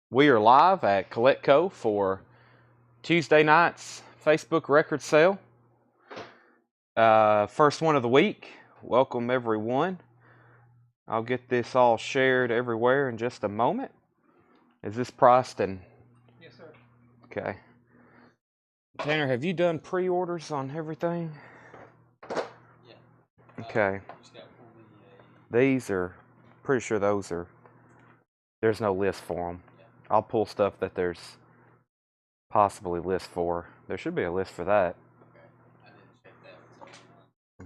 We are live at CollectCo for Tuesday night's Facebook record sale. First one of the week. Welcome everyone. I'll get this all shared everywhere in just a moment. Is this priced in? Yes, sir. Okay. Tanner, have you done pre-orders on everything? Yeah. Okay. These are, pretty sure those are, there's no list for them. Yeah. I'll pull stuff that there's possibly list for. There should be a list for that. Okay. I didn't check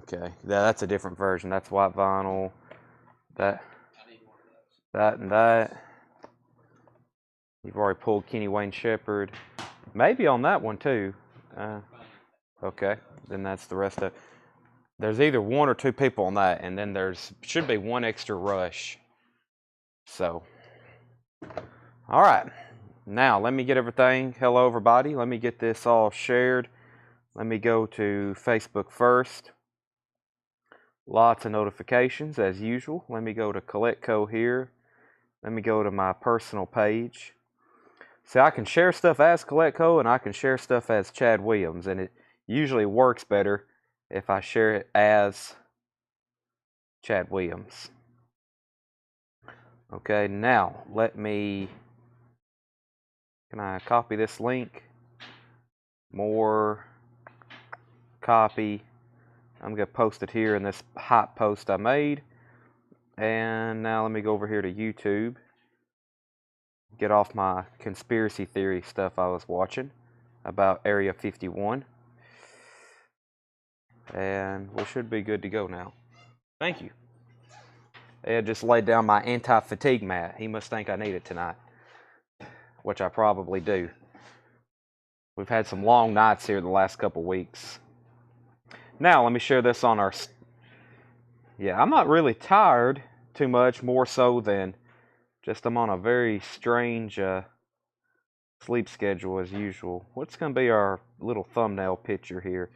that. Okay. Yeah, that's a different version. That's white vinyl. That. I need one of those. That and that. You've already pulled Kenny Wayne Shepherd. Maybe on that one too. Okay. Then that's the rest of. There's either one or two people on that, and then there's should be one extra rush. So. All right. Now let me get everything. Hello everybody. Let me get this all shared. Let me go to Facebook first. Lots of notifications as usual. Let me go to CollectCo here. Let me go to my personal page. See, I can share stuff as CollectCo and I can share stuff as Chad Williams, and it usually works better if I share it as Chad Williams. Okay, now let me, can I copy this link? More, copy. I'm going to post it here in this hot post I made. And now let me go over here to YouTube. Get off my conspiracy theory stuff I was watching about Area 51. And we should be good to go now. Thank you. Ed just laid down my anti-fatigue mat. He must think I need it tonight, which I probably do. We've had some long nights here the last couple weeks. Now, let me share this on our... Yeah, I'm not really tired too much, more so than just I'm on a very strange sleep schedule as usual. What's going to be our little thumbnail picture here?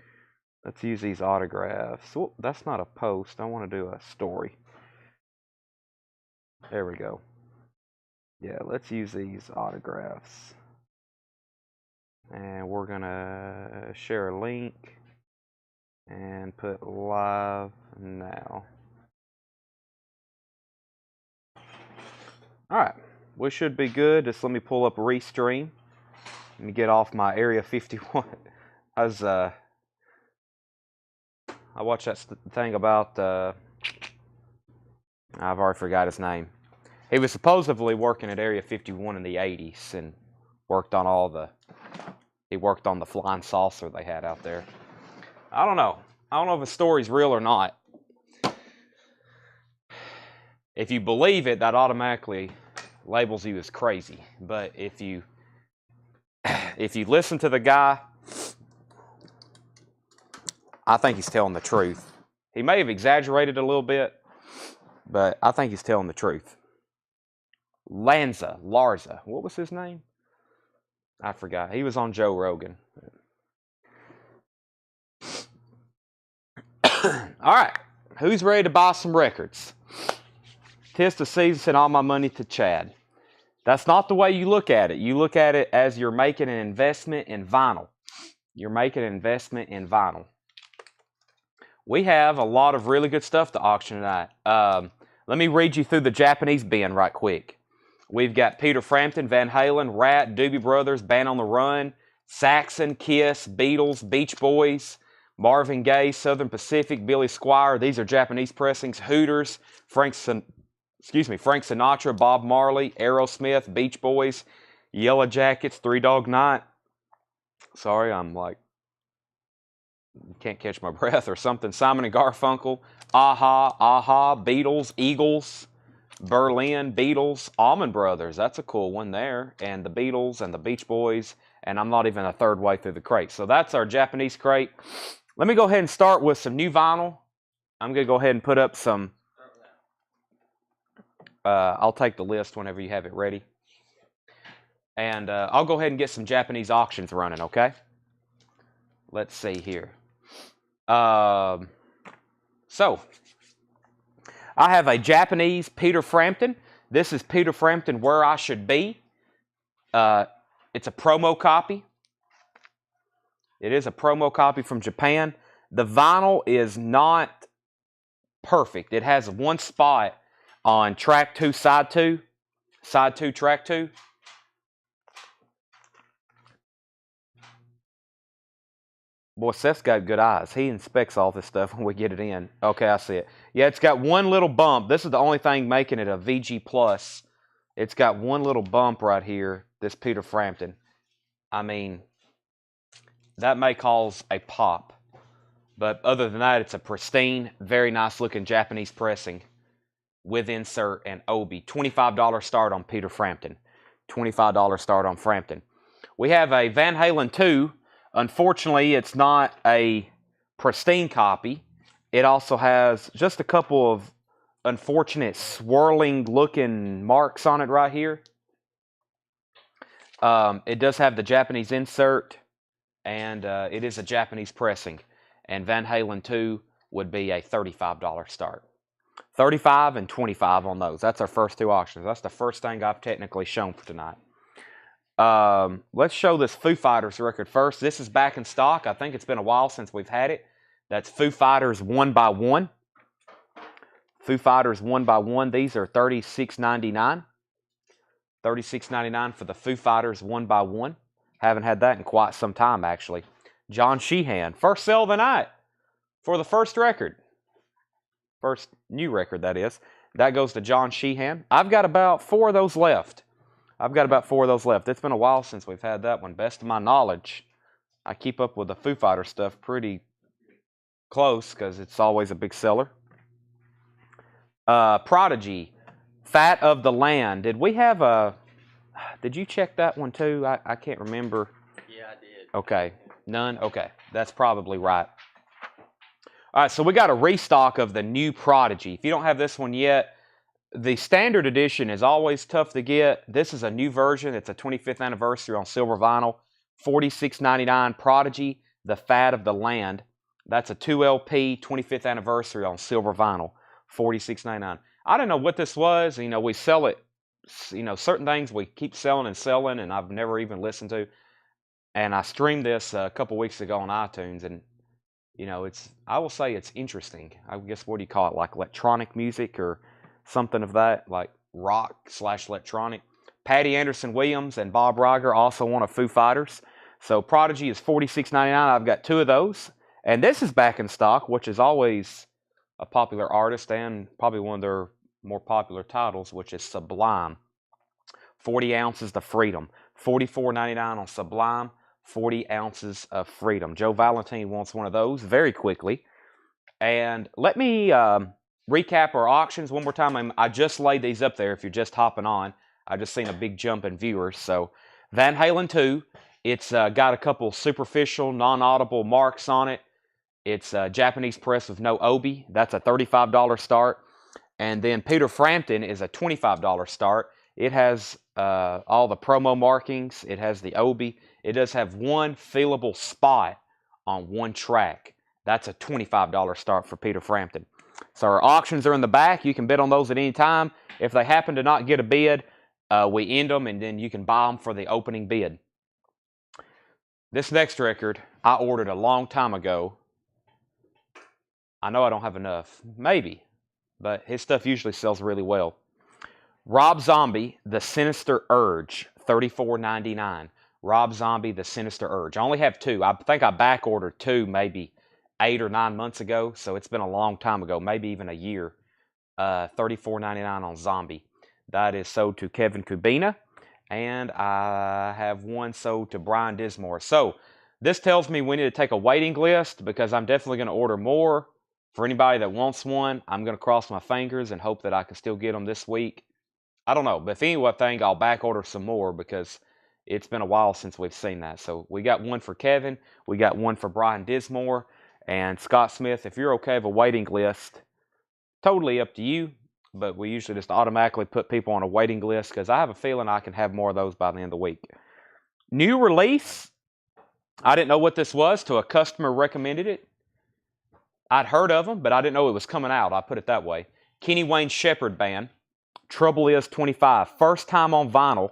Let's use these autographs. Oh, that's not a post. I want to do a story. There we go. Yeah, let's use these autographs. And we're going to share a link and put live now. Alright, we should be good. Just let me pull up Restream. Let me get off my Area 51. I watched that thing about, I've already forgot his name. He was supposedly working at Area 51 in the 80s and worked on he worked on the flying saucer they had out there. I don't know if the story's real or not. If you believe it, that automatically labels you as crazy. But if you listen to the guy, I think he's telling the truth. He may have exaggerated a little bit, but I think he's telling the truth. Larza, what was his name? I forgot. He was on Joe Rogan. All right, who's ready to buy some records? 'Tis the season, send all my money to Chad. That's not the way you look at it. You look at it as you're making an investment in vinyl. You're making an investment in vinyl. We have a lot of really good stuff to auction tonight. Let me read you through the Japanese bin right quick. We've got Peter Frampton, Van Halen, Rat, Doobie Brothers, Band on the Run, Saxon, Kiss, Beatles, Beach Boys, Marvin Gaye, Southern Pacific, Billy Squier. These are Japanese pressings. Hooters, Frank Sinatra, Bob Marley, Aerosmith, Beach Boys, Yellow Jackets, Three Dog Night. Sorry, I'm like, can't catch my breath or something. Simon and Garfunkel, Aha, Beatles, Eagles, Berlin, Beatles, Allman Brothers. That's a cool one there. And the Beatles and the Beach Boys. And I'm not even a third way through the crate. So that's our Japanese crate. Let me go ahead and start with some new vinyl. I'm going to go ahead and put up some... I'll take the list whenever you have it ready. And I'll go ahead and get some Japanese auctions running, okay? Let's see here. So, I have a Japanese Peter Frampton. This is Peter Frampton, Where I Should Be. It's a promo copy. It is a promo copy from Japan. The vinyl is not perfect. It has one spot on track 2, side 2. Side 2, track 2. Boy, Seth's got good eyes. He inspects all this stuff when we get it in. Okay, I see it. Yeah, it's got one little bump. This is the only thing making it a VG+. It's got one little bump right here, this Peter Frampton. I mean, that may cause a pop. But other than that, it's a pristine, very nice looking Japanese pressing with insert and obi. $25 start on Peter Frampton. $25 start on Frampton. We have a Van Halen 2. Unfortunately, it's not a pristine copy. It also has just a couple of unfortunate swirling looking marks on it right here. It does have the Japanese insert, and it is a Japanese pressing. And Van Halen 2 would be a $35 start. $35 and $25 on those. That's our first two auctions. That's the first thing I've technically shown for tonight. Let's show this Foo Fighters record first. This is back in stock. I think it's been a while since we've had it. That's Foo Fighters 1x1. Foo Fighters 1x1. These are $36.99. $36.99 for the Foo Fighters 1x1. Haven't had that in quite some time, actually. John Sheehan. First sale of the night for the first record. First new record, that is. That goes to John Sheehan. I've got about 4 of those left. It's been a while since we've had that one. Best of my knowledge, I keep up with the Foo Fighter stuff pretty close because it's always a big seller. Prodigy, Fat of the Land. Did we have a... Did you check that one too? I can't remember. Yeah, I did. Okay. None? Okay. That's probably right. All right, so we got a restock of the new Prodigy. If you don't have this one yet, the standard edition is always tough to get. This is a new version. It's a 25th anniversary on silver vinyl. $46.99 Prodigy, The Fat of the Land. That's a 2LP 25th anniversary on silver vinyl. $46.99. I don't know what this was. You know, we sell it. You know, certain things we keep selling, and I've never even listened to. And I streamed this a couple weeks ago on iTunes, and you know, I will say it's interesting. I guess, what do you call it? Like electronic music or something of that, like rock/electronic. Patty Anderson-Williams and Bob Riger, also one of Foo Fighters. So Prodigy is $46.99. I've got 2 of those. And this is back in stock, which is always a popular artist and probably one of their more popular titles, which is Sublime. 40 Ounces of Freedom. $44.99 on Sublime. 40 Ounces of Freedom. Joe Valentine wants one of those very quickly. And let me recap our auctions one more time. I just laid these up there if you're just hopping on. I just seen a big jump in viewers. So Van Halen 2, it's got a couple superficial, non-audible marks on it. It's a Japanese press with no obi. That's a $35 start. And then Peter Frampton is a $25 start. It has all the promo markings. It has the obi. It does have one feelable spot on one track. That's a $25 start for Peter Frampton. So our auctions are in the back. You can bid on those at any time. If they happen to not get a bid, we end them, and then you can buy them for the opening bid. This next record I ordered a long time ago. I know I don't have enough. Maybe. But his stuff usually sells really well. Rob Zombie, The Sinister Urge, $34.99. Rob Zombie, The Sinister Urge. I only have 2. I think I back ordered 2 maybe 8 or 9 months ago, so it's been a long time ago, maybe even a year. $34.99 on Zombie. That is sold to Kevin Kubina, and I have one sold to Brian Dismore. So this tells me we need to take a waiting list, because I'm definitely going to order more. For anybody that wants one, I'm going to cross my fingers and hope that I can still get them this week. I don't know, but if anyway, I think I'll back order some more, because it's been a while since we've seen that. So we got one for Kevin, we got one for Brian Dismore, and Scott Smith. If you're okay with a waiting list, totally up to you, but we usually just automatically put people on a waiting list, because I have a feeling I can have more of those by the end of the week. New release. I didn't know what this was till a customer recommended it. I'd heard of them, but I didn't know it was coming out. I put it that way. Kenny Wayne Shepherd Band. Trouble Is 25. First time on vinyl.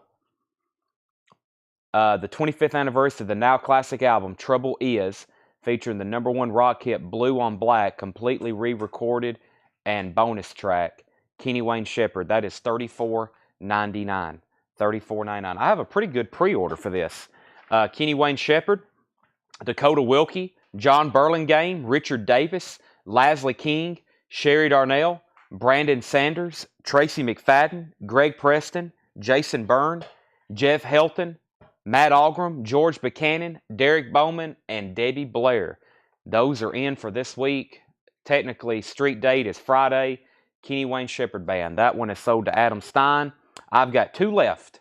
The 25th anniversary of the now classic album, Trouble Is, featuring the #1 rock hit Blue on Black, completely re-recorded and bonus track, Kenny Wayne Shepherd. That is $34.99. $34.99. I have a pretty good pre-order for this. Kenny Wayne Shepherd, Dakota Wilkie, John Burlingame, Richard Davis, Leslie King, Sherry Darnell, Brandon Sanders, Tracy McFadden, Greg Preston, Jason Byrne, Jeff Helton, Matt Algram, George Buchanan, Derek Bowman, and Debbie Blair. Those are in for this week. Technically, street date is Friday. Kenny Wayne Shepherd Band. That one is sold to Adam Stein. I've got 2 left.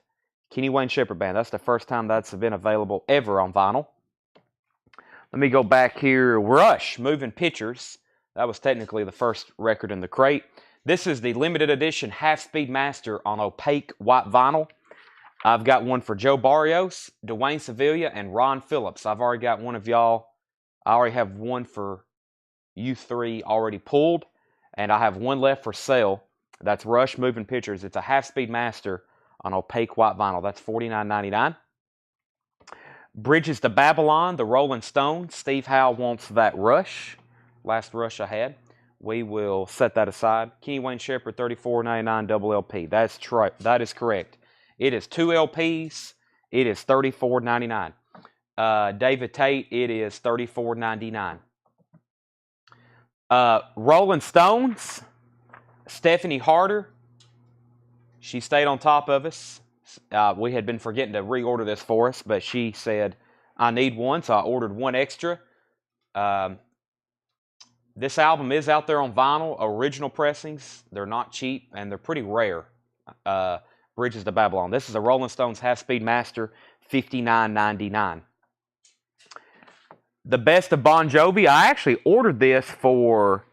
Kenny Wayne Shepherd Band. That's the first time that's been available ever on vinyl. Let me go back here. Rush, Moving Pictures. That was technically the first record in the crate. This is the limited edition half-speed master on opaque white vinyl. I've got one for Joe Barrios, Dwayne Sevilla, and Ron Phillips. I've already got one of y'all. I already have one for you 3 already pulled, and I have one left for sale. That's Rush Moving Pictures. It's a half-speed master on opaque white vinyl. That's $49.99. Bridges to Babylon, the Rolling Stones. Steve Howe wants that Rush. Last Rush I had. We will set that aside. Kenny Wayne Shepherd, $34.99 double LP. That is correct. It is 2 LPs. It is $34.99. David Tate, it is $34.99. Rolling Stones, Stephanie Harder. She stayed on top of us. We had been forgetting to reorder this for us, but she said, I need one, so I ordered one extra. This album is out there on vinyl, original pressings. They're not cheap, and they're pretty rare. Bridges to Babylon. This is a Rolling Stones half-speed master, $59.99. The Best of Bon Jovi. I actually ordered this for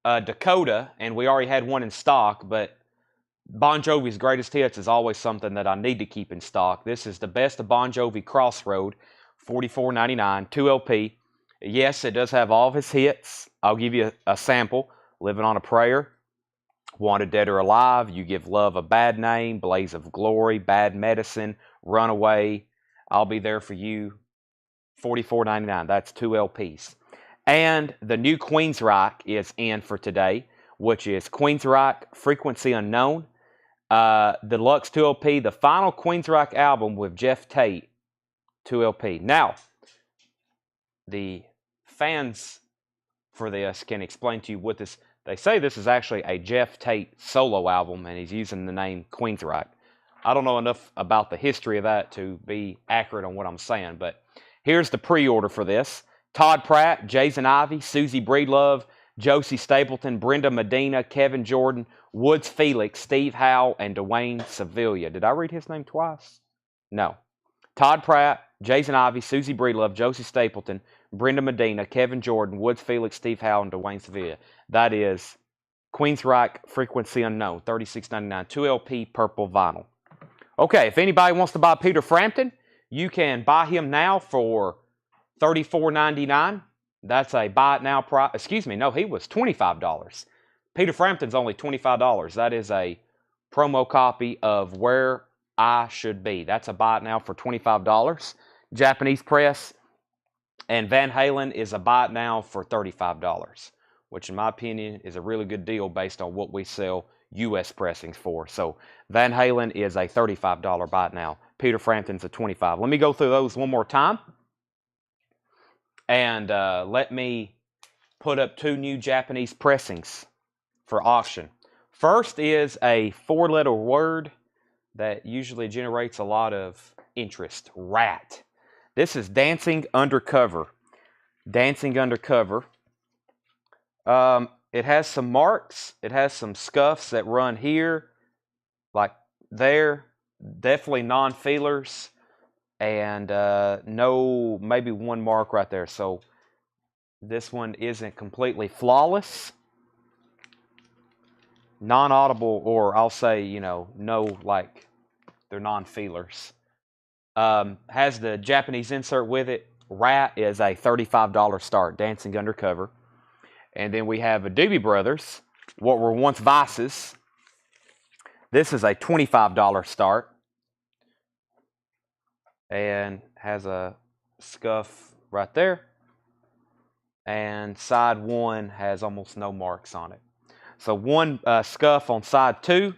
Dakota, and we already had one in stock, but Bon Jovi's greatest hits is always something that I need to keep in stock. This is The Best of Bon Jovi Crossroad, $44.99, 2 LP. Yes, it does have all of his hits. I'll give you a sample. Living on a Prayer, Wanted Dead or Alive, You Give Love a Bad Name, Blaze of Glory, Bad Medicine, Runaway, I'll Be There for You, $44.99. That's 2 LPs. And the new Queensryche is in for today, which is Queensryche Frequency Unknown, Deluxe 2 LP, the final Queensryche album with Jeff Tate, 2 LP. Now, the fans for this can explain to you what this. They say this is actually a Jeff Tate solo album, and he's using the name Queensryche. I don't know enough about the history of that to be accurate on what I'm saying, but here's the pre-order for this. Todd Pratt, Jason Ivey, Susie Breedlove, Josie Stapleton, Brenda Medina, Kevin Jordan, Woods Felix, Steve Howe, and Dwayne Sevilla. Did I read his name twice? No. Todd Pratt, Jason Ivey, Susie Breedlove, Josie Stapleton, Brenda Medina, Kevin Jordan, Woods Felix, Steve Howe, and Dwayne Sevilla. That is Queensryche Frequency Unknown, $36.99, 2 LP purple vinyl. Okay, if anybody wants to buy Peter Frampton, you can buy him now for $34.99. That's a buy it now price. Excuse me, no, he was $25. Peter Frampton's only $25. That is a promo copy of Where I Should Be. That's a buy it now for $25. Japanese press. And Van Halen is a buy it now for $35, which in my opinion is a really good deal based on what we sell U.S. pressings for. So Van Halen is a $35 buy it now. Peter Frampton's a $25. Let me go through those one more time. And let me put up 2 new Japanese pressings for auction. First is a 4-letter word that usually generates a lot of interest. Rat. This is Dancing Undercover. Dancing Undercover. It has some marks. It has some scuffs that run here, like there. Definitely non-feelers. And no, maybe one mark right there. So this one isn't completely flawless. Non-audible, or I'll say, you know, no, like they're non-feelers. Has the Japanese insert with it. Rat is a $35 start, Dancing Undercover. And then we have a Doobie Brothers, what were once Vices. This is a $25 start. and has a scuff right there. And side 1 has almost no marks on it. So one scuff on side 2,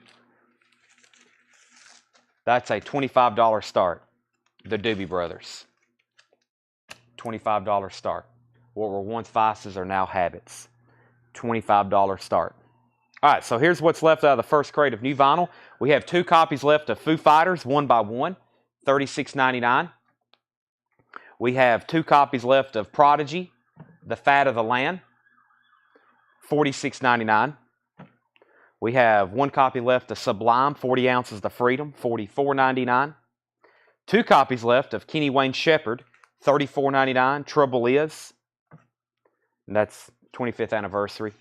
that's a $25 start. The Doobie Brothers. $25 start. What were once vices are now habits. $25 start. All right, so here's what's left out of the first crate of new vinyl. We have 2 copies left of Foo Fighters, 1 by 1, $36.99. We have 2 copies left of Prodigy, The Fat of the Land, $46.99. We have 1 copy left of Sublime, 40 Ounces to Freedom, $44.99. 2 copies left of Kenny Wayne Shepherd, $34.99. Trouble Is, and that's 25th anniversary.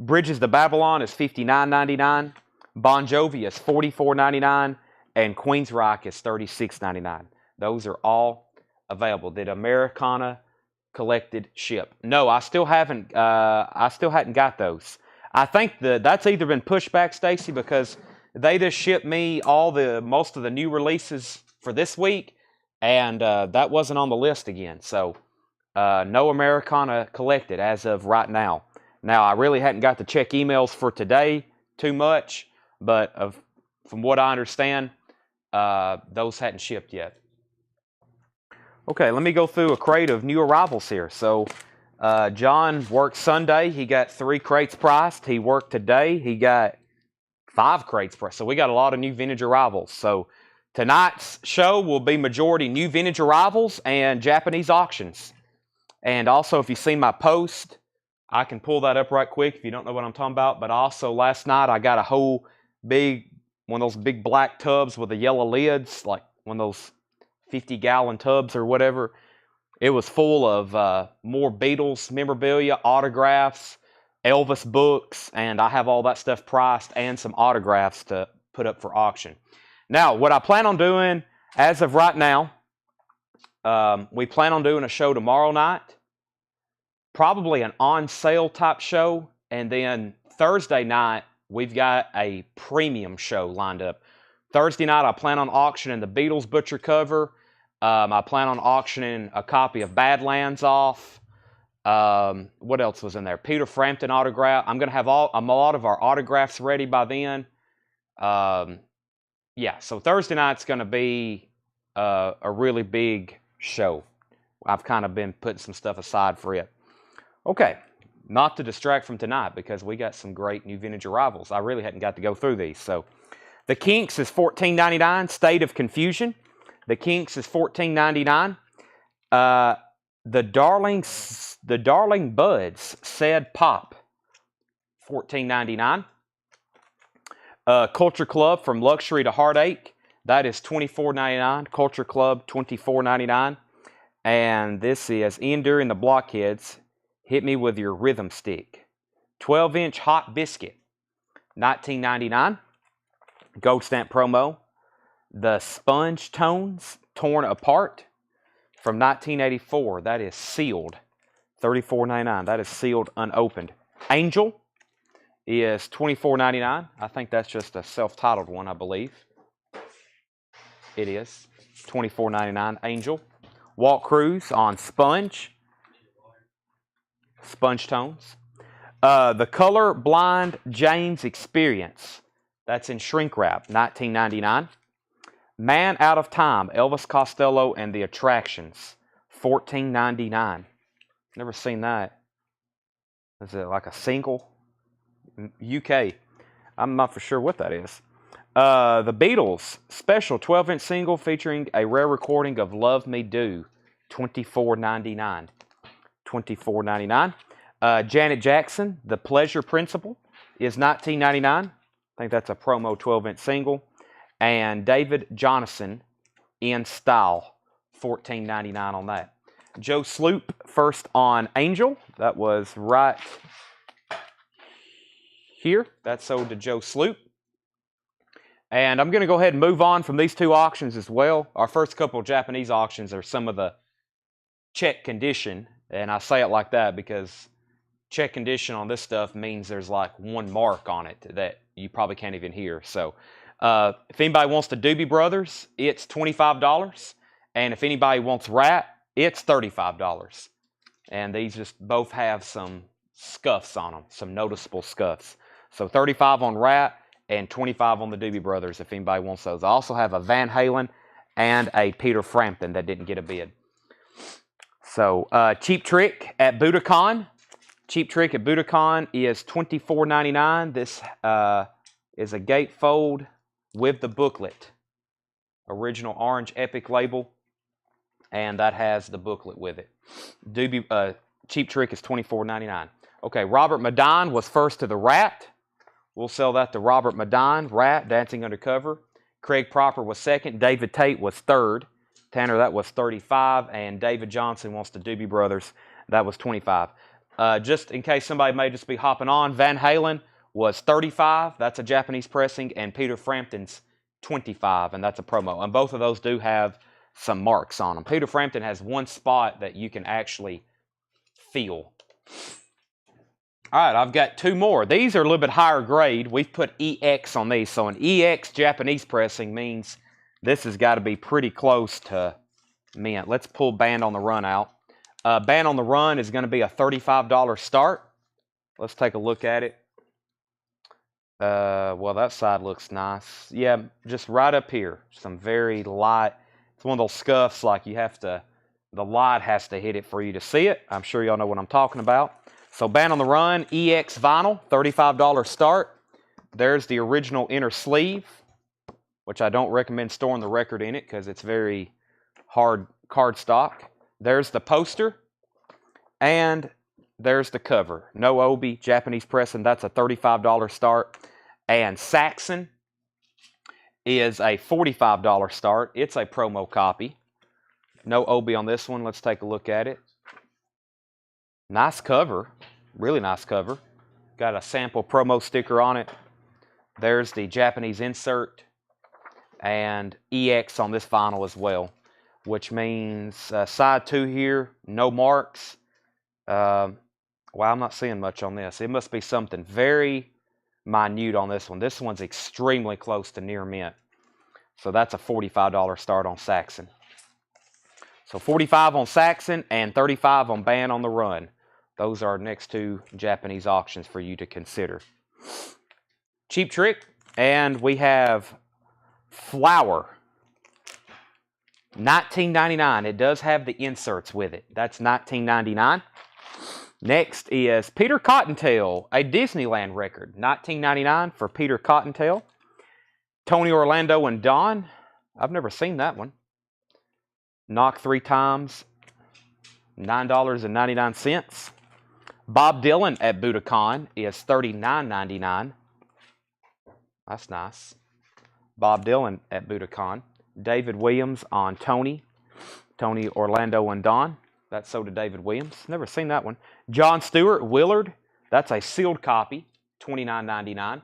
Bridges to Babylon is $59.99. Bon Jovi is $44.99. And Queensryche is $36.99. Those are all available. Did Americana Collected ship? No, I still haven't. I still hadn't got those. I think that's either been pushed back, Stacy, because they just shipped me most of the new releases for this week, and that wasn't on the list again. So no Americana Collected as of right now. Now, I really hadn't got to check emails for today too much, but from what I understand, those hadn't shipped yet. Okay, let me go through a crate of new arrivals here. So John worked Sunday. He got 3 crates priced. He worked today. He got 5 crates priced. So we got a lot of new vintage arrivals. So tonight's show will be majority new vintage arrivals and Japanese auctions. And also, if you've seen my post, I can pull that up right quick if you don't know what I'm talking about. But also, last night I got a whole one of those big black tubs with the yellow lids, like one of those 50-gallon tubs or whatever. It was full of more Beatles memorabilia, autographs, Elvis books, and I have all that stuff priced and some autographs to put up for auction. Now, what I plan on doing as of right now, we plan on doing a show tomorrow night, probably an on-sale type show, and then Thursday night, we've got a premium show lined up. Thursday night, I plan on auctioning the Beatles butcher cover. I plan on auctioning a copy of Badlands off. What else was in there? Peter Frampton autograph. I'm going to have a lot of our autographs ready by then. Yeah, so Thursday night's going to be a really big show. I've kind of been putting some stuff aside for it. Okay, not to distract from tonight because we got some great new vintage arrivals. I really hadn't got to go through these. So the Kinks is $14.99, State of Confusion. The Kinks is $14.99. The Darling Buds Said Pop, $14.99. Culture Club From Luxury to Heartache, that is $24.99. Culture Club, $24.99. And this is Enduring the Blockheads, Hit Me With Your Rhythm Stick. 12-inch Hot Biscuit, $19.99. Gold stamp promo. The Sponge Tones Torn Apart from 1984. That is sealed. $34.99. That is sealed, unopened. Angel is $24.99. I think that's just a self-titled one, I believe. It is. $24.99. Angel. Walt Cruz on Sponge. Sponge Tones. The Color Blind James Experience. That's in shrink wrap. $19.99. Man Out of Time, Elvis Costello and the Attractions, $14.99. Never seen that. Is it like a single? UK. I'm not for sure what that is. The Beatles, special 12-inch single featuring a rare recording of Love Me Do, $24.99. $24.99. Janet Jackson, The Pleasure Principle, is $19.99. I think that's a promo 12-inch single. And David Jonathan, In Style, $14.99 on that. Joe Sloop, first on Angel. That was right here. That sold to Joe Sloop. And I'm going to go ahead and move on from these 2 auctions as well. Our first couple of Japanese auctions are some of the check condition. And I say it like that because check condition on this stuff means there's like 1 mark on it that you probably can't even hear. So if anybody wants the Doobie Brothers, it's $25. And if anybody wants rat, it's $35. And these just both have some scuffs on them, some noticeable scuffs. So $35 on rat and $25 on the Doobie Brothers if anybody wants those. I also have a Van Halen and a Peter Frampton that didn't get a bid. So Cheap Trick at Budokan. Cheap Trick at Budokan is $24.99. This is a gatefold with the booklet. Original orange Epic label. And that has the booklet with it. Cheap Trick is $24.99. Okay, Robert Madine was first to the rat. We'll sell that to Robert Madine, rat, Dancing Undercover. Craig Proper was second. David Tate was third. Tanner, that was $35. And David Johnson wants the Doobie Brothers. That was $25. Just in case somebody may just be hopping on, Van Halen was $35. That's a Japanese pressing. And Peter Frampton's $25. And that's a promo. And both of those do have some marks on them. Peter Frampton has one spot that you can actually feel. All right, I've got two more. These are a little bit higher grade. We've put EX on these. So an EX Japanese pressing means this has got to be pretty close to mint. Let's pull Band on the Run out. Band on the Run is going to be a $35 start. Let's take a look at it. Well, that side looks nice. Yeah, just right up here. Some very light. It's one of those scuffs like you have to, the light has to hit it for you to see it. I'm sure y'all know what I'm talking about. So Band on the Run, EX vinyl, $35 start. There's the original inner sleeve, which I don't recommend storing the record in it because it's very hard cardstock. There's the poster, and there's the cover. No Obi, Japanese pressing, that's a $35 start. And Saxon is a $45 start. It's a promo copy. No Obi on this one. Let's take a look at it. Nice cover. Really nice cover. Got a sample promo sticker on it. There's the Japanese insert. And EX on this vinyl as well. Which means side 2 here, no marks. Well, I'm not seeing much on this. It must be something very minute on this one. This one's extremely close to near mint. So that's a $45 start on Saxon. So $45 on Saxon and $35 on Band on the Run. Those are our next two Japanese auctions for you to consider. Cheap Trick, and we have Flower. $19.99. It does have the inserts with it. That's $19.99. Next is Peter Cottontail, a Disneyland record. $19.99 for Peter Cottontail. Tony Orlando and Don. I've never seen that one. Knock 3 times. $9.99. Bob Dylan at Budokan is $39.99. That's nice. Bob Dylan at Budokan. David Williams on Tony. Tony Orlando and Don. That's sold to David Williams. Never seen that one. John Stewart, Willard. That's a sealed copy. $29.99.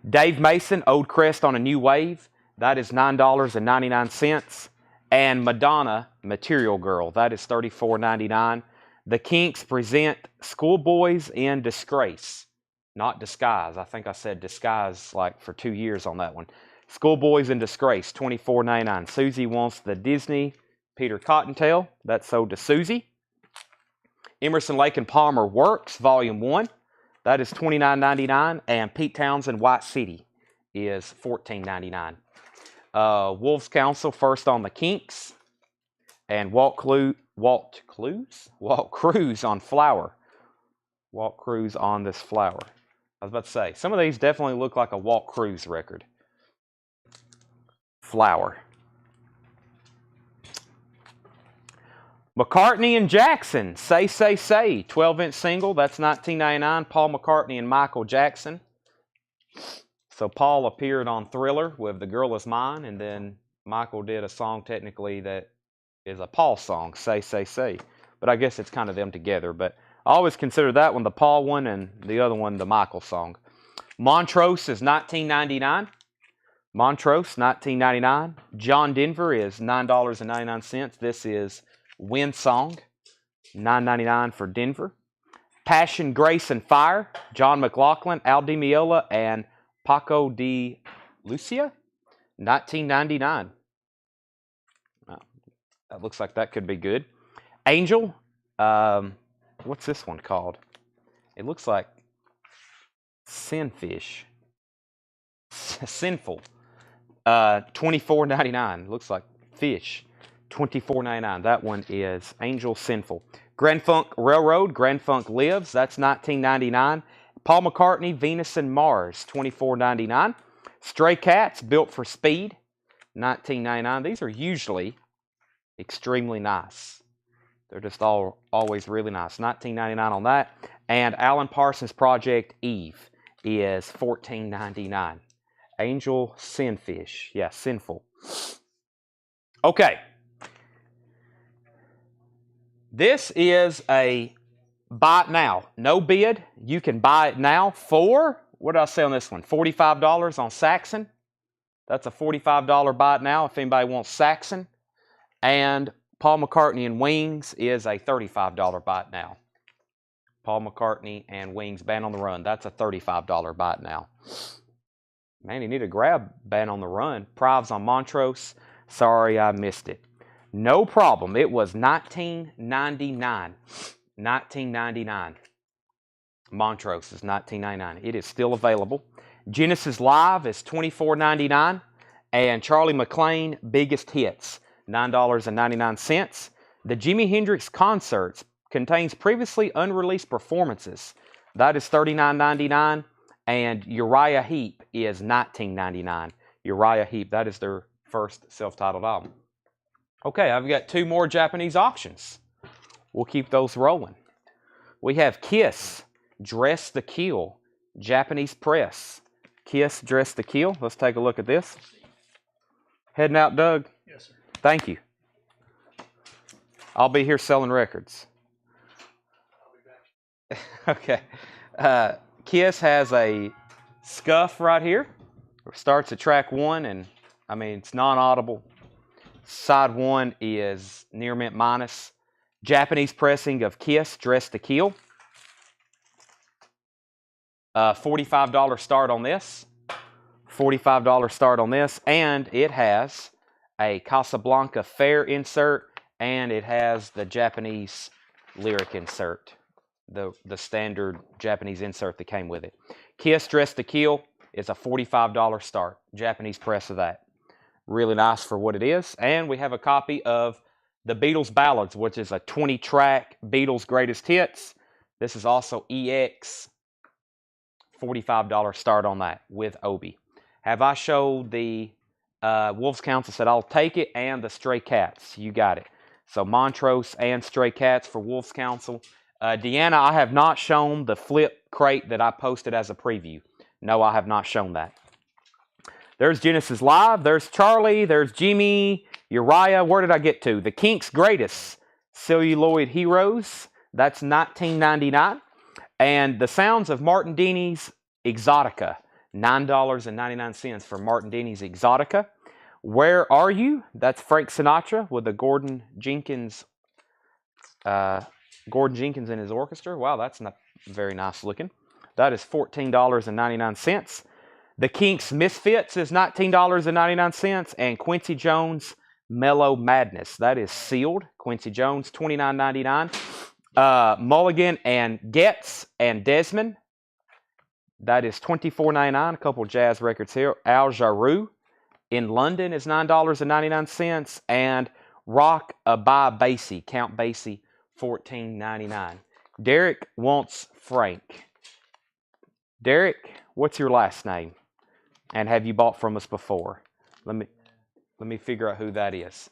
Dave Mason, Old Crest on a New Wave. That is $9.99. And Madonna, Material Girl. That is $34.99. The Kinks present Schoolboys in Disgrace. Not Disguise. I think I said Disguise like for 2 years on that one. Schoolboys in Disgrace, $24.99. Susie wants the Disney Peter Cottontail. That's sold to Susie. Emerson, Lake and Palmer Works, Volume 1. That is $29.99. And Pete Townsend, White City is $14.99. Wolves Council, first on the Kinks. And Walt Cruz on Flower. Walt Cruz on this Flower. I was about to say, some of these definitely look like a Walt Cruz record. Flower. McCartney and Jackson, Say, 12-inch single. That's $19.99. Paul McCartney and Michael Jackson. So Paul appeared on Thriller with The Girl Is Mine, and then Michael did a song technically that is a Paul song, Say. But I guess it's kind of them together. But I always consider that one the Paul one and the other one the Michael song. Montrose is $19.99. Montrose, $19.99. John Denver is $9.99. This is Wind Song, $9.99 for Denver. Passion, Grace, and Fire, John McLaughlin, Al Di Meola, and Paco de Lucia, $19.99. That looks like that could be good. Angel, what's this one called? It looks like Sinfish. Sinful. $24.99. Looks like fish. $24.99. That one is Angel Sinful. Grand Funk Railroad, Grand Funk Lives. That's $19.99. Paul McCartney, Venus and Mars, $24.99. Stray Cats, Built for Speed, $19.99. These are usually extremely nice. They're just always really nice. $19.99 on that. And Alan Parsons Project Eve is $14.99. Angel Sinfish. Yeah, sinful. Okay. This is a buy it now. No bid. You can buy it now for, what did I say on this one? $45 on Saxon. That's a $45 buy it now if anybody wants Saxon. And Paul McCartney and Wings is a $35 buy it now. Paul McCartney and Wings, Band on the Run. That's a $35 buy it now. Man, you need to grab Band on the Run. Prives on Montrose. Sorry, I missed it. No problem. It was $19.99. $19.99. Montrose is $19.99. It is still available. Genesis Live is $24.99. And Charlie McLean Biggest Hits, $9.99. The Jimi Hendrix Concerts contains previously unreleased performances. That is $39.99. And Uriah Heep is $19.99. Uriah Heep, that is their first self-titled album. Okay, I've got two more Japanese auctions. We'll keep those rolling. We have Kiss, Dress to Kill, Japanese press. Kiss, Dress to Kill. Let's take a look at this. Heading out, Doug? Yes, sir. Thank you. I'll be here selling records. I'll be back. Okay. Kiss has a scuff right here. It starts at track 1, and I mean, it's non-audible. Side 1 is near mint minus. Japanese pressing of Kiss, Dress to Kill. $45 start on this. $45 start on this. And it has a Casablanca Fair insert, and it has the Japanese lyric insert. The standard Japanese insert that came with it. Kiss, Dress to Kill is a $45 start. Japanese press of that. Really nice for what it is. And we have a copy of the Beatles Ballads, which is a 20-track Beatles Greatest Hits. This is also EX. $45 start on that with Obi. Have I showed the Wolves Council said I'll take it, and the Stray Cats? You got it. So Montrose and Stray Cats for Wolves Council. Deanna, I have not shown the flip crate that I posted as a preview. No, I have not shown that. There's Genesis Live. There's Charlie. There's Jimmy. Uriah. Where did I get to? The Kinks' Greatest Celluloid Heroes. That's $19.99. And the Sounds of Martin Denny's Exotica. $9.99 for Martin Denny's Exotica. Where Are You? That's Frank Sinatra with the Gordon Jenkins and his orchestra. Wow, that's not very nice looking. That is $14.99. The Kinks' Misfits is $19.99. And Quincy Jones' Mellow Madness. That is sealed. Quincy Jones, $29.99. Mulligan and Getz and Desmond. That is $24.99. A couple jazz records here. Al Jarreau in London is $9.99. And Rock by Basie, Count Basie, $14.99. Derek wants Frank. Derek, what's your last name? And have you bought from us before? Let me figure out who that is.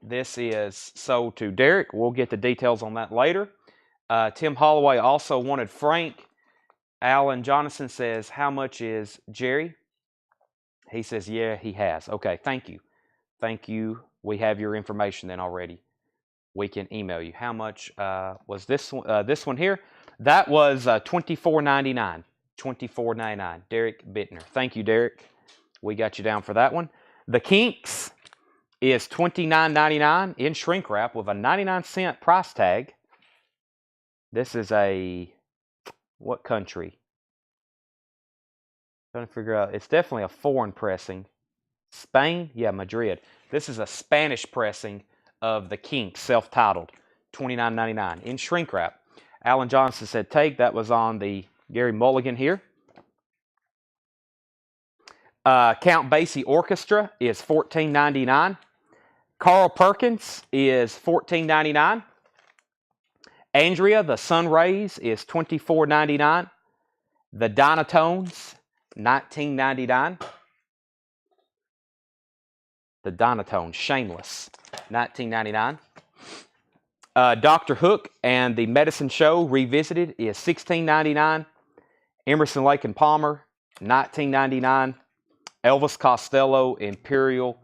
This is sold to Derek. We'll get the details on that later. Tim Holloway also wanted Frank. Alan Jonathan says, how much is Jerry? He says, yeah, he has. Okay, thank you. Thank you. We have your information then already. We can email you. How much was this one? This one here? That was $24.99. $24.99. Derek Bittner. Thank you, Derek. We got you down for that one. The Kinks is $29.99 in shrink wrap with a 99-cent price tag. This is a, what country? Trying to figure out. It's definitely a foreign pressing. Spain? Yeah, Madrid. This is a Spanish pressing of the Kinks, self-titled, $29.99 in shrink wrap. Alan Johnson said take. That was on the Gary Mulligan here. Count Basie Orchestra is $14.99. Carl Perkins is $14.99. Andrea, the Sun Rays, is $24.99. The Dynatones, $19.99. The Dynatones, Shameless, $19.99. Dr. Hook and the Medicine Show Revisited is $16.99. Emerson, Lake and Palmer, $19.99. Elvis Costello Imperial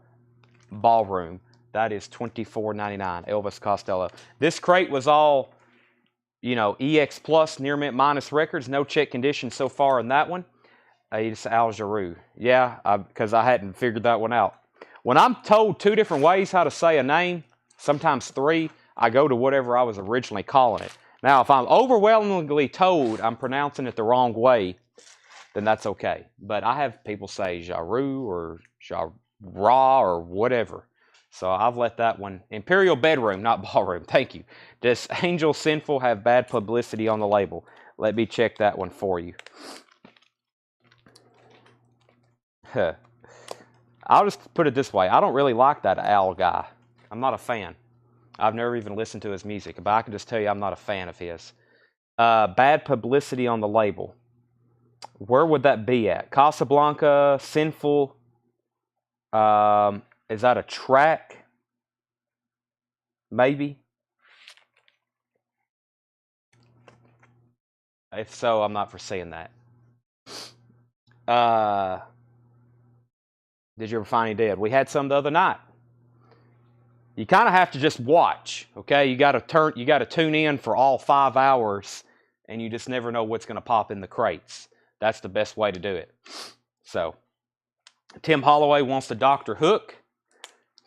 Ballroom, that is $24.99. Elvis Costello. This crate was all, EX Plus, near mint minus records. No check condition so far in that one. It's Al Jarreau. Yeah, because I hadn't figured that one out. When I'm told 2 different ways how to say a name, sometimes 3, I go to whatever I was originally calling it. Now, if I'm overwhelmingly told I'm pronouncing it the wrong way, then that's okay. But I have people say Jarreau or Jarrah or whatever. So I've let that one. Imperial Bedroom, not Ballroom. Thank you. Does Angel Sinful have bad publicity on the label? Let me check that one for you. I'll just put it this way. I don't really like that Al guy. I'm not a fan. I've never even listened to his music, but I can just tell you I'm not a fan of his. Bad publicity on the label. Where would that be at? Casablanca, Sinful. Is that a track? Maybe. If so, I'm not foreseeing that. Did you ever find any dead? We had some the other night. You kind of have to just watch, okay? You got to tune in for all 5 hours, and you just never know what's going to pop in the crates. That's the best way to do it. So, Tim Holloway wants the Dr. Hook.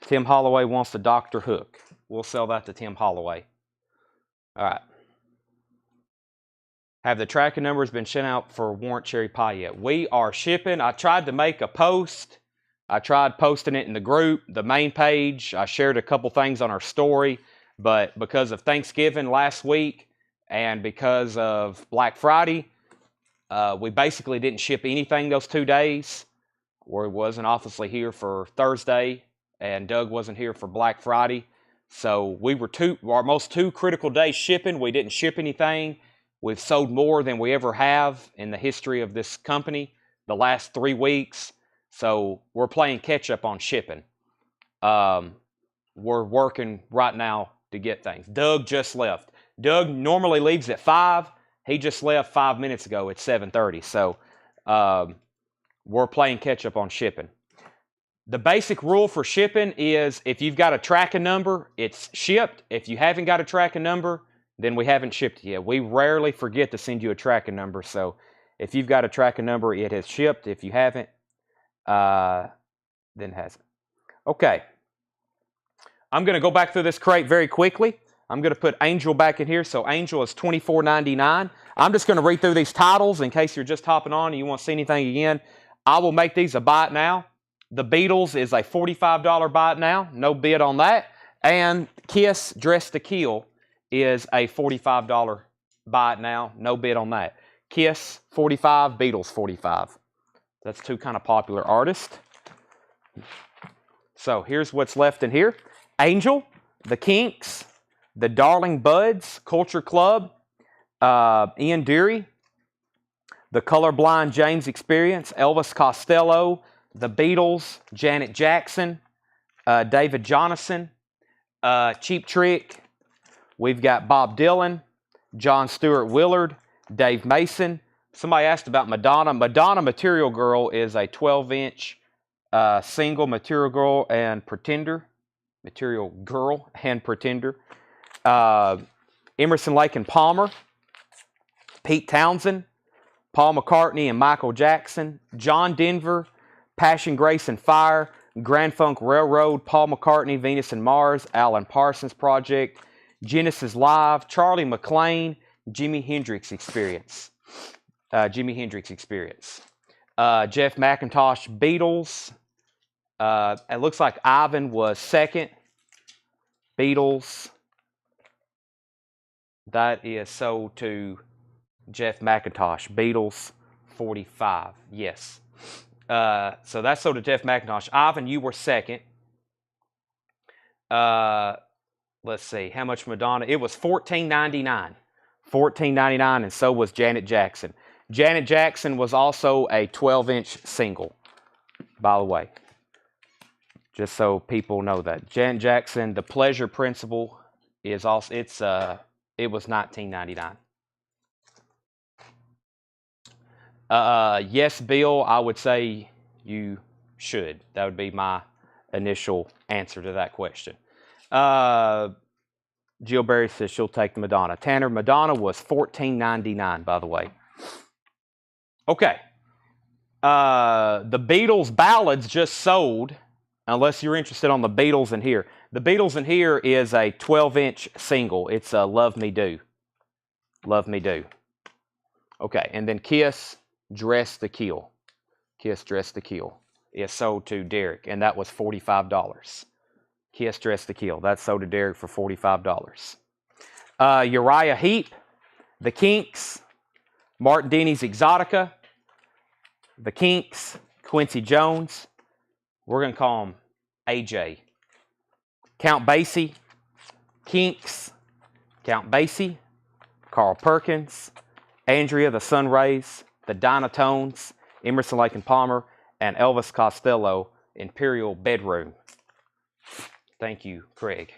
Tim Holloway wants the Dr. Hook. We'll sell that to Tim Holloway. All right. Have the tracking numbers been sent out for Warrant Cherry Pie yet? We are shipping. I tried to make a post. I tried posting it in the group, the main page. I shared a couple things on our story, but because of Thanksgiving last week and because of Black Friday, we basically didn't ship anything those 2 days. Roy wasn't obviously here for Thursday, and Doug wasn't here for Black Friday. So we were our most 2 critical days shipping. We didn't ship anything. We've sold more than we ever have in the history of this company the last 3 weeks. So we're playing catch up on shipping. We're working right now to get things. Doug just left. Doug normally leaves at 5. He just left 5 minutes ago at 7:30. So we're playing catch up on shipping. The basic rule for shipping is if you've got a tracking number, it's shipped. If you haven't got a tracking number, then we haven't shipped it yet. We rarely forget to send you a tracking number. So if you've got a tracking number, it has shipped. If you haven't, then hasn't. Okay. I'm going to go back through this crate very quickly. I'm going to put Angel back in here. So Angel is $24.99. I'm just going to read through these titles in case you're just hopping on and you want to see anything again. I will make these a buy it now. The Beatles is a $45 buy it now. No bid on that. And Kiss Dressed to Kill is a $45 buy it now. No bid on that. Kiss, 45, Beatles, 45. That's 2 kind of popular artists. So here's what's left in here. Angel, the Kinks, the Darling Buds, Culture Club, Ian Dury, the Colorblind James Experience, Elvis Costello, the Beatles, Janet Jackson, David Johnson, Cheap Trick. We've got Bob Dylan, John Stewart Willard, Dave Mason. Somebody asked about Madonna. Madonna Material Girl is a 12-inch single Material Girl and Pretender. Material Girl and Pretender. Emerson, Lake and Palmer. Pete Townsend. Paul McCartney and Michael Jackson. John Denver. Passion, Grace and Fire. Grand Funk Railroad. Paul McCartney, Venus and Mars. Alan Parsons Project. Genesis Live. Charlie McClain. Jimi Hendrix Experience. Jimi Hendrix Experience. Jeff McIntosh, Beatles. It looks like Ivan was second. Beatles. That is sold to Jeff McIntosh. Beatles, 45. Yes. So that's sold to Jeff McIntosh. Ivan, you were second. Let's see. How much Madonna? It was $14.99. $14.99, and so was Janet Jackson. Janet Jackson was also a 12-inch single, by the way. Just so people know that. Janet Jackson, The Pleasure Principle is also, it was $19.99. Yes, Bill, I would say you should. That would be my initial answer to that question. Jill Berry says she'll take the Madonna. Tanner, Madonna was $14.99, by the way. Okay. The Beatles ballads just sold, unless you're interested on the Beatles in Here. The Beatles in Here is a 12-inch single. It's Love Me Do. Love Me Do. Okay, and then Kiss, Dress to Kill. Kiss, Dress to Kill is sold to Derek, and that was $45. Kiss, Dress to Kill. That's sold to Derek for $45. Uriah Heep, The Kinks, Martin Denny's Exotica, The Kinks, Quincy Jones. We're going to call him AJ. Count Basie, Kinks, Count Basie, Carl Perkins, Andrea the Sunrays, the Dynatones, Emerson, Lake and Palmer, and Elvis Costello, Imperial Bedroom. Thank you, Craig.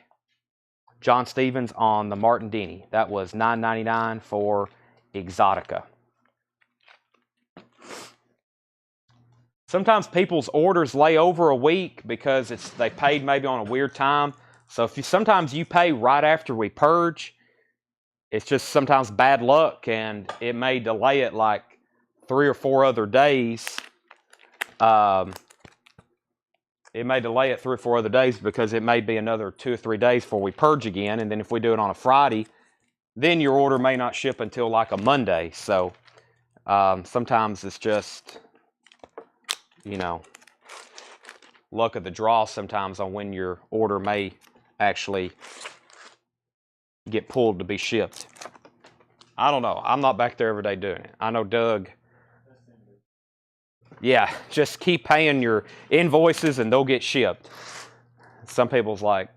John Stevens on the Martin Denny. That was $9.99 for Exotica. Sometimes people's orders lay over a week because they paid maybe on a weird time. So sometimes you pay right after we purge. It's just sometimes bad luck, and it may delay it like 3 or 4 other days. It may delay it 3 or 4 other days because it may be another 2 or 3 days before we purge again. And then if we do it on a Friday, then your order may not ship until like a Monday. So sometimes it's just, you know, luck of the draw sometimes on when your order may actually get pulled to be shipped. I don't know. I'm not back there every day doing it. I know Doug. Yeah, just keep paying your invoices and they'll get shipped. Some people's like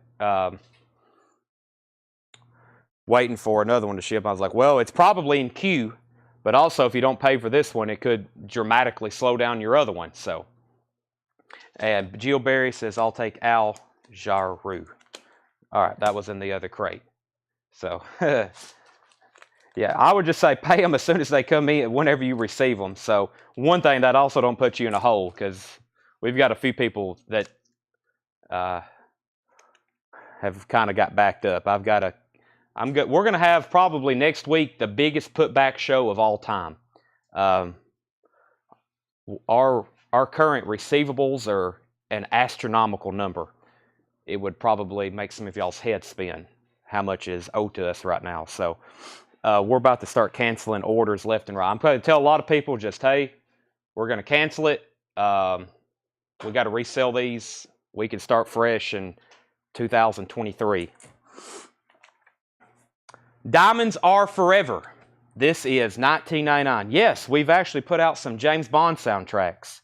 waiting for another one to ship. I was like, well, it's probably in queue, but also if you don't pay for this one, it could dramatically slow down your other one. So, and Jill Berry says, I'll take Al Jarreau. All right, that was in the other crate. So, yeah, I would just say pay them as soon as they come in, whenever you receive them. So, one thing that also don't put you in a hole, because we've got a few people that have kind of got backed up. We're going to have probably next week the biggest putback show of all time. Our current receivables are an astronomical number. It would probably make some of y'all's heads spin how much is owed to us right now. So we're about to start canceling orders left and right. I'm going to tell a lot of people just, hey, we're going to cancel it. We got to resell these. We can start fresh in 2023. Diamonds Are Forever. This is $19.99. Yes, we've actually put out some James Bond soundtracks,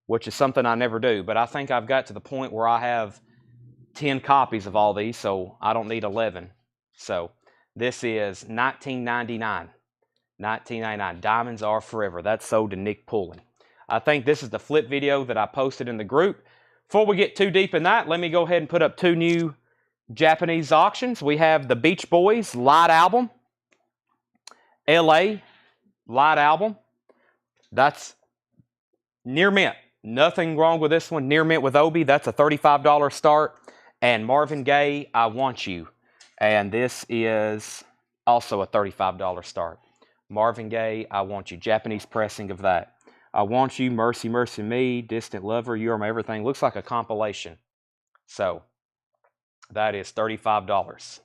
which is something I never do. But I think I've got to the point where I have 10 copies of all these, so I don't need 11. So this is $19.99. $19.99. Diamonds Are Forever. That's sold to Nick Pullen. I think this is the flip video that I posted in the group. Before we get too deep in that, let me go ahead and put up 2 new Japanese auctions. We have the Beach Boys Light Album. LA Light Album. That's near mint. Nothing wrong with this one. Near mint with Obi. That's a $35 start. And Marvin Gaye, I Want You. And this is also a $35 start. Marvin Gaye, I Want You. Japanese pressing of that. I Want You, Mercy, Mercy Me, Distant Lover, You Are My Everything. Looks like a compilation. So, that is $35.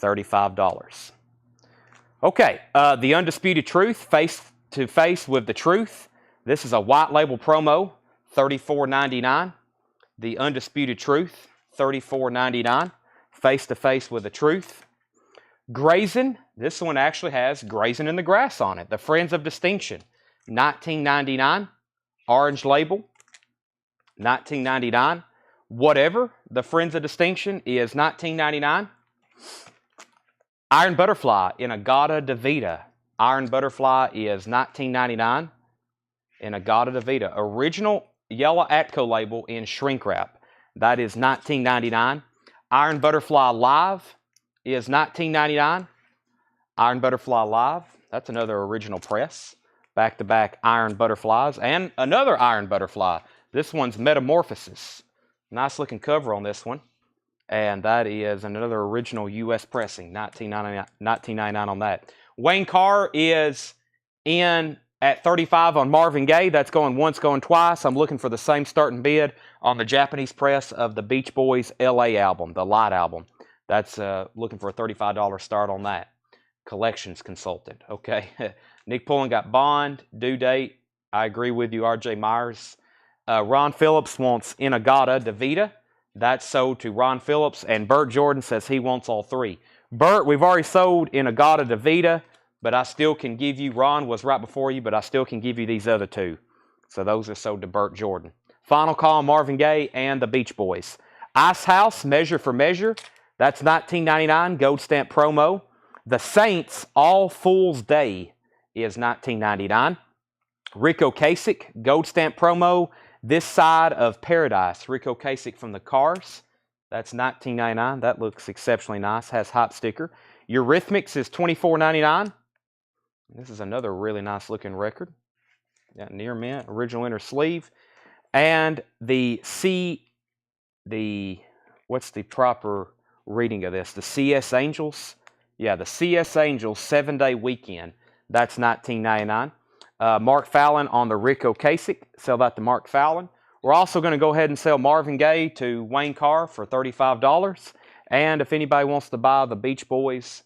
$35. Okay, The Undisputed Truth, Face to Face with the Truth. This is a white label promo, $34.99. The Undisputed Truth, $34.99. Face to Face with the Truth. Grazing, this one actually has Grazing in the Grass on it. The Friends of Distinction, $19.99. Orange label, $19.99. Whatever, the Friends of Distinction is $19.99. Iron Butterfly in Agata Davida. Iron Butterfly is $19.99 in Agata Davida. Original yellow Atco label in shrink wrap. That is $19.99. Iron Butterfly Live is $19.99. Iron Butterfly Live. That's another original press. Back-to-back Iron Butterflies. And another Iron Butterfly. This one's Metamorphosis. Nice looking cover on this one. And that is another original U.S. pressing. $19.99 on that. Wayne Carr is in at $35 on Marvin Gaye. That's going once, going twice. I'm looking for the same starting bid on the Japanese press of the Beach Boys LA album, the Light album. That's looking for a $35 start on that. Collections consultant. Okay. Nick Pullen got Bond, due date. I agree with you, R.J. Myers. Ron Phillips wants Inagata Davida. That's sold to Ron Phillips, and Bert Jordan says he wants all three. Bert, we've already sold Inagata Davida, but I still can give you, Ron was right before you, but I still can give you these other two. So those are sold to Bert Jordan. Final Call, Marvin Gaye, and the Beach Boys. Ice House, Measure for Measure. That's $19.99, gold stamp promo. The Saints, All Fool's Day is $19.99. Rico Kasich, gold stamp promo. This Side of Paradise, Rico Kasich from the Cars. That's $19.99. That looks exceptionally nice. Has hot sticker. Eurythmics is $24.99. This is another really nice looking record. Got near mint, original inner sleeve. And what's the proper reading of this? The CS Angels? Yeah, the CS Angels 7-day weekend. That's $19.99. Mark Fallon on the Rico Kasich. Sell that to Mark Fallon. We're also going to go ahead and sell Marvin Gaye to Wayne Carr for $35. And if anybody wants to buy the Beach Boys,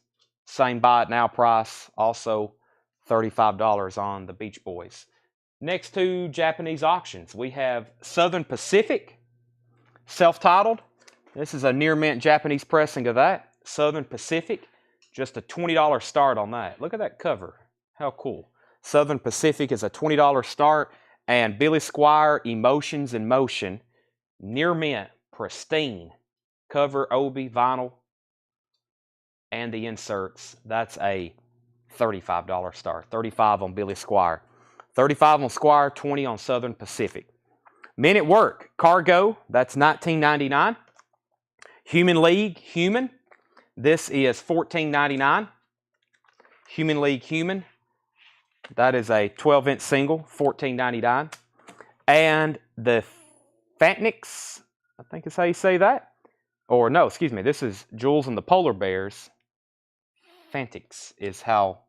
same buy it now price. Also $35 on the Beach Boys. Next two Japanese auctions. We have Southern Pacific, self-titled. This is a near mint Japanese pressing of that. Southern Pacific, just a $20 start on that. Look at that cover. How cool. Southern Pacific is a $20 start. And Billy Squier, Emotions in Motion, near mint, pristine. Cover, obi, vinyl, and the inserts. That's a $35 start. $35 on Billy Squier. $35 on Squier, $20 on Southern Pacific. Men at Work, Cargo, that's $19.99. Human League, Human, this is $14.99. Human League, Human. That is a 12-inch single, $14.99. And the Fantniks, I think is how you say that. Or no, excuse me, this is Jules and the Polar Bears. Fantics is how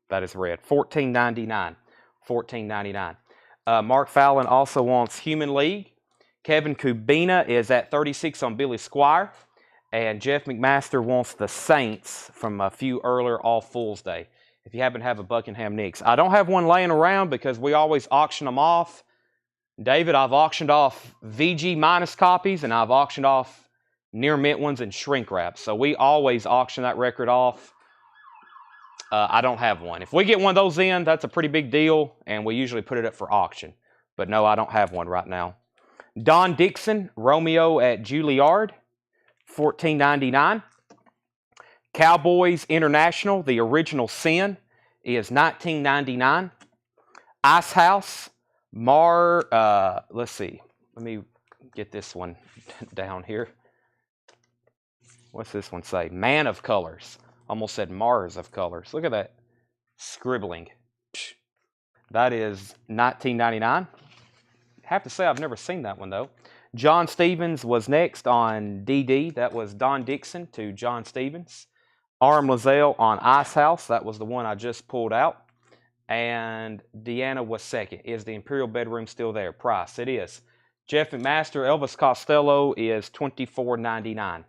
that is read. $14.99. $14.99. Mark Fallon also wants Human League. Kevin Kubina is at $36 on Billy Squier. And Jeff McMaster wants the Saints from a few earlier All Fool's Day. If you happen to have a Buckingham Nicks. I don't have one laying around because we always auction them off. David, I've auctioned off VG minus copies and I've auctioned off near mint ones and shrink wrap. So we always auction that record off. I don't have one. If we get one of those in, that's a pretty big deal and we usually put it up for auction. But no, I don't have one right now. Don Dixon, Romeo at Juilliard, $14.99. Cowboys International, the original Sin, is $19.99. Ice House, let's see. Let me get this one down here. What's this one say? Man of Colors. Almost said Mars of Colors. Look at that scribbling. That is $19.99. I have to say I've never seen that one though. John Stevens was next on DD. That was Don Dixon to John Stevens. Aram Lazelle on Ice House. That was the one I just pulled out. And Deanna was second. Is the Imperial Bedroom still there? Price. It is. Jeff McMaster, Elvis Costello is $24.99.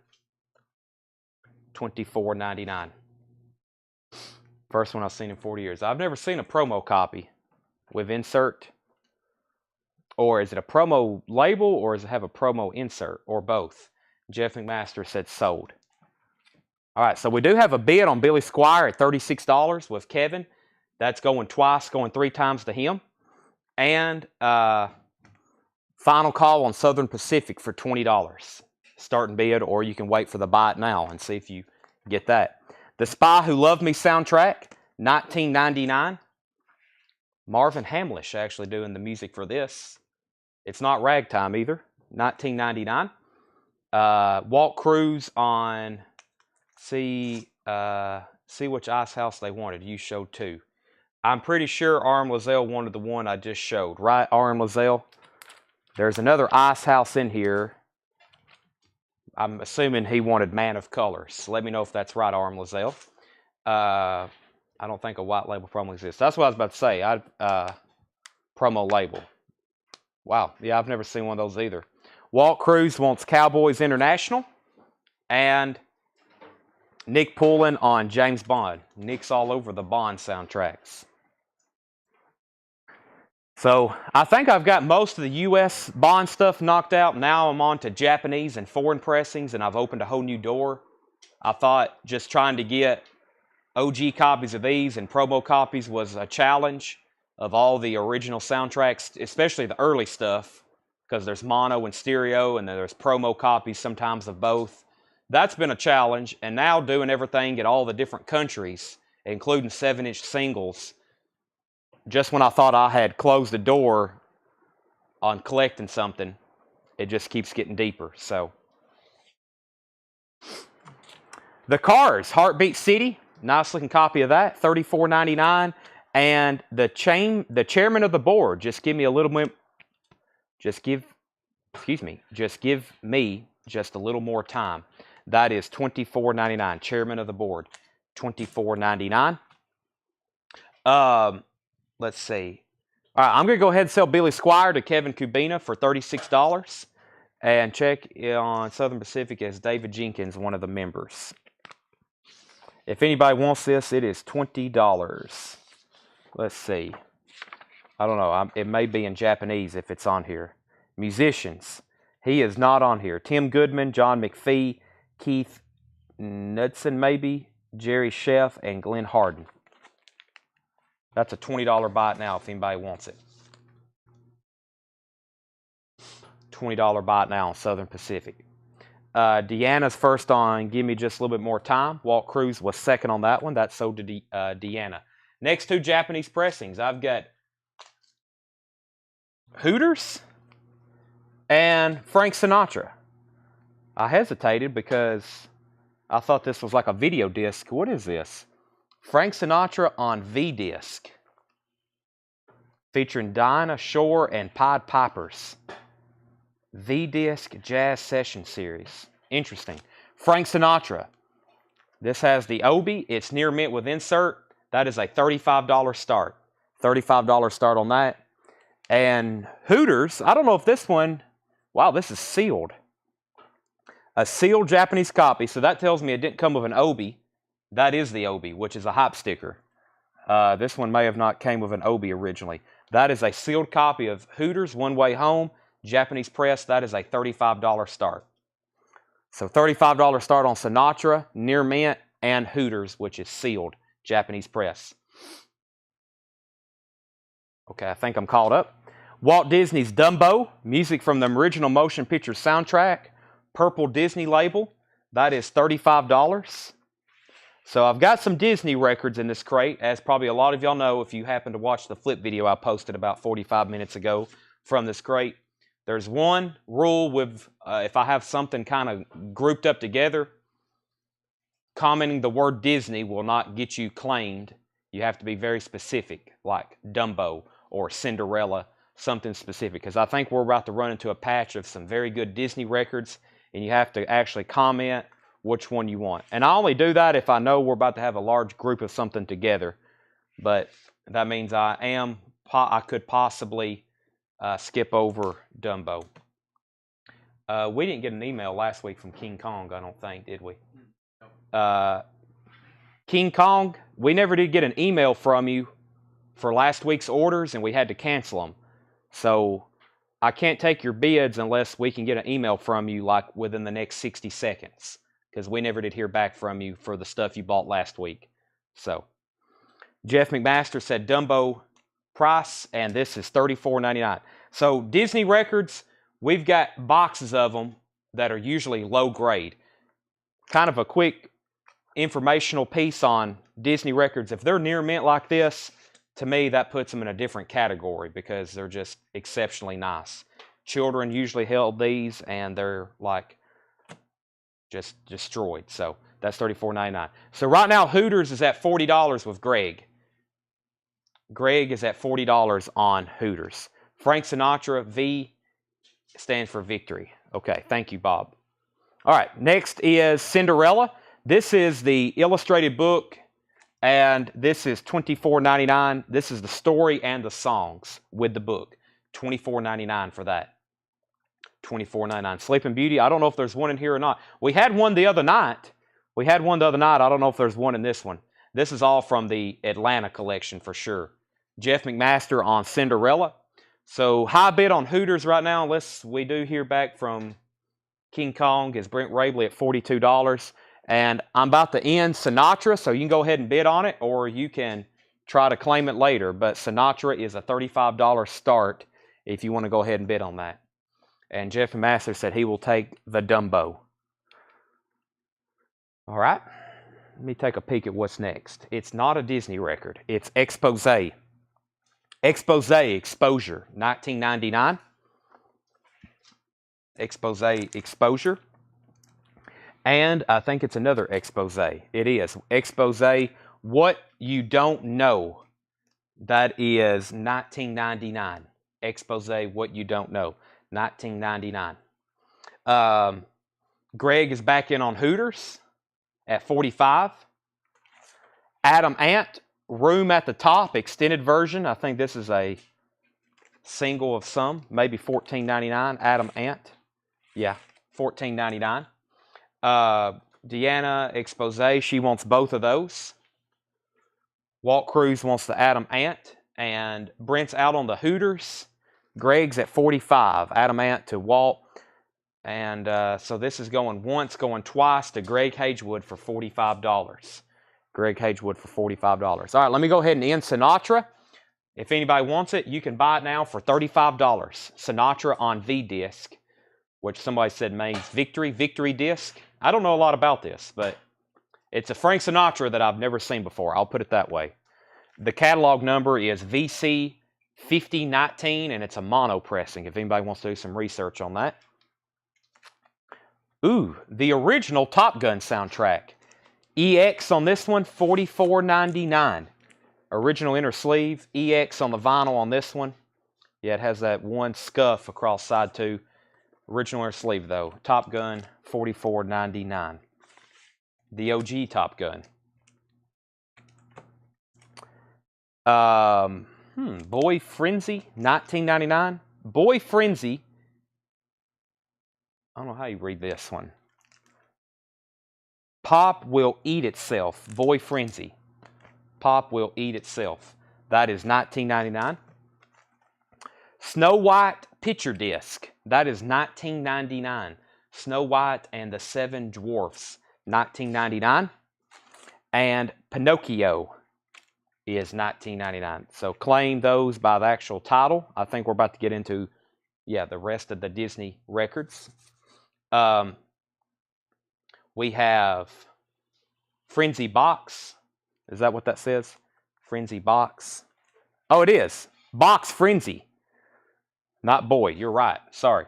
$24.99. First one I've seen in 40 years. I've never seen a promo copy with insert. Or is it a promo label, or does it have a promo insert, or both? Jeff McMaster said sold. All right, so we do have a bid on Billy Squier at $36 with Kevin. That's going twice, going 3 times to him. And final call on Southern Pacific for $20. Starting bid, or you can wait for the buy it now and see if you get that. The Spy Who Loved Me soundtrack, $19.99. Marvin Hamlish actually doing the music for this. It's not ragtime either. $19.99. Walt Cruz on see which ice house they wanted. You showed 2. I'm pretty sure Arm Lazelle wanted the one I just showed, right, Arm Lazelle? There's another ice house in here. I'm assuming he wanted Man of Colors. Let me know if that's right, Arm Lazelle. I don't think a white label promo exists. That's what I was about to say. Promo label. Wow. Yeah, I've never seen one of those either. Walt Cruz wants Cowboys International. And Nick Poulin on James Bond. Nick's all over the Bond soundtracks. So I think I've got most of the U.S. Bond stuff knocked out. Now I'm on to Japanese and foreign pressings, and I've opened a whole new door. I thought just trying to get OG copies of these and promo copies was a challenge of all the original soundtracks, especially the early stuff, because there's mono and stereo, and there's promo copies sometimes of both. That's been a challenge, and now doing everything in all the different countries, including 7-inch singles, just when I thought I had closed the door on collecting something, it just keeps getting deeper. So, the Cars, Heartbeat City, nice looking copy of that, $34.99. And the chairman of the board, just give me a little bit, just give me just a little more time. That is $24.99. Chairman of the board, $24.99. Let's see. All right, I'm going to go ahead and sell Billy Squier to Kevin Kubina for $36. And check on Southern Pacific as David Jenkins, one of the members. If anybody wants this, it is $20. Let's see. I don't know. It may be in Japanese if it's on here. Musicians. He is not on here. Tim Goodman, John McPhee, Keith Knudsen maybe, Jerry Sheff, and Glenn Harden. That's a $20 buy it now if anybody wants it. $20 buy it now on Southern Pacific. Deanna's first on Give Me Just a Little Bit More Time. Walt Cruz was second on that one. That's sold to Deanna. Next 2 Japanese pressings. I've got Hooters and Frank Sinatra. I hesitated because I thought this was like a video disc. What is this? Frank Sinatra on V-Disc, featuring Dinah Shore and Pied Pipers. V-Disc Jazz Session Series. Interesting. Frank Sinatra. This has the Obi. It's near mint with insert. That is a $35 start. $35 start on that. And Hooters, I don't know if this one, wow, this is sealed. A sealed Japanese copy, so that tells me it didn't come with an Obi. That is the Obi, which is a hype sticker. This one may have not came with an Obi originally. That is a sealed copy of Hooters, One Way Home, Japanese press. That is a $35 start. So $35 start on Sinatra, near mint, and Hooters, which is sealed, Japanese press. Okay, I think I'm caught up. Walt Disney's Dumbo, music from the original motion picture soundtrack, purple Disney label. That is $35. So I've got some Disney records in this crate, as probably a lot of y'all know if you happen to watch the flip video I posted about 45 minutes ago from this crate. There's one rule with if I have something kind of grouped up together, commenting the word Disney will not get you claimed. You have to be very specific, like Dumbo or Cinderella, something specific. Because I think we're about to run into a patch of some very good Disney records, and you have to actually comment which one you want. And I only do that if I know we're about to have a large group of something together. But that means I could possibly skip over Dumbo. We didn't get an email last week from King Kong, I don't think, did we? King Kong, we never did get an email from you for last week's orders, and we had to cancel them. So I can't take your bids unless we can get an email from you like within the next 60 seconds, because we never did hear back from you for the stuff you bought last week. So Jeff McMaster said Dumbo price, and this is $34.99. So Disney records, we've got boxes of them that are usually low grade. Kind of a quick informational piece on Disney records. If they're near mint like this, to me that puts them in a different category because they're just exceptionally nice. Children usually held these and they're like just destroyed. So that's $34.99. So right now Hooters is at $40 with Greg. Greg is at $40 on Hooters. Frank Sinatra, V stands for victory. Okay, thank you, Bob. All right, next is Cinderella. This is the illustrated book, and this is $24.99. This is the story and the songs with the book. $24.99 for that. $24.99. Sleeping Beauty, I don't know if there's one in here or not. We had one the other night. I don't know if there's one in this one. This is all from the Atlanta collection for sure. Jeff McMaster on Cinderella. So high bid on Hooters right now, unless we do hear back from King Kong, is Brent Rabley at $42. And I'm about to end Sinatra, so you can go ahead and bid on it, or you can try to claim it later. But Sinatra is a $35 start if you want to go ahead and bid on that. And Jeff McMaster said he will take the Dumbo. All right, let me take a peek at what's next. It's not a Disney record. It's Exposé. Exposure, $19.99. Exposé Exposure. And I think it's another Exposé. It is. Exposé, What You Don't Know. That is $19.99. Exposé, What You Don't Know. $19.99. Greg is back in on Hooters at $45. Adam Ant, Room at the Top, extended version. I think this is a single of some, maybe $14.99. Adam Ant, yeah, $14.99. Deanna Exposé, she wants both of those. Walt Cruz wants the Adam Ant, and Brent's out on the Hooters. Greg's at $45. Adam Ant to Walt, and so this is going once, going twice to Greg Hagewood for $45. Greg Hagewood for $45. All right, let me go ahead and end Sinatra. If anybody wants it, you can buy it now for $35. Sinatra on V-Disc, which somebody said means victory disc. I don't know a lot about this, but it's a Frank Sinatra that I've never seen before. I'll put it that way. The catalog number is VC 5019, and it's a mono pressing, if anybody wants to do some research on that. Ooh, the original Top Gun soundtrack. EX on this one, $44.99. Original inner sleeve. EX on the vinyl on this one. Yeah, it has that one scuff across side 2. Original inner sleeve though. Top Gun, $44.99. The OG Top Gun. Boy Frenzy, $19.99. Boy Frenzy. I don't know how you read this one. Pop Will Eat Itself. Boy Frenzy. Pop Will Eat Itself. That is $19.99. Snow White Picture Disc. That is $19.99. Snow White and the Seven Dwarfs. $19.99. And Pinocchio is $19.99. So claim those by the actual title. I think we're about to get into, the rest of the Disney records. We have Frenzy Box. Is that what that says? Frenzy Box. Oh, it is. Box Frenzy. Not boy. You're right. Sorry.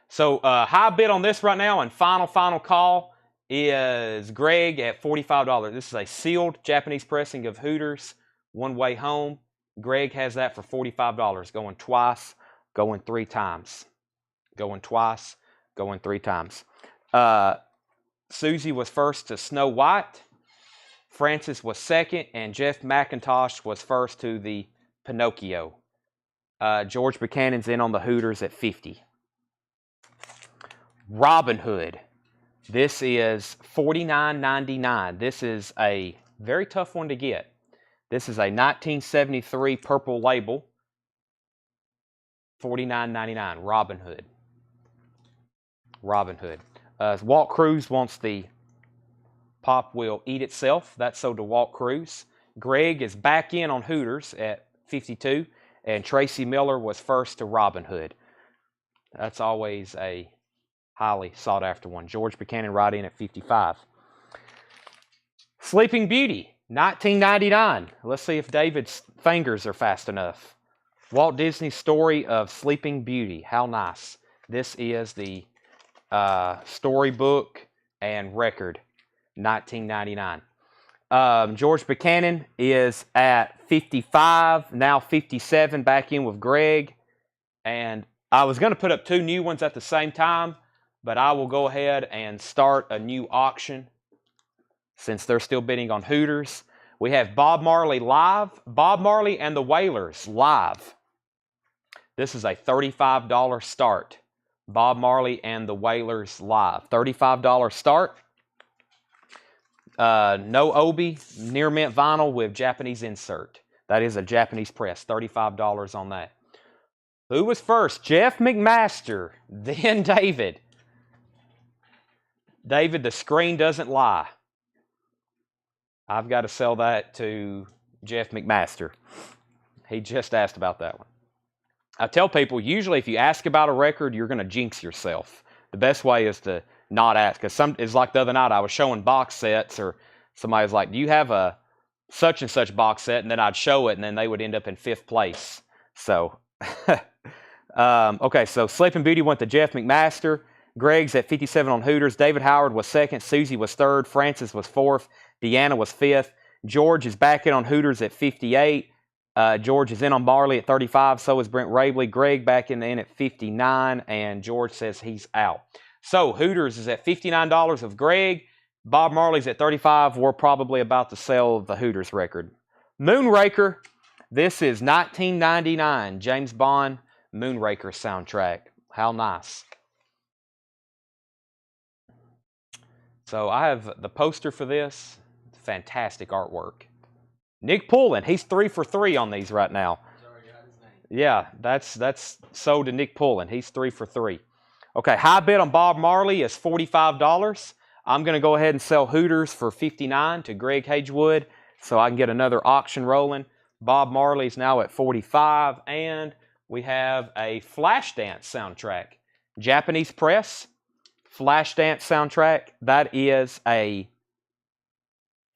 So high bid on this right now, and final call is Greg at $45. This is a sealed Japanese pressing of Hooters, One Way Home. Greg has that for $45. Going twice, going 3 times. Going twice, going 3 times. Susie was first to Snow White. Francis was second, and Jeff McIntosh was first to the Pinocchio. George Buchanan's in on the Hooters at $50. Robin Hood. This is $49.99. This is a very tough one to get. This is a 1973 purple label. $49.99. Robin Hood. Robin Hood. Walt Cruz wants the Pop Will Eat Itself. That's sold to Walt Cruz. Greg is back in on Hooters at 52, and Tracy Miller was first to Robin Hood. That's always a highly sought after one. George Buchanan right in at 55. Sleeping Beauty, $19.99. Let's see if David's fingers are fast enough. Walt Disney's Story of Sleeping Beauty. How nice. This is the storybook and record, $19.99. George Buchanan is at 55, now 57, back in with Greg. And I was going to put up two new ones at the same time, but I will go ahead and start a new auction since they're still bidding on Hooters. We have Bob Marley live. Bob Marley and the Wailers live. This is a $35 start. Bob Marley and the Wailers live. $35 start. No Obi, near mint vinyl with Japanese insert. That is a Japanese press. $35 on that. Who was first? Jeff McMaster, then David. David, the screen doesn't lie. I've got to sell that to Jeff McMaster. He just asked about that one. I tell people, usually if you ask about a record, you're going to jinx yourself. The best way is to not ask. Because it's like the other night, I was showing box sets, or somebody was like, do you have a such and such box set? And then I'd show it, and then they would end up in 5th place. So, okay, so Sleeping Beauty went to Jeff McMaster. Greg's at 57 on Hooters. David Howard was 2nd. Susie was 3rd. Francis was 4th. Deanna was 5th. George is back in on Hooters at 58. George is in on Marley at 35. So is Brent Rabley. Greg back in at 59. And George says he's out. So Hooters is at $59 of Greg. Bob Marley's at 35. We're probably about to sell the Hooters record. Moonraker. This is $19.99. James Bond Moonraker soundtrack. How nice. So I have the poster for this. Fantastic artwork. Nick Pullen, he's 3 for 3 on these right now. Yeah, that's sold to Nick Pullen. He's 3 for 3. Okay, high bid on Bob Marley is $45. I'm going to go ahead and sell Hooters for $59 to Greg Hagewood so I can get another auction rolling. Bob Marley's now at $45, and we have a Flashdance soundtrack. Japanese press, Flashdance soundtrack. That is a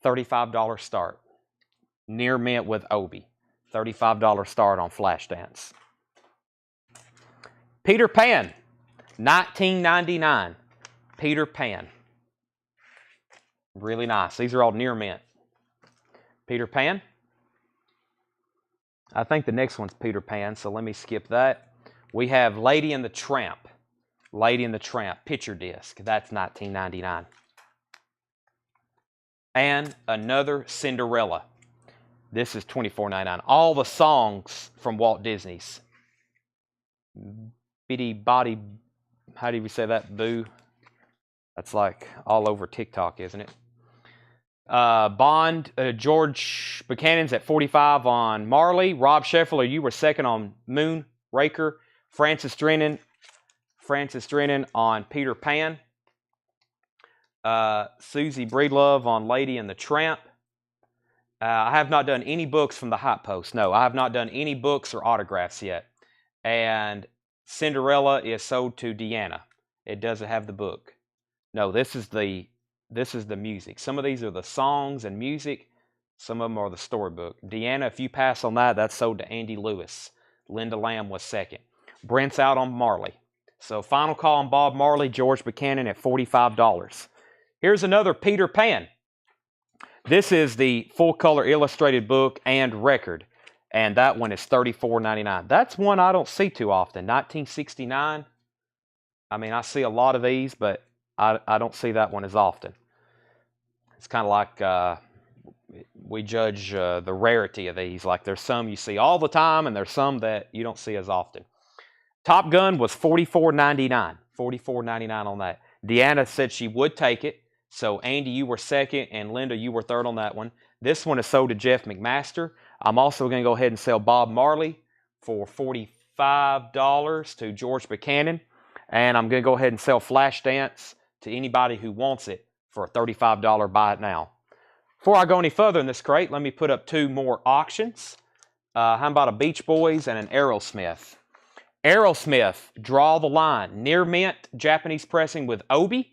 $35 start. Near mint with Obi. $35 start on Flashdance. Peter Pan, $19.99. Peter Pan. Really nice. These are all near mint. Peter Pan. I think the next one's Peter Pan, so let me skip that. We have Lady and the Tramp. Lady and the Tramp, picture disc. That's $19.99. And another Cinderella. This is $24.99. All the songs from Walt Disney's. Bitty Body, how do you say that? Boo. That's like all over TikTok, isn't it? George Buchanan's at 45 on Marley. Rob Sheffield, you were 2nd on Moonraker. Francis Drennan on Peter Pan. Susie Breedlove on Lady and the Tramp. I have not done any books from the Hot Post. No, I have not done any books or autographs yet. And Cinderella is sold to Deanna. It doesn't have the book. No, this is the music. Some of these are the songs and music. Some of them are the storybook. Deanna, if you pass on that, that's sold to Andy Lewis. Linda Lamb was 2nd. Brent's out on Marley. So final call on Bob Marley, George Buchanan at $45. Here's another Peter Pan. This is the full-color illustrated book and record, and that one is $34.99. That's one I don't see too often, 1969. I mean, I see a lot of these, but I don't see that one as often. It's kind of like we judge the rarity of these. Like there's some you see all the time, and there's some that you don't see as often. Top Gun was $44.99. $44.99 on that. Deanna said she would take it. So Andy, you were 2nd, and Linda, you were 3rd on that one. This one is sold to Jeff McMaster. I'm also going to go ahead and sell Bob Marley for $45. $35 to George Buchanan. And I'm going to go ahead and sell Flashdance to anybody who wants it for a $35 buy it now. Before I go any further in this crate, let me put up 2 more auctions. How about a Beach Boys and an Aerosmith? Aerosmith, Draw the Line, near mint Japanese pressing with obi.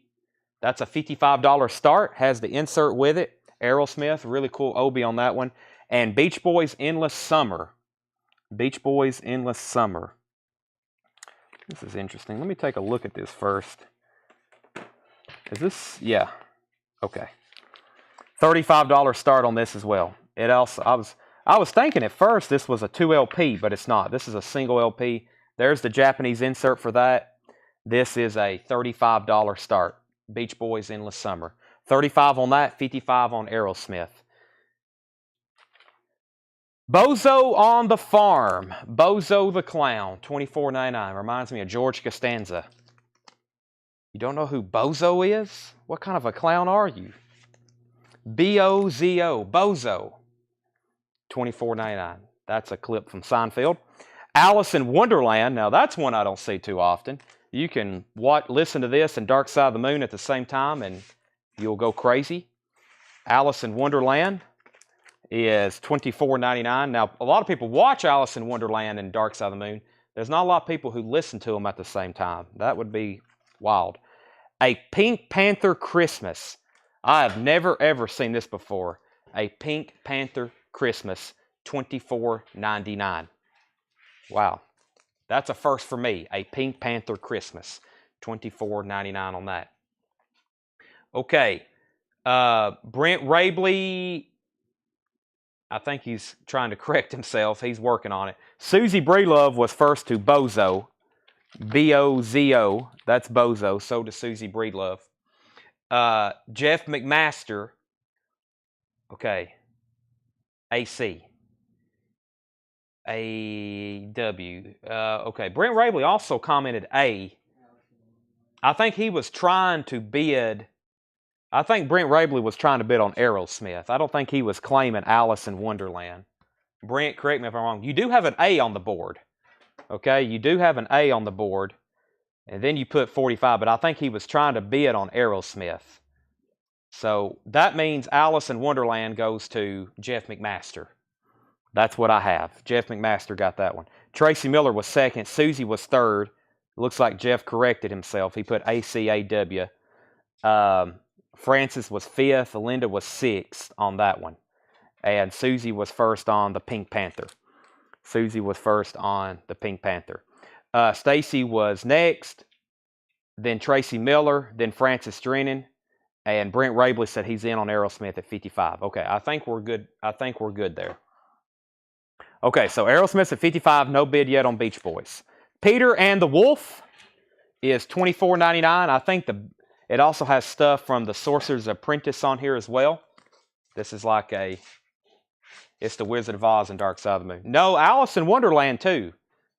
That's a $55 start, has the insert with it. Aerosmith, really cool obi on that one. And Beach Boys Endless Summer. Beach Boys Endless Summer. This is interesting. Let me take a look at this first. Is this, yeah, okay. $35 start on this as well. It also, I was thinking at first this was a 2 LP, but it's not. This is a single LP. There's the Japanese insert for that. This is a $35 start. Beach Boys Endless Summer. 35 on that, 55 on Aerosmith. Bozo on the Farm. Bozo the Clown, $24.99. Reminds me of George Costanza. You don't know who Bozo is? What kind of a clown are you? B-O-Z-O, Bozo. $24.99. That's a clip from Seinfeld. Alice in Wonderland. Now that's one I don't see too often. You can listen to this and Dark Side of the Moon at the same time and you'll go crazy. Alice in Wonderland is $24.99. Now, a lot of people watch Alice in Wonderland and Dark Side of the Moon. There's not a lot of people who listen to them at the same time. That would be wild. A Pink Panther Christmas. I have never, ever seen this before. A Pink Panther Christmas, $24.99. Wow. That's a first for me. A Pink Panther Christmas, $24.99 on that. Okay. Brent Rabley, I think he's trying to correct himself. He's working on it. Susie Breelove was first to Bozo. B-O-Z-O. That's Bozo. So does Susie Breelove. Jeff McMaster. Okay. A-C. A-W. Okay. Brent Rabley also commented A. I think he was trying to bid. I think Brent Rabley was trying to bid on Aerosmith. I don't think he was claiming Alice in Wonderland. Brent, correct me if I'm wrong. You do have an A on the board. Okay, you do have an A on the board. And then you put 45, but I think he was trying to bid on Aerosmith. So that means Alice in Wonderland goes to Jeff McMaster. That's what I have. Jeff McMaster got that one. Tracy Miller was second. Susie was third. Looks like Jeff corrected himself. He put A-C-A-W. Francis was fifth. Linda was sixth on that one. And Susie was first on the Pink Panther. Susie was first on the Pink Panther. Stacy was next. Then Tracy Miller. Then Francis Drennan. And Brent Rabley said he's in on Aerosmith at 55. Okay, I think we're good. I think we're good there. Okay, so Aerosmith's at 55. No bid yet on Beach Boys. Peter and the Wolf is $24.99. I think it also has stuff from the Sorcerer's Apprentice on here as well. This is like it's the Wizard of Oz and Dark Side of the Moon. No, Alice in Wonderland too.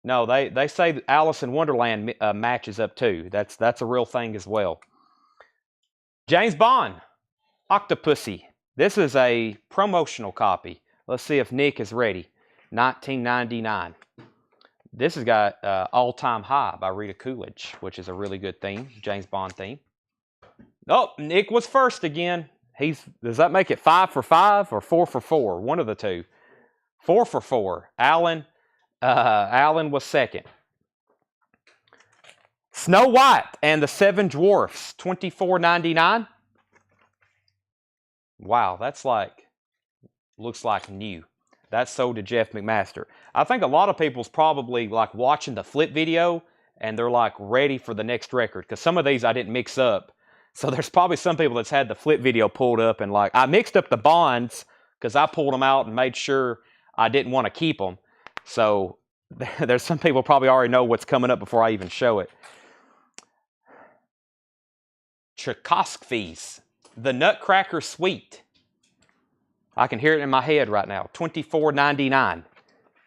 No, they say Alice in Wonderland matches up too. That's a real thing as well. James Bond, Octopussy. This is a promotional copy. Let's see if Nick is ready. 1999. This has got All Time High by Rita Coolidge, which is a really good theme, James Bond theme. Oh, Nick was first again. Does that make it 5 for 5 or 4 for 4? One of the two. 4 for 4. Alan was second. Snow White and the Seven Dwarfs, $24.99. Wow, that's looks like new. That's sold to Jeff McMaster. I think a lot of people's probably like watching the flip video and they're like ready for the next record. Because some of these I didn't mix up. So there's probably some people that's had the flip video pulled up and like, I mixed up the bonds because I pulled them out and made sure I didn't want to keep them. So there's some people probably already know what's coming up before I even show it. Tchaikovsky's The Nutcracker Suite. I can hear it in my head right now. $24.99.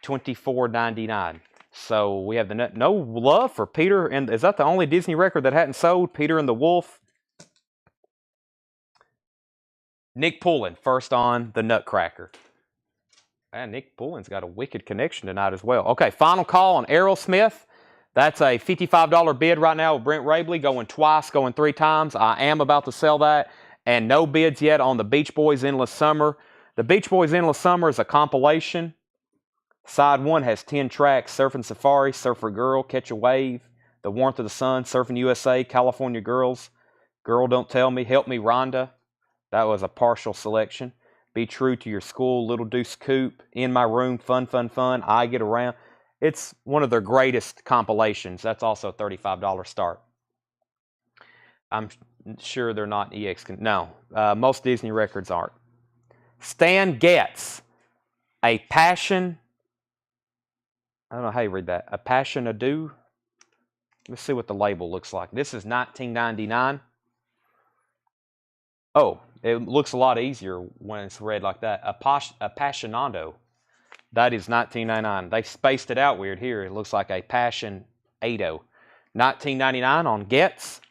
$24.99. So we have the no love for Peter, and is that the only Disney record that hadn't sold? Peter and the Wolf. Nick Poulin, first on the Nutcracker. Man, Nick Pullen's got a wicked connection tonight as well. Okay, final call on Aerosmith. That's a $55 bid right now with Brent Rabley, going twice, going 3 times. I am about to sell that, and no bids yet on the Beach Boys Endless Summer. The Beach Boys Endless Summer is a compilation. Side 1 has 10 tracks: Surfing Safari, Surfer Girl, Catch a Wave, The Warmth of the Sun, Surfing USA, California Girls, Girl Don't Tell Me, Help Me Rhonda. That was a partial selection. Be True to Your School, Little Deuce Coupe, In My Room, Fun, Fun, Fun, I Get Around. It's one of their greatest compilations. That's also a $35 start. I'm sure they're not EX. No, most Disney records aren't. Stan Getz, A Passion. I don't know how you read that. A Passion Ado. Let's see what the label looks like. This is $19.99. Oh, it looks a lot easier when it's read like that. Appassionado. That is $19.99. They spaced it out weird here. It looks like a Passion Ado. $19.99 on Getz.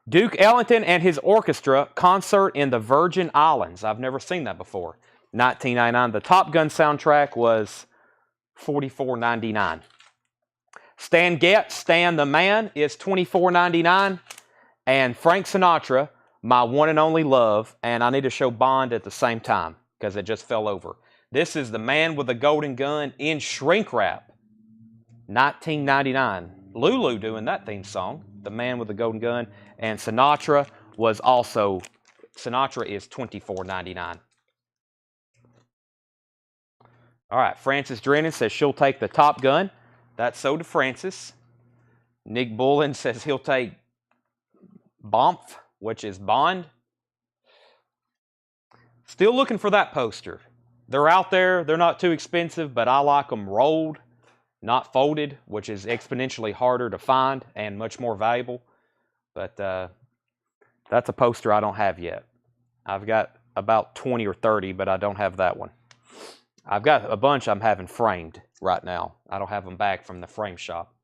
Duke Ellington and his orchestra, concert in the Virgin Islands. I've never seen that before. $19.99. The Top Gun soundtrack was $44.99. Stan Getz, Stan the Man, is $24.99. And Frank Sinatra, My One and Only Love, and I need to show Bond at the same time because it just fell over. This is The Man with the Golden Gun in shrink wrap. $19.99. Lulu doing that theme song, The Man with the Golden Gun, and Sinatra is $24.99. All right, Frances Drennan says she'll take the Top Gun. That's so to Francis. Nick Bullen says he'll take Bomf, which is Bond. Still looking for that poster. They're out there. They're not too expensive, but I like them rolled, not folded, which is exponentially harder to find and much more valuable. But that's a poster I don't have yet. I've got about 20 or 30, but I don't have that one. I've got a bunch I'm having framed right now. I don't have them back from the frame shop.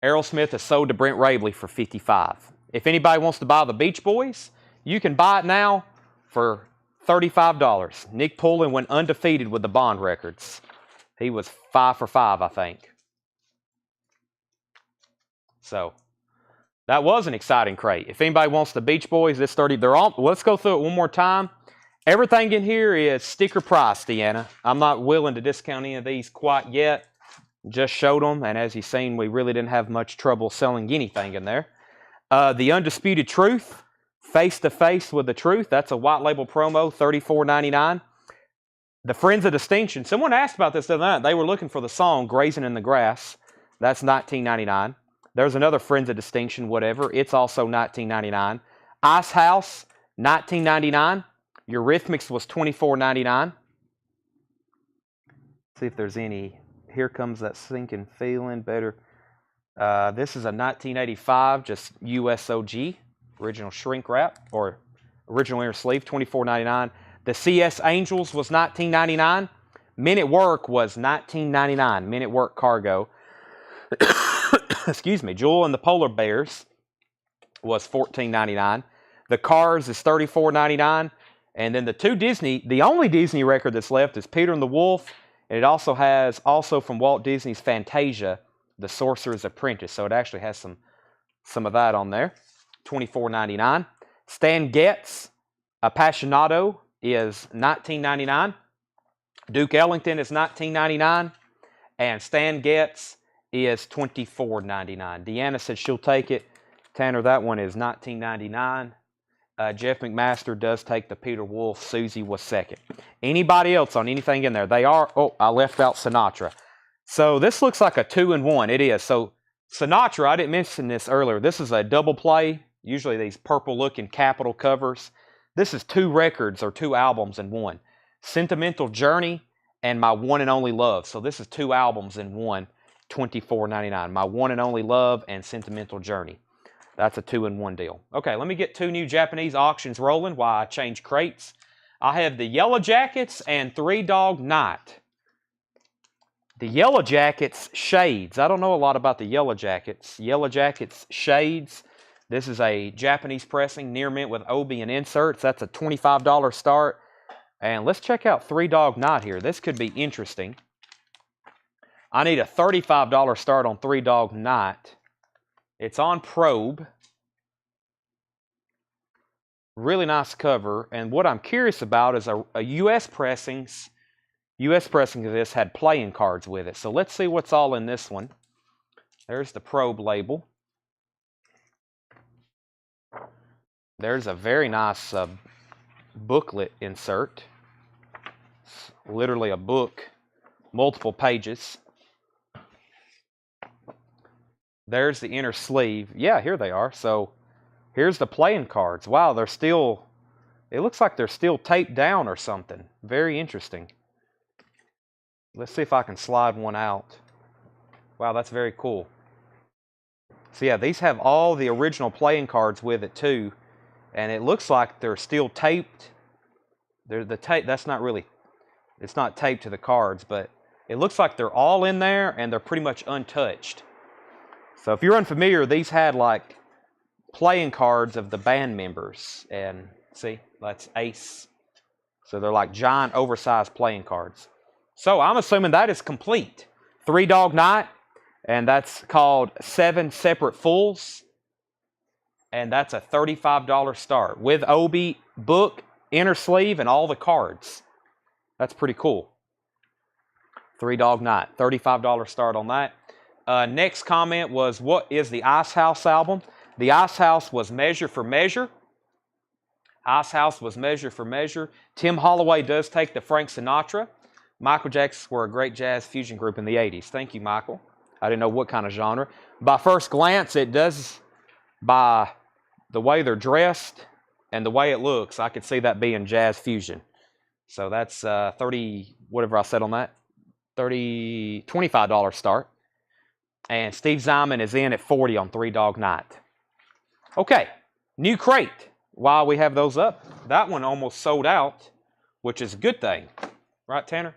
Aerosmith is sold to Brent Rabley for $55. If anybody wants to buy the Beach Boys, you can buy it now for $35. Nick Pullen went undefeated with the Bond records. He was 5 for 5, I think. So that was an exciting crate. If anybody wants the Beach Boys, this 30. They're all. Let's go through it one more time. Everything in here is sticker price, Deanna. I'm not willing to discount any of these quite yet. Just showed them, and as you've seen, we really didn't have much trouble selling anything in there. The Undisputed Truth, Face to Face with the Truth. That's a white label promo, $34.99. The Friends of Distinction. Someone asked about this the other night. They were looking for the song Grazing in the Grass. That's $19.99. There's another Friends of Distinction, whatever. It's also $19.99. Ice House, $19.99. Eurythmics was $24.99. See if there's any. Here Comes That Sinking Feeling. Better. This is a 1985, just USOG, original shrink wrap, or original inner sleeve, $24.99. The CS Angels was $19.99. Men at Work was $19.99. Men at Work Cargo. Excuse me. Jewel and the Polar Bears was $14.99. The Cars is $34.99. And then the only Disney record that's left is Peter and the Wolf. And it also has, from Walt Disney's Fantasia, The Sorcerer's Apprentice. So it actually has some of that on there. $24.99. Stan Getz, Appassionado, is $19.99. Duke Ellington is $19.99. And Stan Getz is $24.99. Deanna said she'll take it. Tanner, that one is $19.99. Jeff McMaster does take the Peter Wolf. Susie was second. Anybody else on anything in there? They are. Oh, I left out Sinatra. So this looks like a 2-in-1. It is. So Sinatra, I didn't mention this earlier. This is a double play. Usually these purple looking Capitol covers. This is 2 records or 2 albums in one. Sentimental Journey and My One and Only Love. So this is 2 albums in one. $24.99. My One and Only Love and Sentimental Journey. That's a 2-in-1 deal. Okay, let me get 2 new Japanese auctions rolling while I change crates. I have the Yellow Jackets and 3 Dog Night. The Yellow Jackets Shades. I don't know a lot about the Yellow Jackets. Yellow Jackets Shades. This is a Japanese pressing, near mint with obi and inserts. That's a $25 start. And let's check out Three Dog Night here. This could be interesting. I need a $35 start on Three Dog Night. It's on Probe. Really nice cover. And what I'm curious about is a US pressing of this had playing cards with it. So let's see what's all in this one. There's the Probe label. There's a very nice booklet insert. It's literally a book, multiple pages. There's the inner sleeve. Yeah, here they are. So here's the playing cards. Wow, they're still, it looks like they're still taped down or something. Very interesting. Let's see if I can slide one out. Wow, that's very cool. So yeah, these have all the original playing cards with it too. And it looks like they're still taped. The tape, that's not really, it's not taped to the cards, but it looks like they're all in there and they're pretty much untouched. So if you're unfamiliar, these had like playing cards of the band members. And see, that's Ace. So they're like giant oversized playing cards. So I'm assuming that is complete. Three Dog Night, and that's called 7 Separate Fulls. And that's a $35 start with Obi, book, inner sleeve, and all the cards. That's pretty cool. Three Dog Night, $35 start on that. Next comment was, what is the Ice House album? The Ice House was Measure for Measure. Ice House was Measure for Measure. Tim Holloway does take the Frank Sinatra. Michael Jackson were a great jazz fusion group in the 80s. Thank you, Michael. I didn't know what kind of genre. By first glance, it does, by the way they're dressed and the way it looks, I could see that being jazz fusion. So that's 30, whatever I said on that, $25 start. And Steve Zyman is in at 40 on Three Dog Night. Okay, new crate. While we have those up, that one almost sold out, which is a good thing. Right, Tanner?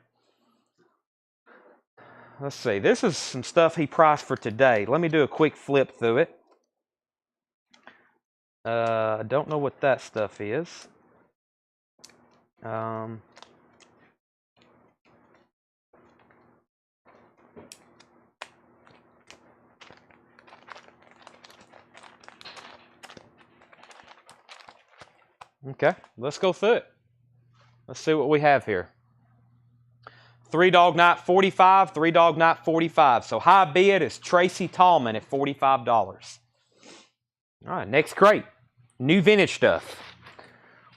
Let's see. This is some stuff he priced for today. Let me do a quick flip through it. I don't know what that stuff is. Okay, let's go through it. Let's see what we have here. Three Dog Night 45, Three Dog Night 45. So high bid is Tracy Tallman at $45. All right, next crate. New vintage stuff.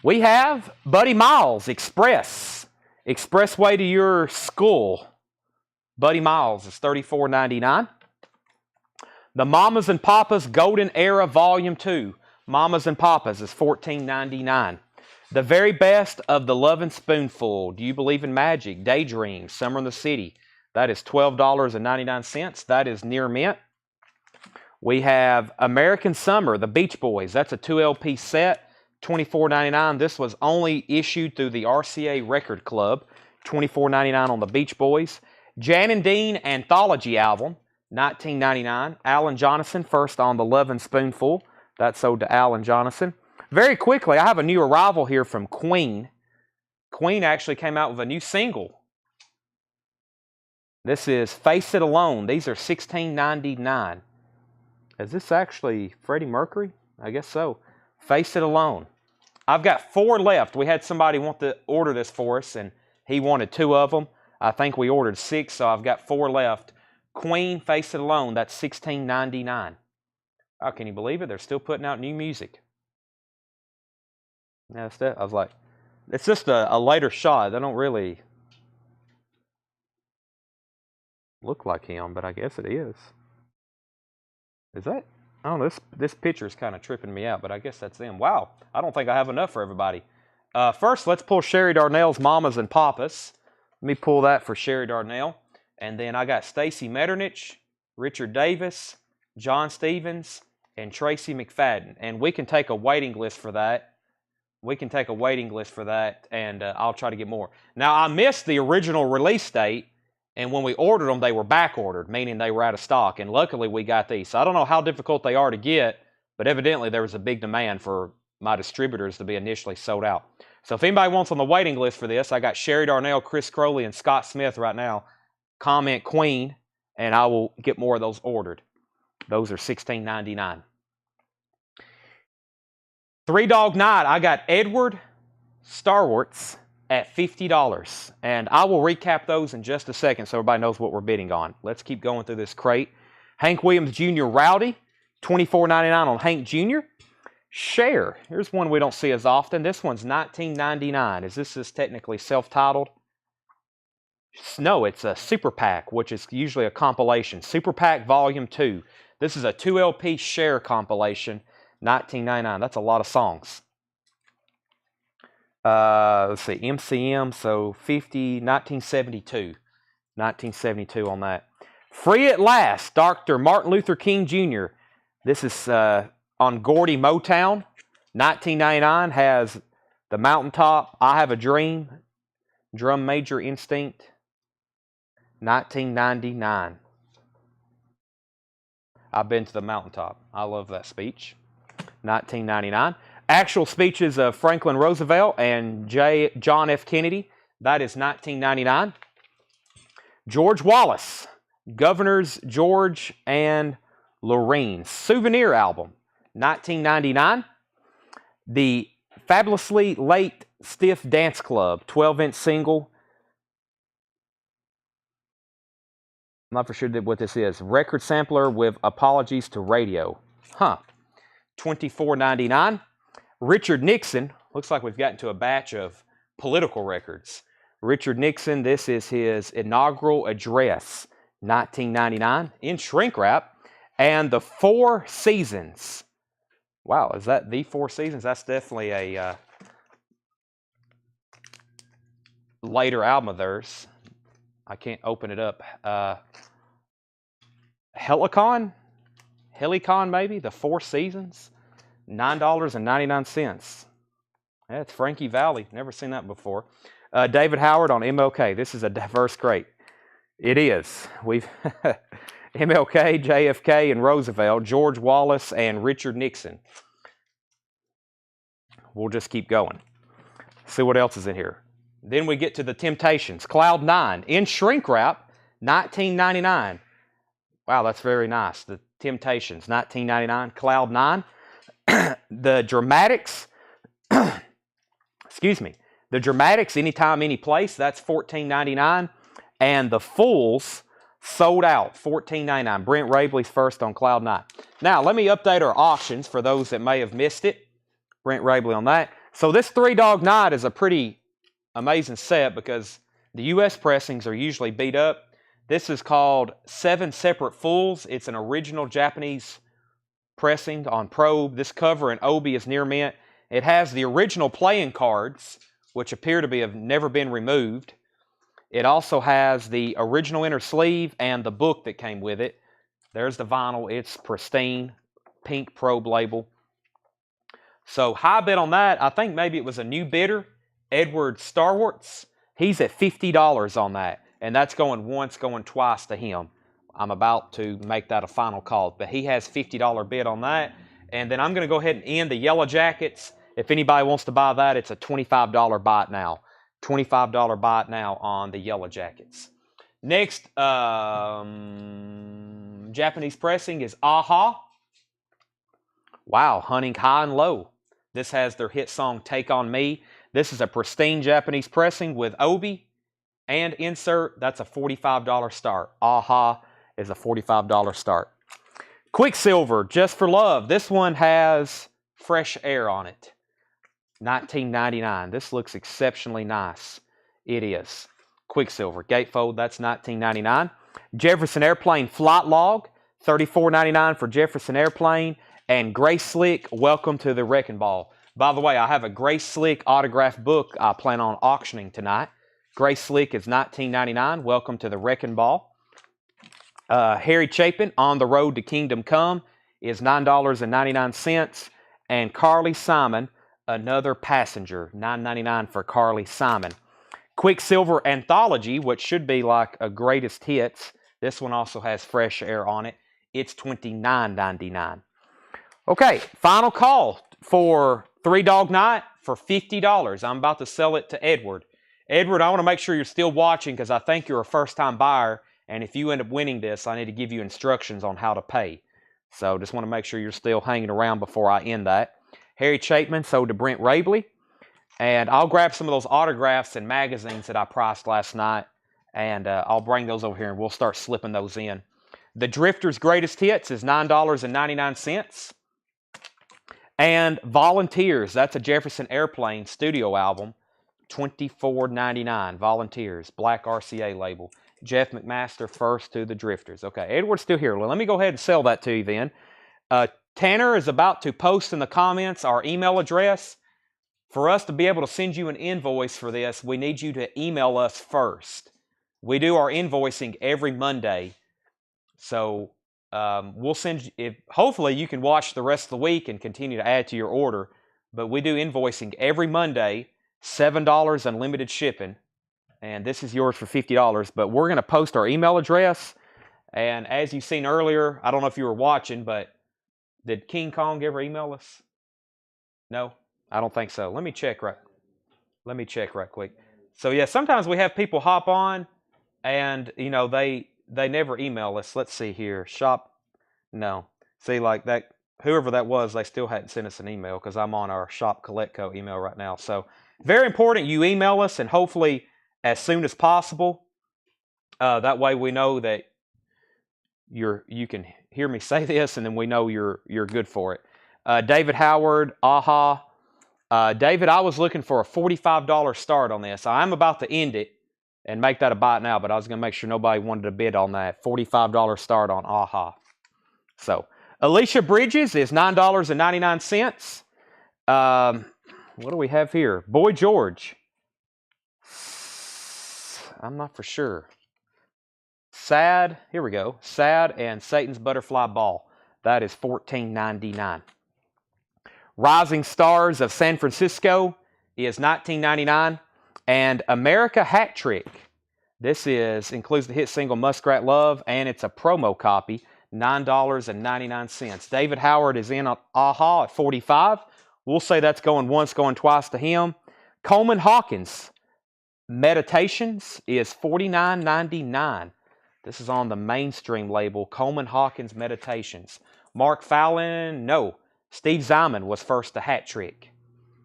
We have Buddy Miles Express. Expressway to your school. Buddy Miles is $34.99. The Mamas and Papas Golden Era Volume 2. Mamas and Papas is $14.99. The Very Best of the Lovin' Spoonful. Do You Believe in Magic? Daydream. Summer in the City. That is $12.99. That is near mint. We have American Summer, the Beach Boys. That's a 2 LP set, $24.99. This was only issued through the RCA Record Club, $24.99 on the Beach Boys. Jan and Dean Anthology Album, $19.99. Alan Jonathan, first on the Lovin' Spoonful. That sold to Alan Jonathan. Very quickly, I have a new arrival here from Queen. Queen actually came out with a new single. This is Face It Alone. These are $16.99. Is this actually Freddie Mercury? I guess so. Face It Alone. I've got 4 left. We had somebody want to order this for us, and he wanted 2 of them. I think we ordered 6, so I've got 4 left. Queen, Face It Alone. That's $16.99. Oh, can you believe it? They're still putting out new music. That's that. I was like, it's just a later shot. They don't really look like him, but I guess it is. Is that? I don't know. This picture is kind of tripping me out, but I guess that's them. Wow. I don't think I have enough for everybody. First, let's pull Sherry Darnell's Mamas and Papas. Let me pull that for Sherry Darnell. And then I got Stacy Metternich, Richard Davis, John Stevens, and Tracy McFadden. And we can take a waiting list for that. And I'll try to get more. Now, I missed the original release date, and when we ordered them, they were back ordered, meaning they were out of stock. And luckily, we got these. So I don't know how difficult they are to get, but evidently there was a big demand for my distributors to be initially sold out. So if anybody wants on the waiting list for this, I got Sherry Darnell, Chris Crowley, and Scott Smith right now. Comment Queen, and I will get more of those ordered. Those are $16.99. Three Dog Night, I got Edward Starwarts at $50. And I will recap those in just a second so everybody knows what we're bidding on. Let's keep going through this crate. Hank Williams Jr. Rowdy, $24.99 on Hank Jr. Share, here's one we don't see as often. This one's $19.99. This is technically self-titled? No, it's a Super Pack, which is usually a compilation. Super Pack Volume 2. This is a 2 LP Share compilation, $19.99. That's a lot of songs. Let's see, MCM, so 1972. 1972 on that. Free at Last, Dr. Martin Luther King Jr. This is on Gordy Motown. $19.99 has The Mountaintop, I Have a Dream, Drum Major Instinct. $19.99. I've been to the mountaintop. I love that speech. $19.99. Actual speeches of Franklin Roosevelt and John F. Kennedy. That is $19.99. George Wallace, Governors George and Lorraine. Souvenir album. $19.99. The Fabulously Late Stiff Dance Club, 12-inch single. I'm not for sure what this is. Record sampler with Apologies to Radio. Huh. $24.99. Richard Nixon. Looks like we've gotten to a batch of political records. Richard Nixon, this is his inaugural address. $19.99 in shrink wrap. And the Four Seasons. Wow, is that the Four Seasons? That's definitely a later album of theirs. I can't open it up. Helicon maybe, the Four Seasons, $9.99. That's Frankie Valli. Never seen that before. David Howard on MLK. This is a diverse crate. It is. We've MLK, JFK, and Roosevelt, George Wallace, and Richard Nixon. We'll just keep going. See what else is in here. Then we get to the Temptations. Cloud 9 in shrink wrap, $19.99. Wow, that's very nice. The Temptations, $19.99. Cloud 9. The Dramatics, excuse me. The Dramatics, Anytime, Anyplace, that's $14.99. And the Fools, sold out, $14.99. Brent Rabley's first on Cloud 9. Now, let me update our auctions for those that may have missed it. Brent Rabley on that. So this Three Dog Night is a pretty amazing set because the U.S. pressings are usually beat up. This is called Seven Separate Fools. It's an original Japanese pressing on Probe. This cover in Obi is near mint. It has the original playing cards, which appear to have never been removed. It also has the original inner sleeve and the book that came with it. There's the vinyl. It's pristine, pink Probe label. So high bid on that. I think maybe it was a new bidder, Edward Starwarts. He's at $50 on that. And that's going once, going twice to him. I'm about to make that a final call. But he has $50 bid on that. And then I'm going to go ahead and end the Yellow Jackets. If anybody wants to buy that, it's a $25 buy it now. $25 buy it now on the Yellow Jackets. Next, Japanese pressing is Aha. Wow, hunting high and low. This has their hit song, Take On Me. This is a pristine Japanese pressing with Obi and insert. That's a $45 start. Aha is a $45 start. Quicksilver, Just for Love. This one has Fresh Air on it. $19.99. This looks exceptionally nice. It is. Quicksilver, gatefold, that's $19.99. Jefferson Airplane Flight Log, $34.99 for Jefferson Airplane. And Grace Slick, Welcome to the Wrecking Ball. By the way, I have a Grace Slick autographed book I plan on auctioning tonight. Grace Slick is $19.99. Welcome to the Wrecking Ball. Harry Chapin, On the Road to Kingdom Come, is $9.99. And Carly Simon, Another Passenger, $9.99 for Carly Simon. Quicksilver Anthology, which should be like a greatest hits. This one also has Fresh Air on it. It's $29.99. Okay, final call for Three Dog Night, for $50. I'm about to sell it to Edward. Edward, I want to make sure you're still watching because I think you're a first-time buyer. And if you end up winning this, I need to give you instructions on how to pay. So just want to make sure you're still hanging around before I end that. Harry Chapman sold to Brent Rabley. And I'll grab some of those autographs and magazines that I priced last night. And I'll bring those over here and we'll start slipping those in. The Drifter's Greatest Hits is $9.99. And Volunteers, that's a Jefferson Airplane studio album, $24.99. Volunteers, black RCA label. Jeff McMaster first to the Drifters. Okay, Edward's still here. Well, let me go ahead and sell that to you then. Tanner is about to post in the comments our email address. For us to be able to send you an invoice for this, we need you to email us first. We do our invoicing every Monday. So we'll send you, hopefully you can watch the rest of the week and continue to add to your order. But we do invoicing every Monday, $7 unlimited shipping. And this is yours for $50. But we're going to post our email address. And as you've seen earlier, I don't know if you were watching, but did King Kong ever email us? No, I don't think so. Let me check right quick. So yeah, sometimes we have people hop on and you know they never email us. Let's see here. Shop. No. See, like that, whoever that was, they still hadn't sent us an email because I'm on our Shop Collectco email right now. So very important you email us and hopefully as soon as possible. That way we know that you can hear me say this and then we know you're good for it. David Howard, AHA. David, I was looking for a $45 start on this. I'm about to end it and make that a buy now, but I was going to make sure nobody wanted to bid on that. $45 start on AHA. So, Alicia Bridges is $9.99. What do we have here? Boy George. I'm not for sure. Sad, here we go. Sad and Satan's Butterfly Ball. That is $14.99. Rising Stars of San Francisco is $19.99. And America Hat Trick. This includes the hit single Muskrat Love, and it's a promo copy, $9.99. David Howard is in on AHA at $45. We'll say that's going once, going twice to him. Coleman Hawkins, Meditations is $49.99. This is on the mainstream label, Coleman Hawkins Meditations. Mark Fallon, no. Steve Zyman was first to Hat Trick.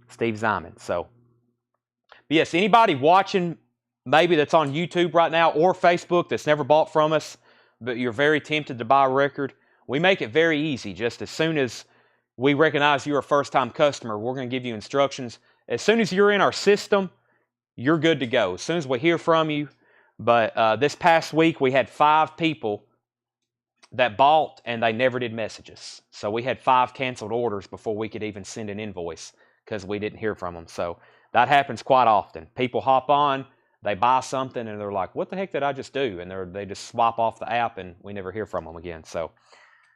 Steve Zyman. So, yes, anybody watching maybe that's on YouTube right now or Facebook that's never bought from us, but you're very tempted to buy a record, we make it very easy. Just as soon as we recognize you're a first-time customer, we're going to give you instructions. As soon as you're in our system, you're good to go. As soon as we hear from you. But this past week, we had 5 people that bought and they never did message us. So we had 5 canceled orders before we could even send an invoice because we didn't hear from them. So that happens quite often. People hop on, they buy something, and they're like, what the heck did I just do? And they just swap off the app, and we never hear from them again. So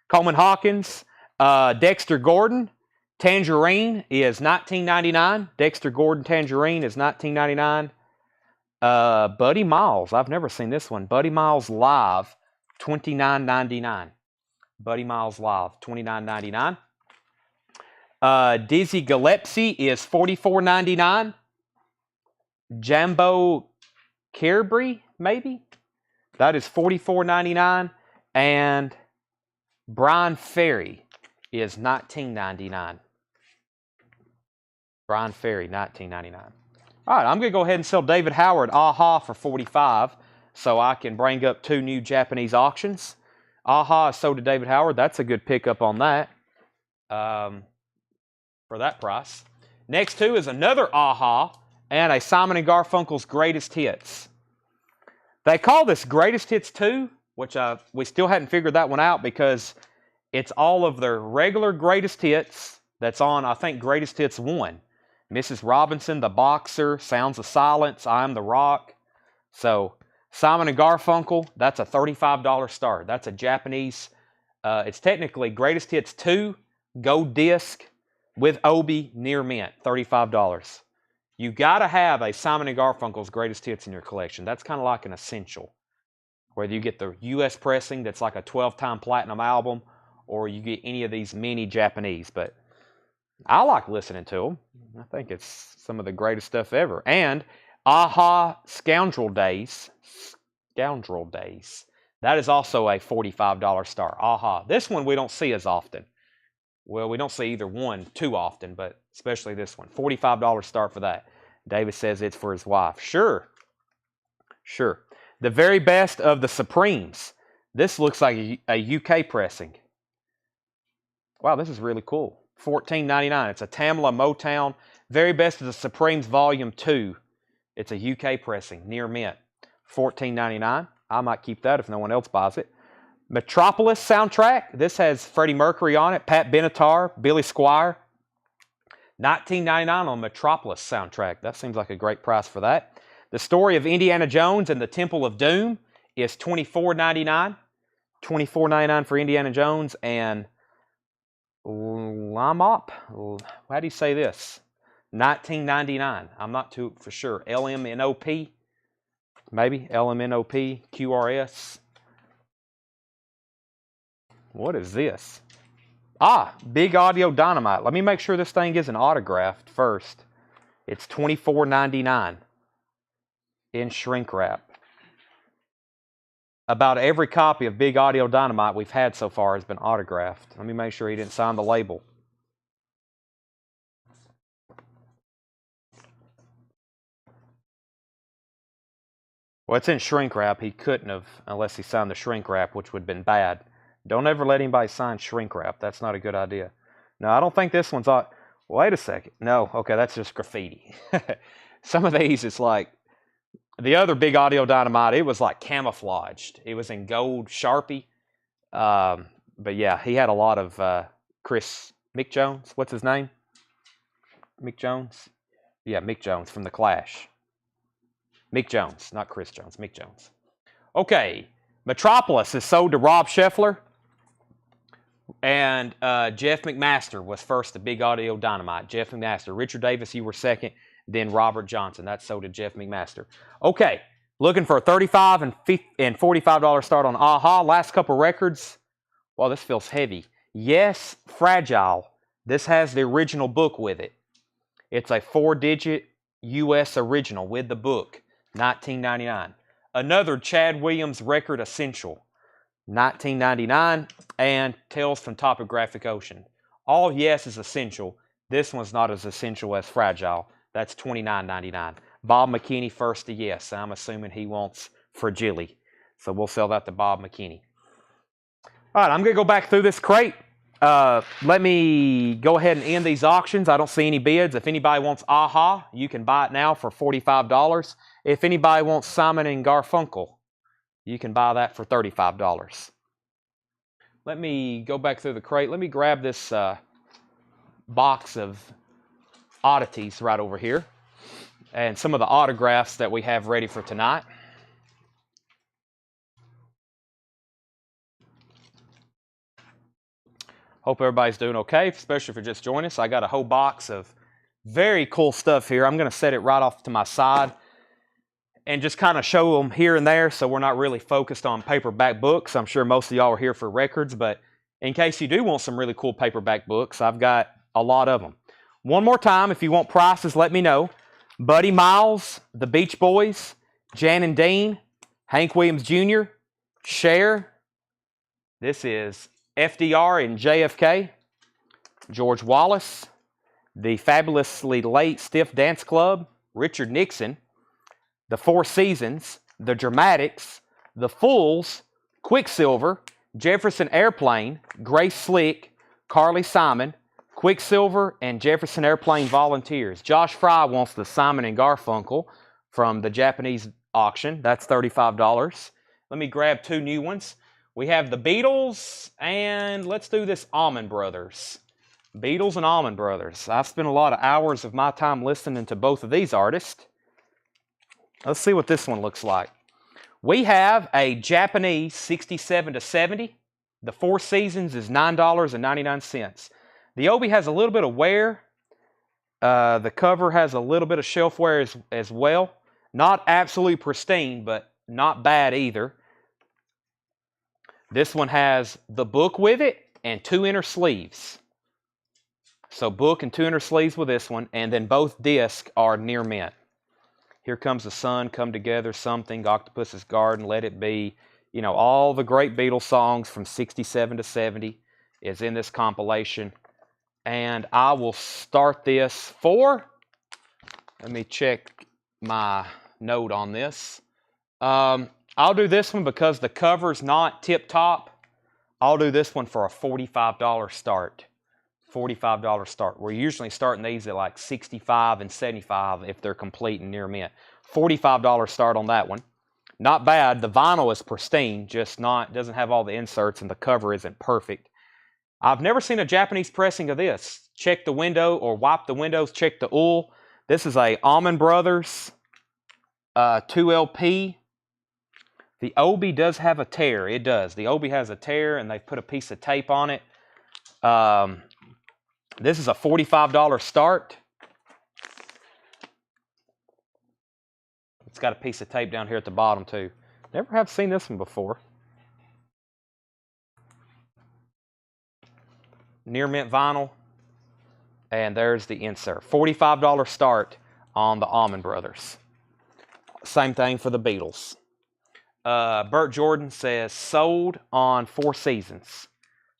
Coleman Hawkins, Dexter Gordon, Tangerine is $19.99. Dexter Gordon Tangerine is $19.99. Buddy Miles, I've never seen this one. Buddy Miles Live, $29.99. Buddy Miles Live, $29.99. Dizzy Gillespie is $44.99. Jambo Carberry, maybe? That is $44.99. And Brian Ferry is $19.99. Brian Ferry, $19.99. All right, I'm going to go ahead and sell David Howard AHA for $45 so I can bring up 2 new Japanese auctions. AHA is sold to David Howard. That's a good pickup on that for that price. Next 2 is another AHA and a Simon & Garfunkel's Greatest Hits. They call this Greatest Hits 2, which we still hadn't figured that one out because it's all of their regular Greatest Hits that's on, I think, Greatest Hits 1. Mrs. Robinson, The Boxer, Sounds of Silence, I'm the Rock. So, Simon & Garfunkel, that's a $35 start. That's a Japanese, it's technically Greatest Hits 2, Gold Disc, with Obi, near mint, $35. You got to have a Simon & Garfunkel's Greatest Hits in your collection. That's kind of like an essential. Whether you get the U.S. pressing that's like a 12-time platinum album, or you get any of these mini Japanese. But I like listening to them. I think it's some of the greatest stuff ever. And Aha Scoundrel Days. Scoundrel Days. That is also a $45 star. Aha. This one we don't see as often. Well, we don't see either one too often, but especially this one. $45 star for that. David says it's for his wife. Sure. Sure. The very best of the Supremes. This looks like a UK pressing. Wow, this is really cool. $14.99. It's a Tamla Motown. Very best of the Supremes Volume 2. It's a UK pressing, near mint. $14.99. I might keep that if no one else buys it. Metropolis soundtrack. This has Freddie Mercury on it, Pat Benatar, Billy Squier. $19.99 on Metropolis soundtrack. That seems like a great price for that. The Story of Indiana Jones and the Temple of Doom is $24.99. $24.99 for Indiana Jones. And Lamop, how do you say this? $19.99. I'm not too for sure. LMNOP, maybe LMNOP, QRS. What is this? Ah, Big Audio Dynamite. Let me make sure this thing isn't autographed first. It's $24.99 in shrink wrap. About every copy of Big Audio Dynamite we've had so far has been autographed. Let me make sure he didn't sign the label. Well, it's in shrink wrap. He couldn't have unless he signed the shrink wrap, which would have been bad. Don't ever let anybody sign shrink wrap. That's not a good idea. No, I don't think this one's... Wait a second. No, okay, that's just graffiti. Some of these, it's like... The other Big Audio Dynamite, it was like camouflaged. It was in gold Sharpie. But yeah, he had a lot of Mick Jones. What's his name? Mick Jones? Yeah, Mick Jones from The Clash. Mick Jones, not Chris Jones. Mick Jones. Okay, Metropolis is sold to Rob Scheffler. And Jeff McMaster was first to Big Audio Dynamite. Jeff McMaster. Richard Davis, you were second. Then Robert Johnson. That's sold to Jeff McMaster. Okay, looking for a $35 and $45 start on Aha. Last couple records. Well, this feels heavy. Yes, Fragile. This has the original book with it. It's a 4-digit US original with the book. $19.99. Another Chad Williams record essential. $19.99. And Tales from Topographic Ocean. All Yes is essential. This one's not as essential as Fragile. That's $29.99. Bob McKinney first to Yes. I'm assuming he wants Fragile. So we'll sell that to Bob McKinney. All right, I'm going to go back through this crate. Let me go ahead and end these auctions. I don't see any bids. If anybody wants Aha, you can buy it now for $45. If anybody wants Simon and Garfunkel, you can buy that for $35. Let me go back through the crate. Let me grab this box of oddities right over here and some of the autographs that we have ready for tonight. Hope everybody's doing okay, especially if you're just joining us. I got a whole box of very cool stuff here. I'm going to set it right off to my side and just kind of show them here and there so we're not really focused on paperback books. I'm sure most of y'all are here for records, but in case you do want some really cool paperback books, I've got a lot of them. One more time, if you want prices, let me know. Buddy Miles, The Beach Boys, Jan and Dean, Hank Williams Jr., Cher. This is FDR and JFK, George Wallace, The Fabulously Late Stiff Dance Club, Richard Nixon, The Four Seasons, The Dramatics, The Fools, Quicksilver, Jefferson Airplane, Grace Slick, Carly Simon, Quicksilver, and Jefferson Airplane Volunteers. Josh Fry wants the Simon and Garfunkel from the Japanese auction. That's $35. Let me grab two new ones. We have the Beatles, and let's do this Allman Brothers. Beatles and Allman Brothers. I've spent a lot of hours of my time listening to both of these artists. Let's see what this one looks like. We have a Japanese 67 to 70. The Four Seasons is $9.99. The Obi has a little bit of wear. The cover has a little bit of shelf wear as well. Not absolutely pristine, but not bad either. This one has the book with it and two inner sleeves. So book and 200 sleeves with this one, and then both discs are near mint. Here Comes the Sun, Come Together, Something, Octopus's Garden, Let It Be. You know, all the great Beatles songs from 67 to 70 is in this compilation. And I will start this for, let me check my note on this. I'll do this one because the cover's not tip-top. I'll do this one for a $45 start. $45 start. We're usually starting these at like $65 and $75 if they're complete and near mint. $45 start on that one. Not bad. The vinyl is pristine, just not, doesn't have all the inserts, and the cover isn't perfect. I've never seen a Japanese pressing of this. Check the window or wipe the windows, check the oil. This is a Allman Brothers 2LP. The obi does have a tear. It does. The obi has a tear, and they've put a piece of tape on it. This is a $45 start. It's got a piece of tape down here at the bottom too. Never have seen this one before. Near mint vinyl. And there's the insert. $45 start on the Allman Brothers. Same thing for the Beatles. Burt Jordan says sold on 4 seasons.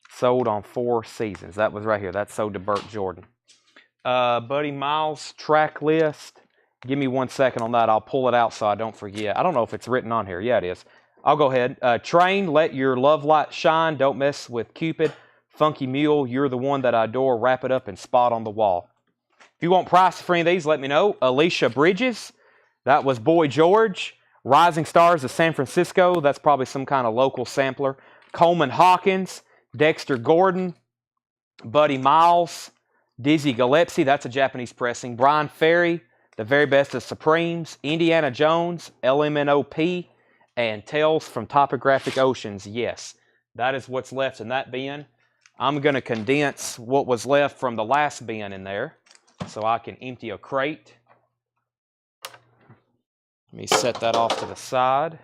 Sold on 4 seasons. That was right here. That's sold to Burt Jordan. Buddy Miles track list. Give me 1 second on that. I'll pull it out so I don't forget. I don't know if it's written on here. Yeah, it is. I'll go ahead. Train, Let Your Love Light Shine. Don't Mess with Cupid. Funky Mule, You're the One That I Adore. Wrap It Up and Spot on the Wall. If you want prices for any of these, let me know. Alicia Bridges. That was Boy George. Rising Stars of San Francisco. That's probably some kind of local sampler. Coleman Hawkins. Dexter Gordon, Buddy Miles, Dizzy Gillespie, that's a Japanese pressing, Brian Ferry, The Very Best of Supremes, Indiana Jones, LMNOP, and Tales from Topographic Oceans. Yes, that is what's left in that bin. I'm going to condense what was left from the last bin in there so I can empty a crate. Let me set that off to the side.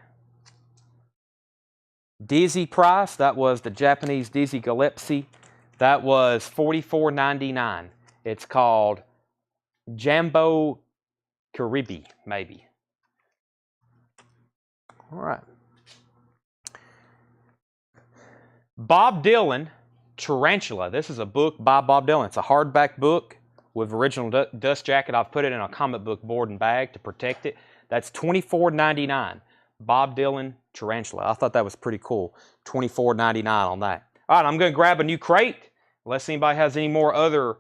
Dizzy price, that was the Japanese Dizzy Gillespie. That was $44.99. It's called Jambo Caribe, maybe. All right. Bob Dylan, Tarantula. This is a book by Bob Dylan. It's a hardback book with original dust jacket. I've put it in a comic book board and bag to protect it. That's $24.99. Bob Dylan, Tarantula. I thought that was pretty cool. $24.99 on that. All right, I'm going to grab a new crate. Unless anybody has any more other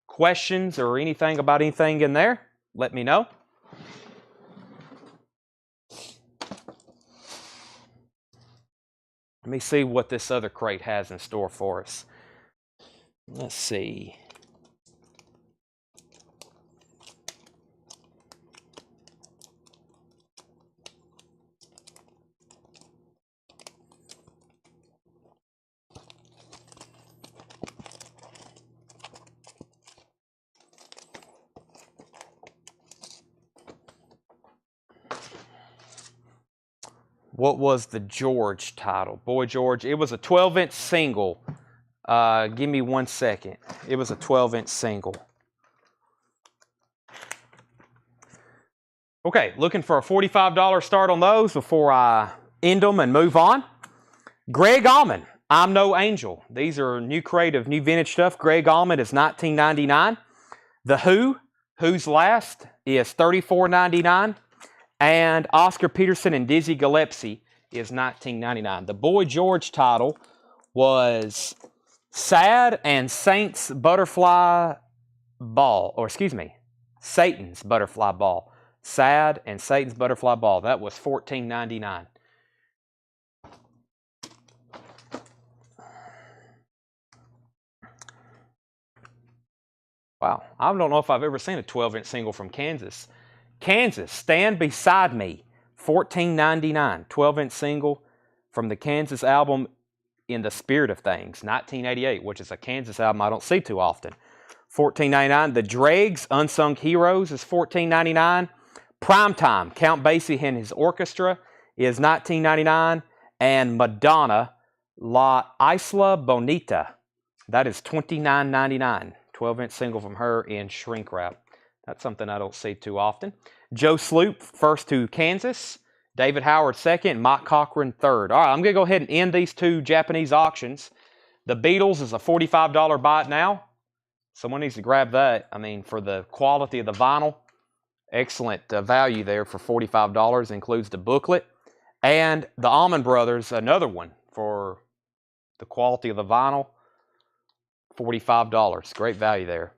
questions or anything about anything in there, let me know. Let me see what this other crate has in store for us. Let's see. What was the George title? Boy George. It was a 12-inch single. Give me 1 second. It was a 12-inch single. Okay, looking for a $45 start on those before I end them and move on. Greg Allman, I'm No Angel. These are new crate of new vintage stuff. Greg Allman is $19.99. The Who, Who's Last, is $34.99. And Oscar Peterson and Dizzy Gillespie is $19.99. The Boy George title was Sad and Saint's Butterfly Ball. Or excuse me, Satan's Butterfly Ball. Sad and Satan's Butterfly Ball. That was $14.99. Wow, I don't know if I've ever seen a 12-inch single from Kansas. Kansas, Stand Beside Me, $14.99. 12-inch single from the Kansas album In the Spirit of Things, 1988, which is a Kansas album I don't see too often. $14.99. The Dregs, Unsung Heroes, is $14.99. Primetime, Count Basie and His Orchestra, is $19.99. And Madonna, La Isla Bonita, that is $29.99. 12-inch single from her in shrink wrap. That's something I don't see too often. Joe Sloop, first to Kansas. David Howard, second. Mike Cochran, third. All right, I'm going to go ahead and end these two Japanese auctions. The Beatles is a $45 buy it now. Someone needs to grab that. I mean, for the quality of the vinyl, excellent value there for $45. Includes the booklet. And the Allman Brothers, another one for the quality of the vinyl, $45. Great value there.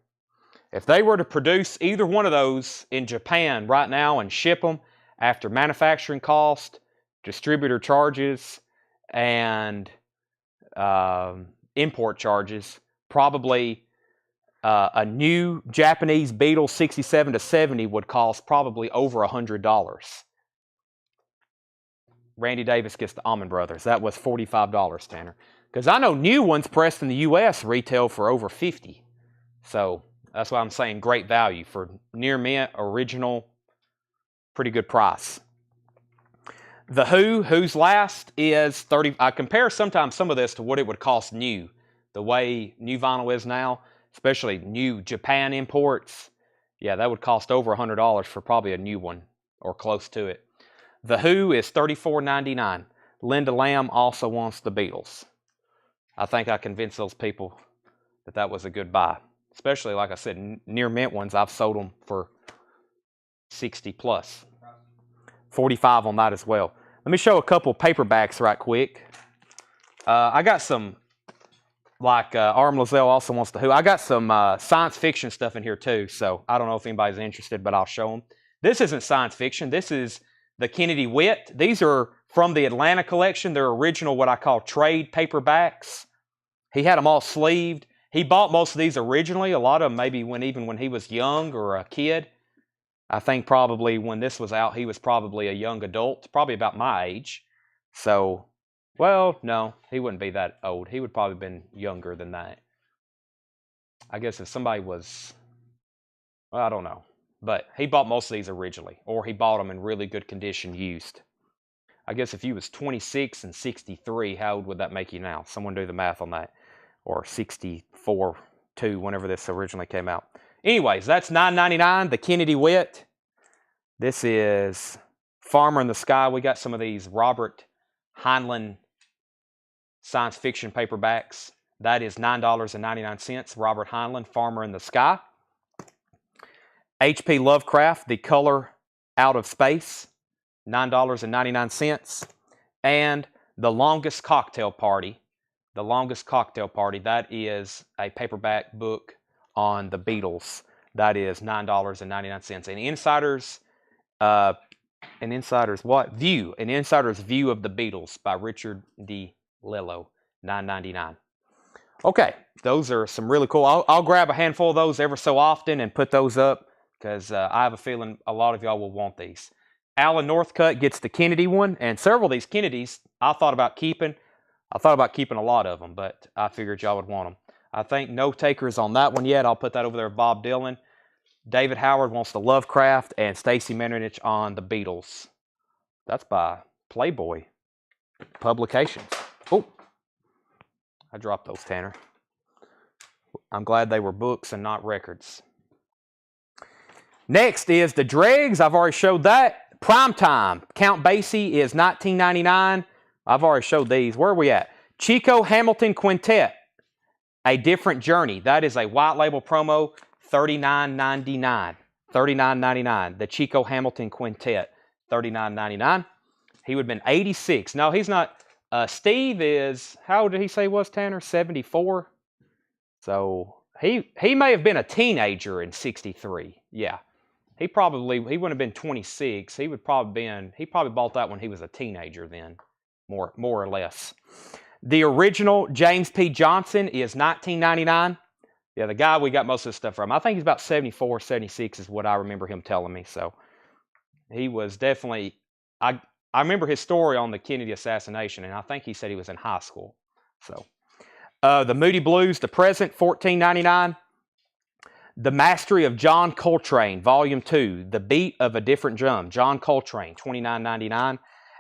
If they were to produce either one of those in Japan right now and ship them after manufacturing cost, distributor charges, and import charges, probably a new Japanese Beetle 67 to 70 would cost probably over $100. Randy Davis gets the Allman Brothers. That was $45, Tanner. Because I know new ones pressed in the U.S. retail for over $50. So that's why I'm saying great value for near mint, original, pretty good price. The Who's last is $30. I compare sometimes some of this to what it would cost new. The way new vinyl is now, especially new Japan imports. Yeah, that would cost over $100 for probably a new one or close to it. The Who is $34.99. Linda Lamb also wants the Beatles. I think I convinced those people that that was a good buy. Especially, like I said, near mint ones, I've sold them for 60 plus. 45 on that as well. Let me show a couple paperbacks right quick. I got some, like Arm Lozelle also wants the Who. I got some science fiction stuff in here too, so I don't know if anybody's interested, but I'll show them. This isn't science fiction. This is the Kennedy Witt. These are from the Atlanta collection. They're original, what I call trade paperbacks. He had them all sleeved. He bought most of these originally. A lot of them maybe even when he was young or a kid. I think probably when this was out, he was probably a young adult, probably about my age. So, well, no, he wouldn't be that old. He would probably have been younger than that. I guess if somebody was, well, I don't know. But he bought most of these originally, or he bought them in really good condition used. I guess if he was 26 and 63, how old would that make you now? Someone do the math on that. Or 64, 2, whenever this originally came out. Anyways, that's $9.99, the Kennedy Witt. This is Farmer in the Sky. We got some of these Robert Heinlein science fiction paperbacks. That is $9.99, Robert Heinlein, Farmer in the Sky. H.P. Lovecraft, The Color Out of Space, $9.99. And The Longest Cocktail Party. The Longest Cocktail Party, that is a paperback book on the Beatles. That is $9.99. An Insider's what? View. An Insider's View of the Beatles by Richard D. Lillo, $9.99. Okay, those are some really cool. I'll grab a handful of those ever so often and put those up because I have a feeling a lot of y'all will want these. Alan Northcutt gets the Kennedy one, and several of these Kennedys I thought about keeping. I thought about keeping a lot of them, but I figured y'all would want them. I think no takers on that one yet. I'll put that over there with Bob Dylan. David Howard wants the Lovecraft, and Stacy Metternich on the Beatles. That's by Playboy Publications. Oh, I dropped those, Tanner. I'm glad they were books and not records. Next is the Dregs. I've already showed that. Primetime. Count Basie is $19.99. I've already showed these. Where are we at? Chico Hamilton Quintet, A Different Journey. That is a white label promo, $39.99. $39.99. The Chico Hamilton Quintet, $39.99. He would have been 86. No, he's not. Steve is, how old did he say he was, Tanner? 74? So he may have been a teenager in 63. Yeah. He wouldn't have been 26. He probably bought that when he was a teenager then. More or less. The original James P. Johnson is $19.99. Yeah, the guy we got most of this stuff from. I think he's about 74, 76 is what I remember him telling me. So he was definitely, I remember his story on the Kennedy assassination, and I think he said he was in high school. So the Moody Blues, The Present, $14.99. The Mastery of John Coltrane, Volume 2, The Beat of a Different Drum, John Coltrane, $29.99.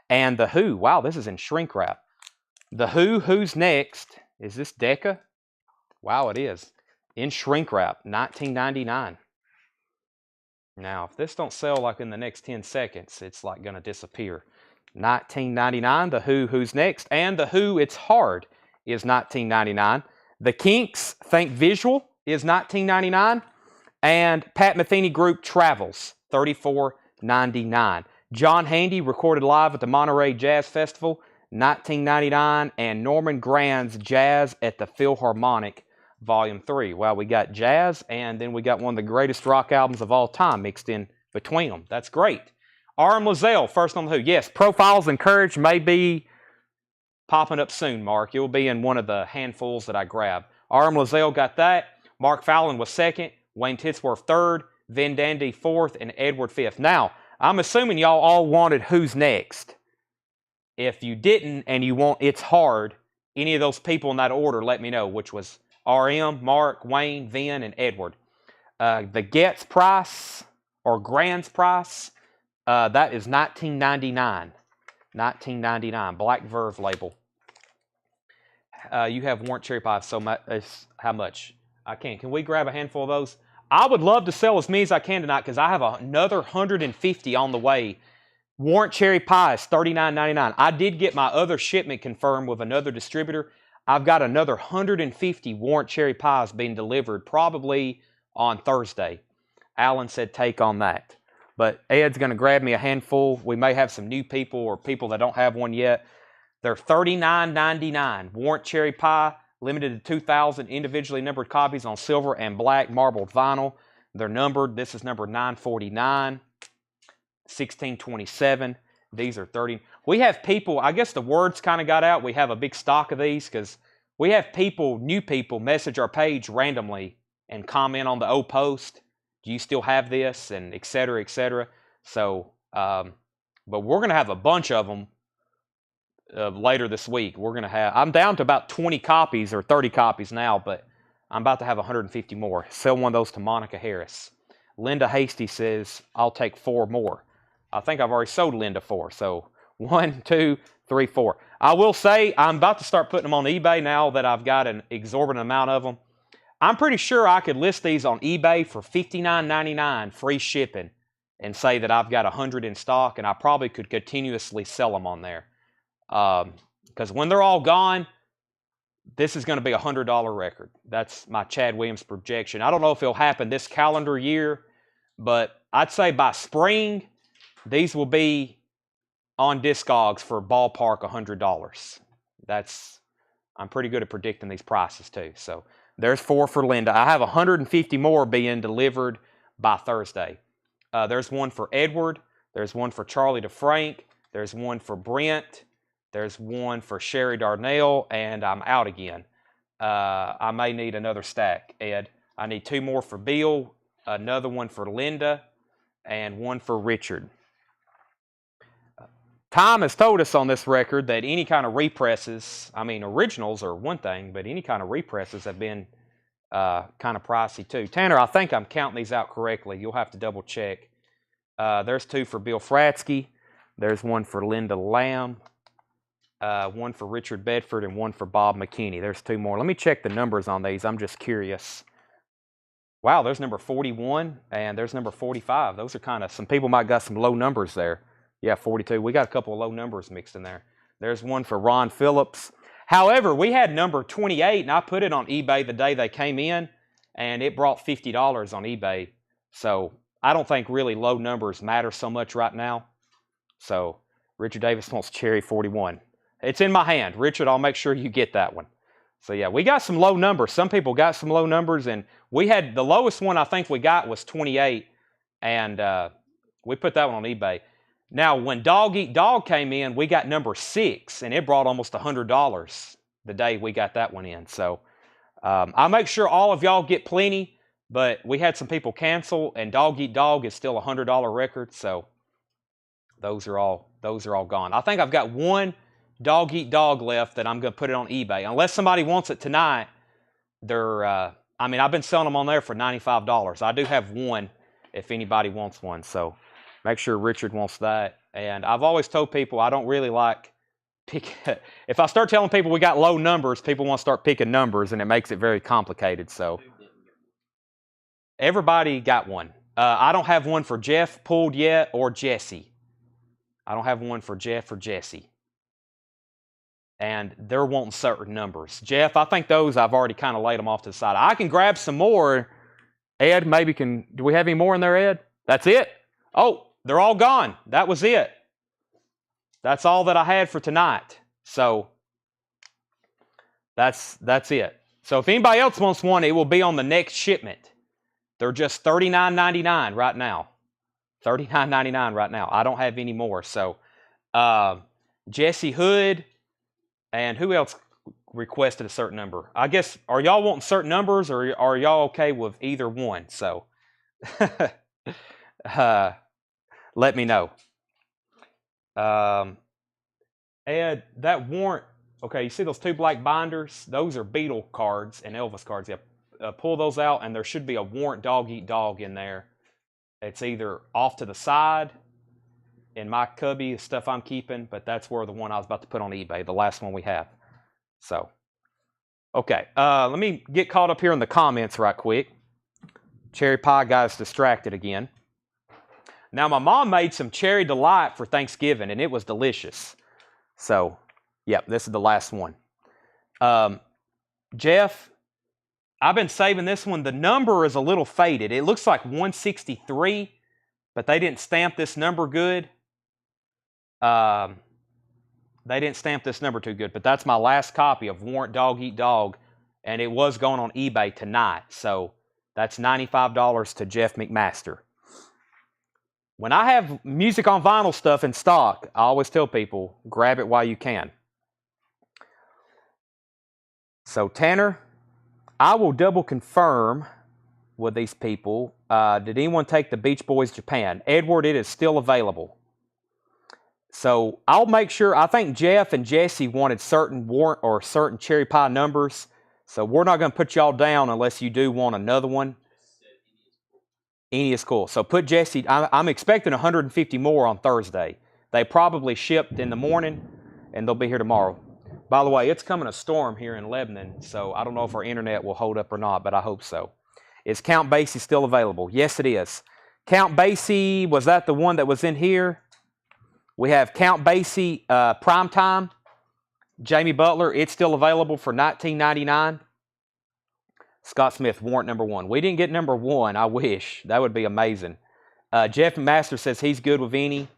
And The Who, wow, this is in shrink wrap. The Who, Who's Next? Is this Decca? Wow, it is. in shrink wrap, $19.99. Now, if this don't sell like in the next 10 seconds, it's like going to disappear. $19.99. The Who's Next, and the Who It's Hard is $19.99. The Kinks Think Visual is $19.99, and Pat Metheny Group Travels $34.99. John Handy recorded live at the Monterey Jazz Festival $19.99, and Norman Grand's Jazz at the Philharmonic Volume 3. Well, we got jazz, and then we got one of the greatest rock albums of all time mixed in between them. That's great. R.M. Lozelle, first on the Who. Yes, Profiles in Courage may be popping up soon, Mark. It will be in one of the handfuls that I grab. R.M. Lozelle got that. Mark Fallon was second. Wayne Titsworth third. Vin Dandy fourth. And Edward fifth. Now, I'm assuming y'all all wanted Who's Next. If you didn't and you want It's Hard, any of those people in that order, let me know, which was R.M., Mark, Wayne, Vin, and Edward. The Getz price, or Grand's price, that is $19.99. $19.99. Black Verve label. You have Warrant Cherry Pie. So much. How much? I can. Can we grab a handful of those? I would love to sell as many as I can tonight because I have another 150 on the way. Warrant Cherry Pie is $39.99. I did get my other shipment confirmed with another distributor. I've got another 150 Warrant Cherry Pies being delivered probably on Thursday. Alan said take on that. But Ed's going to grab me a handful. We may have some new people or people that don't have one yet. They're $39.99. Warrant Cherry Pie, limited to 2,000 individually numbered copies on silver and black marbled vinyl. They're numbered. This is number 949, 1627. These are 30. We have people, I guess the words kind of got out. We have a big stock of these because we have people, new people, message our page randomly and comment on the old post. Do you still have this? And et cetera, et cetera. So, but we're going to have a bunch of them later this week. We're going to have, I'm down to about 20 copies or 30 copies now, but I'm about to have 150 more. Sell one of those to Monica Harris. Linda Hasty says, I'll take 4 more. I think I've already sold Linda 4. So 1, 2, 3, 4. I will say I'm about to start putting them on eBay now that I've got an exorbitant amount of them. I'm pretty sure I could list these on eBay for $59.99 free shipping and say that I've got 100 in stock, and I probably could continuously sell them on there. Because when they're all gone, this is going to be a $100 record. That's my Chad Williams projection. I don't know if it'll happen this calendar year, but I'd say by spring, these will be on Discogs for ballpark $100. I'm pretty good at predicting these prices too. So there's 4 for Linda. I have 150 more being delivered by Thursday. There's one for Edward. There's one for Charlie DeFrank. There's one for Brent. There's one for Sherry Darnell, and I'm out again. I may need another stack, Ed. I need 2 more for Bill, another one for Linda, and one for Richard. Tom has told us on this record that any kind of represses, I mean, originals are one thing, but any kind of represses have been kind of pricey too. Tanner, I think I'm counting these out correctly. You'll have to double check. There's 2 for Bill Fratsky. There's one for Linda Lamb. One for Richard Bedford, and one for Bob McKinney. There's 2 more. Let me check the numbers on these. I'm just curious. Wow, there's number 41, and there's number 45. Those are kind of, some people might got some low numbers there. Yeah, 42. We got a couple of low numbers mixed in there. There's one for Ron Phillips. However, we had number 28, and I put it on eBay the day they came in, and it brought $50 on eBay. So I don't think really low numbers matter so much right now. So Richard Davis wants Cherry 41. It's in my hand. Richard, I'll make sure you get that one. So yeah, we got some low numbers. Some people got some low numbers, and we had the lowest one I think we got was 28, and we put that one on eBay. Now, when Dog Eat Dog came in, we got number 6, and it brought almost $100 the day we got that one in. So I'll make sure all of y'all get plenty, but we had some people cancel, and Dog Eat Dog is still a $100 record, so those are all gone. I think I've got one Dog Eat Dog left that I'm going to put it on eBay. Unless somebody wants it tonight, I mean, I've been selling them on there for $95. I do have one if anybody wants one, so make sure Richard wants that. And I've always told people I don't really like if I start telling people we got low numbers, people want to start picking numbers, and it makes it very complicated. So Everybody got one. I don't have one for Jeff pulled yet or Jesse. I don't have one for Jeff or Jesse. And they're wanting certain numbers. Jeff, I think those I've already kind of laid them off to the side. I can grab some more. Ed, maybe can. Do we have any more in there, Ed? That's it? Oh, they're all gone. That was it. That's all that I had for tonight. So that's it. So if anybody else wants one, it will be on the next shipment. They're just $39.99 right now. $39.99 right now. I don't have any more. So Jesse Hood and who else requested a certain number? I guess, are y'all wanting certain numbers or are y'all okay with either one? So let me know. Ed, that warrant, okay, you see those two black binders? Those are Beetle cards and Elvis cards. Yeah, pull those out and there should be a warrant dog eat dog in there. It's either off to the side in my cubby, stuff I'm keeping, but that's where the one I was about to put on eBay, the last one we have. So, okay, let me get caught up here in the comments right quick. Cherry pie guy's distracted again. Now, my mom made some cherry delight for Thanksgiving, and it was delicious. So, yep, this is the last one. Jeff, I've been saving this one. The number is a little faded. It looks like 163, but they didn't stamp this number good. They didn't stamp this number too good, but that's my last copy of Warrant Dog Eat Dog, and it was going on eBay tonight. So that's $95 to Jeff McMaster. When I have music on vinyl stuff in stock, I always tell people, grab it while you can. So Tanner, I will double confirm with these people. Did anyone take the Beach Boys Japan? Edward, it is still available. So I'll make sure. I think Jeff and Jesse wanted certain warrant or certain cherry pie numbers. So we're not going to put y'all down unless you do want another one. Any is cool. So put Jesse. I'm expecting 150 more on Thursday. They probably shipped in the morning, and they'll be here tomorrow. By the way, it's coming a storm here in Lebanon, so I don't know if our internet will hold up or not, but I hope so. Is Count Basie still available? Yes, it is. Count Basie, was that the one that was in here? We have Count Basie Primetime. Jamie Butler, it's still available for $19.99. Scott Smith, warrant number 1. We didn't get number 1. I wish. That would be amazing. Jeff Master says he's good with any.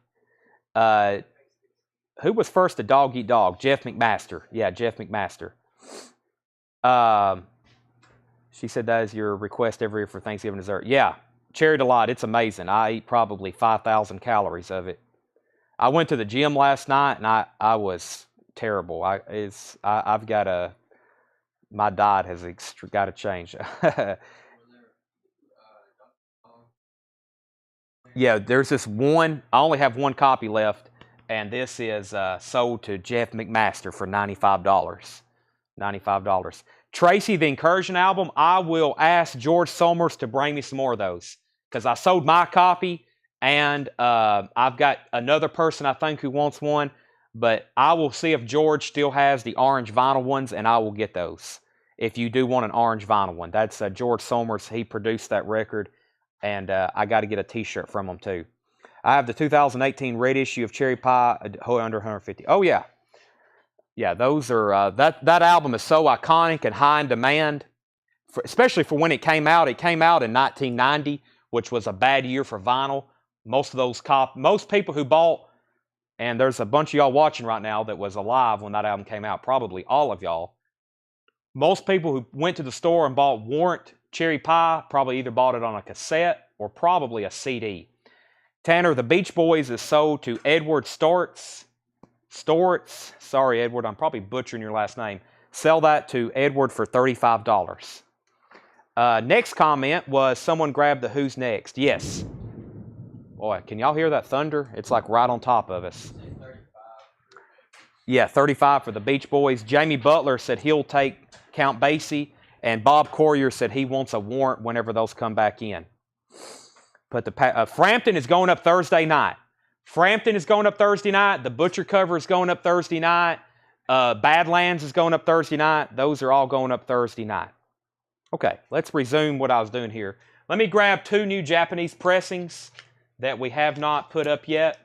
Who was first to Dog Eat Dog? Jeff McMaster. Yeah, Jeff McMaster. She said that is your request every year for Thanksgiving dessert. Yeah, Cherry Delight. It's amazing. I eat probably 5,000 calories of it. I went to the gym last night and I was terrible. I've got to. My diet has got to change. Yeah, there's this one. I only have one copy left, and this is sold to Jeff McMaster for $95. $95. Tracy, the Incursion album, I will ask George Somers to bring me some more of those because I sold my copy, and I've got another person I think who wants one, but I will see if George still has the orange vinyl ones, and I will get those. If you do want an orange vinyl one, that's George Somers. He produced that record, and I got to get a T-shirt from him too. I have the 2018 red issue of Cherry Pie, under 150. Oh yeah, yeah. Those are that album is so iconic and high in demand, especially for when it came out. It came out in 1990, which was a bad year for vinyl. Most people who bought, and there's a bunch of y'all watching right now that was alive when that album came out. Probably all of y'all. Most people who went to the store and bought Warrant Cherry Pie probably either bought it on a cassette or probably a CD. Tanner, the Beach Boys is sold to Edward Stortz. Sorry, Edward, I'm probably butchering your last name. Sell that to Edward for $35. Next comment was someone grabbed the Who's Next. Yes. Boy, can y'all hear that thunder? It's like right on top of us. Yeah, 35 for the Beach Boys. Jamie Butler said he'll take Count Basie, and Bob Corrier said he wants a warrant whenever those come back in. But Frampton is going up Thursday night. Frampton is going up Thursday night. The Butcher cover is going up Thursday night. Badlands is going up Thursday night. Those are all going up Thursday night. Okay, let's resume what I was doing here. Let me grab 2 new Japanese pressings that we have not put up yet.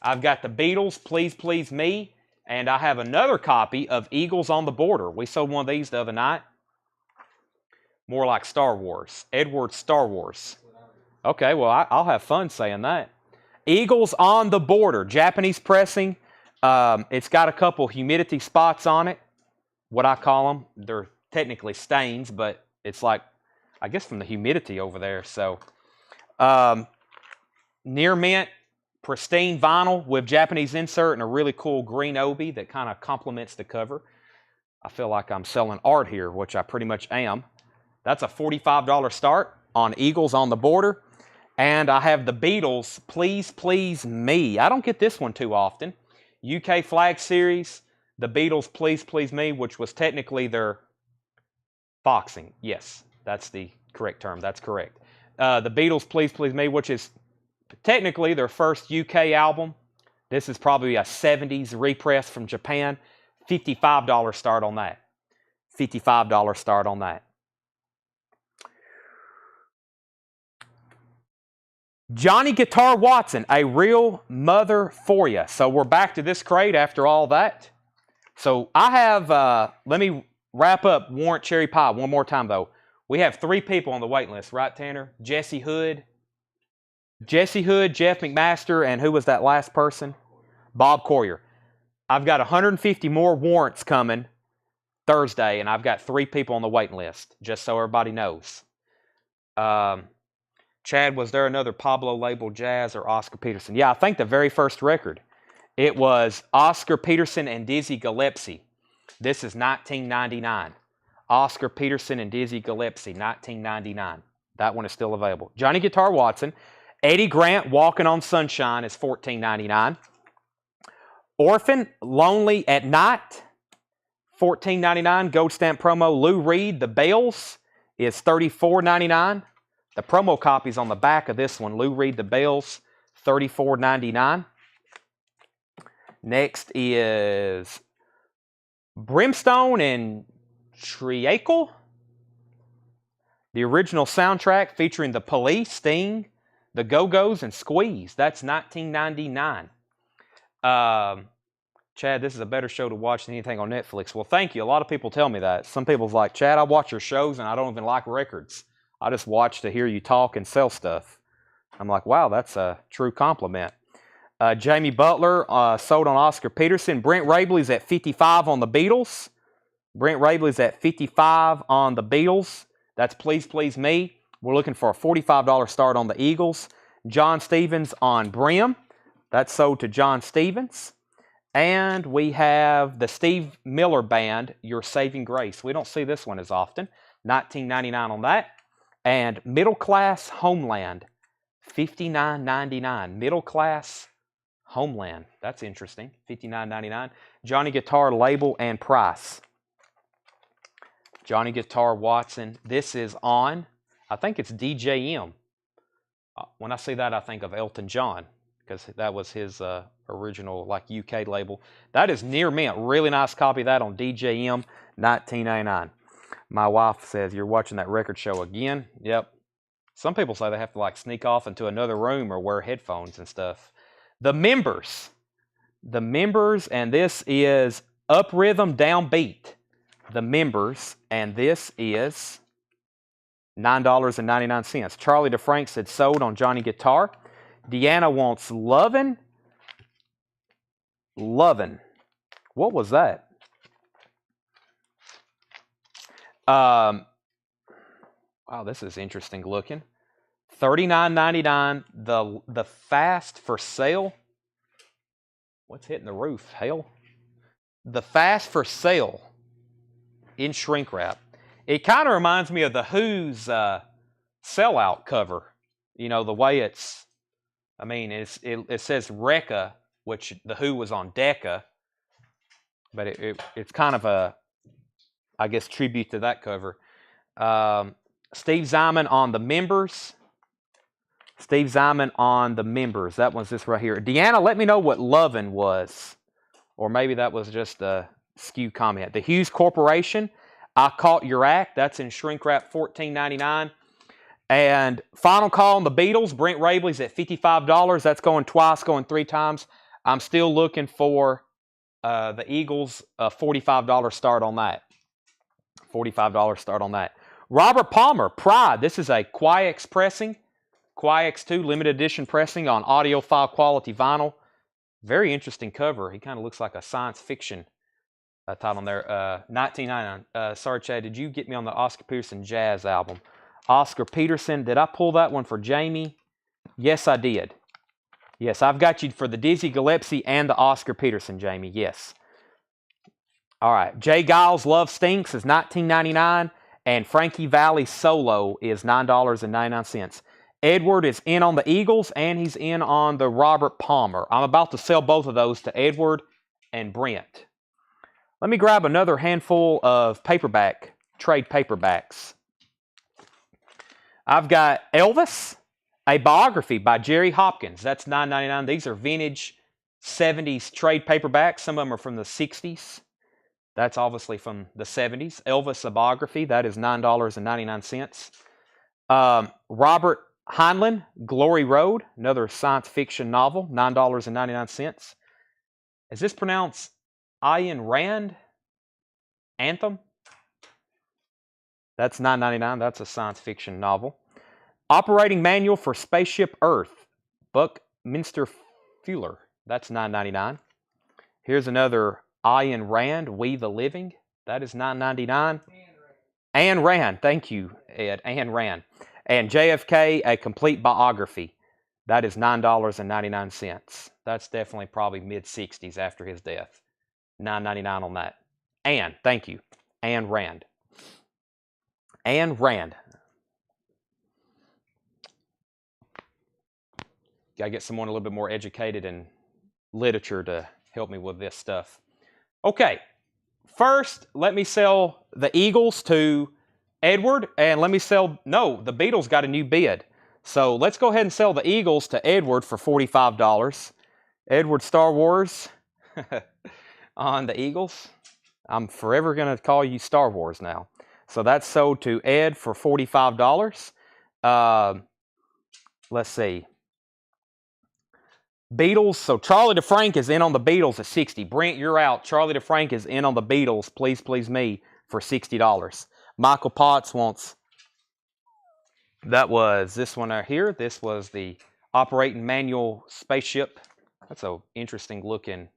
I've got the Beatles, Please Please Me, and I have another copy of Eagles on the Border. We sold one of these the other night. More like Star Wars. Edward's Star Wars. Okay, well, I'll have fun saying that. Eagles on the Border, Japanese pressing. It's got a couple humidity spots on it, what I call them. They're technically stains, but it's like, I guess from the humidity over there. So, near mint, pristine vinyl with Japanese insert and a really cool green obi that kind of complements the cover. I feel like I'm selling art here, which I pretty much am. That's a $45 start on Eagles on the Border. And I have the Beatles, Please Please Me. I don't get this one too often. UK Flag Series, the Beatles, Please Please Me, which was technically their foxing. Yes, that's the correct term. That's correct. The Beatles, Please Please Me, which is technically their first UK album. This is probably a 70s repress from Japan. $55 start on that. $55 start on that. Johnny Guitar Watson, a real mother for you. So we're back to this crate after all that. So I have, let me wrap up Warrant Cherry Pie one more time though. We have 3 people on the wait list, right, Tanner? Jesse Hood, Jeff McMaster, and who was that last person? Bob Courier. I've got 150 more warrants coming Thursday, and I've got 3 people on the waiting list, just so everybody knows. Chad, was there another Pablo label jazz or Oscar Peterson? Yeah, I think the very first record. It was Oscar Peterson and Dizzy Gillespie. This is 1999. Oscar Peterson and Dizzy Gillespie, 1999. That one is still available. Johnny Guitar Watson. Eddie Grant, Walking on Sunshine is $14.99. Orphan, Lonely at Night, $14.99. Gold stamp promo. Lou Reed, The Bells is $34.99. The promo copy's on the back of this one. Lou Reed, The Bells, $34.99. Next is Brimstone and Treacle. The original soundtrack featuring The Police, Sting, The Go-Go's, and Squeeze. That's $19.99. Chad, this is a better show to watch than anything on Netflix. Well, thank you. A lot of people tell me that. Some people's like, Chad, I watch your shows and I don't even like records. I just watch to hear you talk and sell stuff. I'm like, wow, that's a true compliment. Jamie Butler sold on Oscar Peterson. Brent Rabley's at 55 on the Beatles. Brent Rabley's at 55 on the Beatles. That's Please Please Me. We're looking for a $45 start on the Eagles. John Stevens on Brim. That's sold to John Stevens. And we have the Steve Miller Band, Your Saving Grace. We don't see this one as often. $19.99 on that. And Middle Class Homeland, $59.99. Middle Class Homeland. That's interesting. $59.99. Johnny Guitar label and price. Johnny Guitar Watson. This is on, I think it's DJM. When I see that, I think of Elton John, because that was his original like UK label. That is near mint. Really nice copy of that on DJM, $19.99. My wife says, you're watching that record show again? Yep. Some people say they have to like sneak off into another room or wear headphones and stuff. The Members. The Members, and this is Up Rhythm, Down Beat. The Members, and this is $9.99. Charlie DeFrank said sold on Johnny Guitar. Deanna wants Lovin'. Lovin'. What was that? Wow, this is interesting looking. $39.99. The Fast for Sale. What's hitting the roof? Hell. The Fast for Sale in shrink wrap. It kind of reminds me of the Who's sellout cover. You know, the way it's, I mean, it says Recca, which the Who was on Decca. But it's kind of a, I guess, tribute to that cover. Steve Zyman on the Members. Steve Zyman on the Members. That one's this right here. Deanna, let me know what Lovin' was. Or maybe that was just a skew comment. The Hughes Corporation. I Caught Your Act. That's in shrink wrap, $14.99. And final call on the Beatles. Brent Rabley's at $55. That's going twice, going 3 times. I'm still looking for the Eagles, a $45 start on that. $45 start on that. Robert Palmer, Pride. This is a Quiax pressing. Quiax 2 limited edition pressing on audiophile quality vinyl. Very interesting cover. He kind of looks like a science fiction title on there. 1999. Sorry, Chad, did you get me on the Oscar Peterson Jazz album? Oscar Peterson, did I pull that one for Jamie? Yes, I did. Yes, I've got you for the Dizzy Gillespie and the Oscar Peterson, Jamie. Yes. All right. Jay Giles' Love Stinks is $19.99, and Frankie Valli's Solo is $9.99. Edward is in on the Eagles, and he's in on the Robert Palmer. I'm about to sell both of those to Edward and Brent. Let me grab another handful of paperback, trade paperbacks. I've got Elvis, a biography by Jerry Hopkins. That's $9.99. These are vintage 70s trade paperbacks. Some of them are from the 60s. That's obviously from the 70s. Elvis, a biography. That is $9.99. Robert Heinlein, Glory Road, another science fiction novel, $9.99. Is this pronounced Ayn Rand? Anthem? That's $9.99. That's a science fiction novel. Operating Manual for Spaceship Earth, Buckminster Fuller. That's $9.99. Here's another Ayn Rand, We the Living. That is $9.99. Ayn Rand. Thank you, Ed. Ayn Rand. And JFK, A Complete Biography. That is $9.99. That's definitely probably mid-60s after his death. $9.99 on that. Anne, thank you. Ayn Rand. Ayn Rand. Gotta get someone a little bit more educated in literature to help me with this stuff. Okay, first let me sell the Eagles to Edward, and let me sell, no, the Beatles got a new bid. So let's go ahead and sell the Eagles to Edward for $45. Edward Star Wars on the Eagles. I'm forever going to call you Star Wars now. So that's sold to Ed for $45. Let's see. Beatles, so Charlie DeFrank is in on the Beatles at $60. Brent, you're out. Charlie DeFrank is in on the Beatles, Please Please Me, for $60. Michael Potts wants, that was this one right here. This was the Operating Manual Spaceship. That's an interesting looking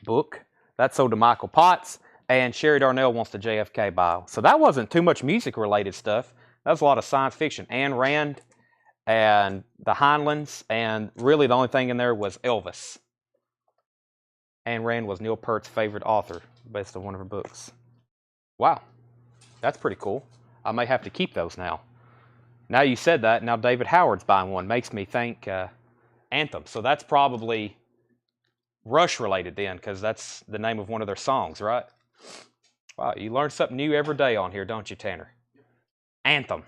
book. That's sold to Michael Potts. And Sherry Darnell wants the JFK bio. So that wasn't too much music-related stuff. That was a lot of science fiction. Ayn Rand and the Heinleins, and really the only thing in there was Elvis. Ayn Rand was Neil Peart's favorite author, based on one of her books. Wow, that's pretty cool. I may have to keep those now. Now you said that, now David Howard's buying one. Makes me think Anthem. So that's probably Rush-related then, because that's the name of one of their songs, right? Wow, you learn something new every day on here, don't you, Tanner? Anthem.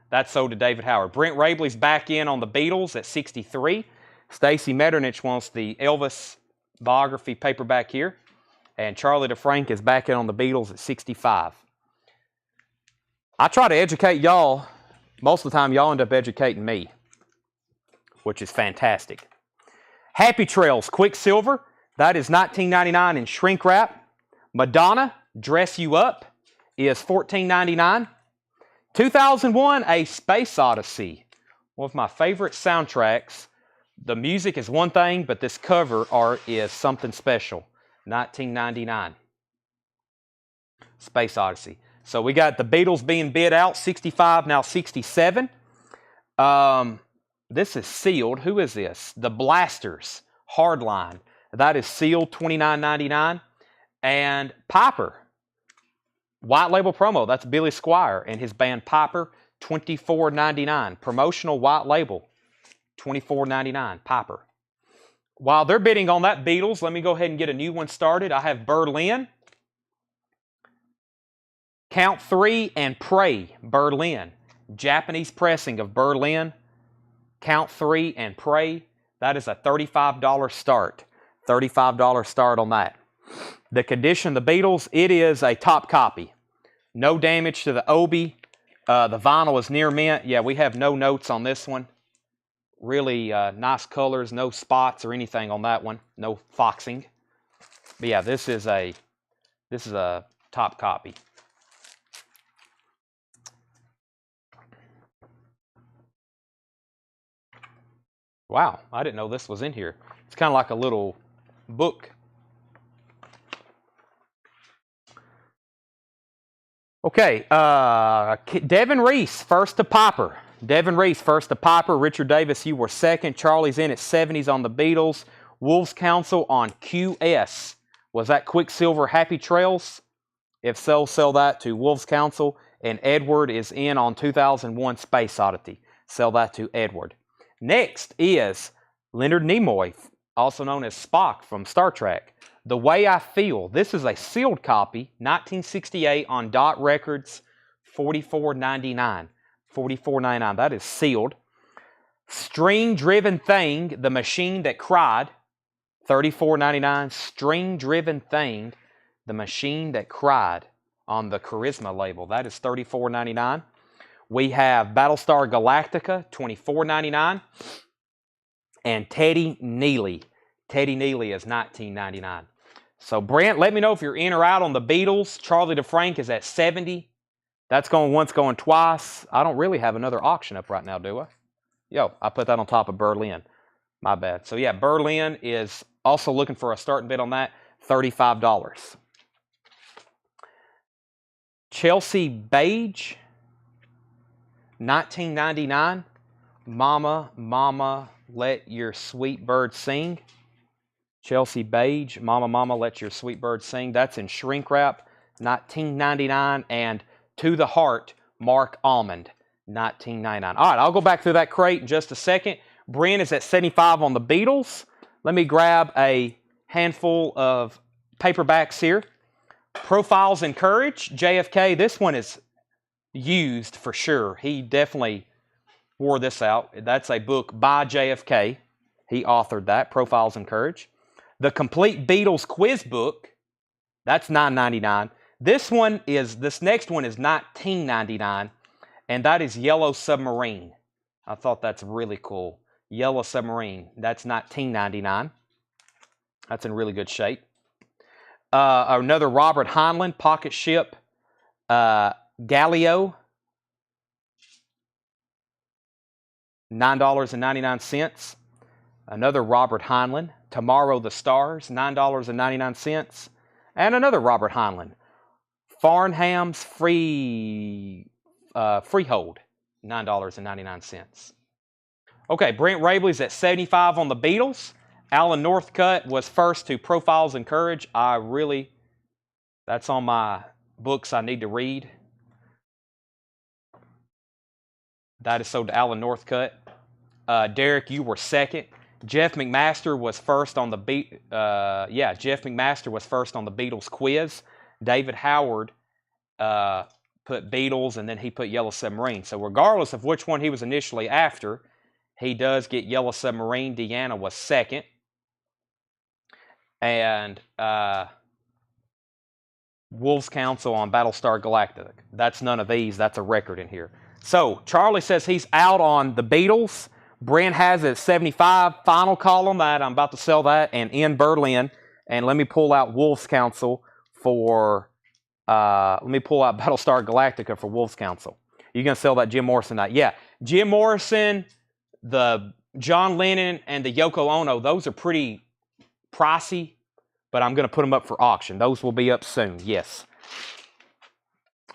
That's sold to David Howard. Brent Rabley's back in on the Beatles at $63. Stacy Metternich wants the Elvis biography paperback here. And Charlie DeFrank is back in on the Beatles at $65. I try to educate y'all. Most of the time, y'all end up educating me, which is fantastic. Happy Trails Quicksilver. That is $19.99 in shrink wrap. Madonna, Dress You Up, is $14.99. 2001, A Space Odyssey. One of my favorite soundtracks. The music is one thing, but this cover art is something special. $19.99. Space Odyssey. So we got the Beatles being bid out, $65, now $67. This is sealed. Who is this? The Blasters, Hardline. That is sealed, $29.99. And Piper, white label promo. That's Billy Squier and his band Piper, $24.99. Promotional white label, $24.99. Piper. While they're bidding on that Beatles, let me go ahead and get a new one started. I have Berlin, Count 3, and Pray, Berlin. Japanese pressing of Berlin, Count 3, and Pray. That is a $35 start. $35 start on that. The condition of the Beatles, it is a top copy. No damage to the obi. The vinyl is near mint. Yeah, we have no notes on this one. Really nice colors, no spots or anything on that one. No foxing. But yeah, this is a top copy. Wow, I didn't know this was in here. It's kind of like a little book. Okay, Devin Reese, first to Piper. Devin Reese, first to Piper. Richard Davis, you were second. Charlie's in at 70s on the Beatles. Wolves Council on QS. Was that Quicksilver Happy Trails? If so, sell that to Wolves Council. And Edward is in on 2001 Space Oddity. Sell that to Edward. Next is Leonard Nimoy, also known as Spock from Star Trek. The Way I Feel. This is a sealed copy, 1968 on Dot Records, $44.99. $44.99. That is sealed. String Driven Thing, The Machine That Cried, $34.99. String Driven Thing, The Machine That Cried on the Charisma label. That is $34.99. We have Battlestar Galactica, $24.99. And Teddy Neely. Teddy Neely is $19.99. So, Brent, let me know if you're in or out on the Beatles. Charlie DeFrank is at 70. That's going once, going twice. I don't really have another auction up right now, do I? Yo, I put that on top of Berlin. My bad. So, yeah, Berlin is also looking for a starting bid on that, $35. Chelsea Beige, $19.99. Mama, Mama, Let Your Sweet Bird Sing. Chelsea Beige, Mama, Mama, Let Your Sweet Bird Sing. That's in shrink wrap, $19.99. And To the Heart, Mark Almond, $19.99. All right, I'll go back through that crate in just a second. Brent is at 75 on the Beatles. Let me grab a handful of paperbacks here. Profiles in Courage, JFK. This one is used for sure. He definitely wore this out. That's a book by JFK. He authored that, Profiles in Courage. The Complete Beatles Quiz Book, that's $9.99. This next one is $19.99, and that is Yellow Submarine. I thought that's really cool. Yellow Submarine, that's $19.99. That's in really good shape. Another Robert Heinlein, Pocket Ship, Galileo, $9.99. Another Robert Heinlein, Tomorrow the Stars, $9.99. And another Robert Heinlein, Farnham's Freehold, $9.99. Okay, Brent Rabley's at 75 on the Beatles. Alan Northcutt was first to Profiles in Courage. That's on my books I need to read. That is sold to Alan Northcutt. Derek, you were second. Jeff McMaster was first on the Jeff McMaster was first on the Beatles quiz. David Howard put Beatles, and then he put Yellow Submarine. So regardless of which one he was initially after, he does get Yellow Submarine. Deanna was second. And Wolves Council on Battlestar Galactica. That's none of these. That's a record in here. So Charlie says he's out on the Beatles. Brent has it at 75. Final call on that. I'm about to sell that and in Berlin. And let me pull out Wolves Council for, let me pull out Battlestar Galactica for Wolves Council. You're going to sell that Jim Morrison night? Yeah. Jim Morrison, the John Lennon, and the Yoko Ono, those are pretty pricey, but I'm going to put them up for auction. Those will be up soon, yes.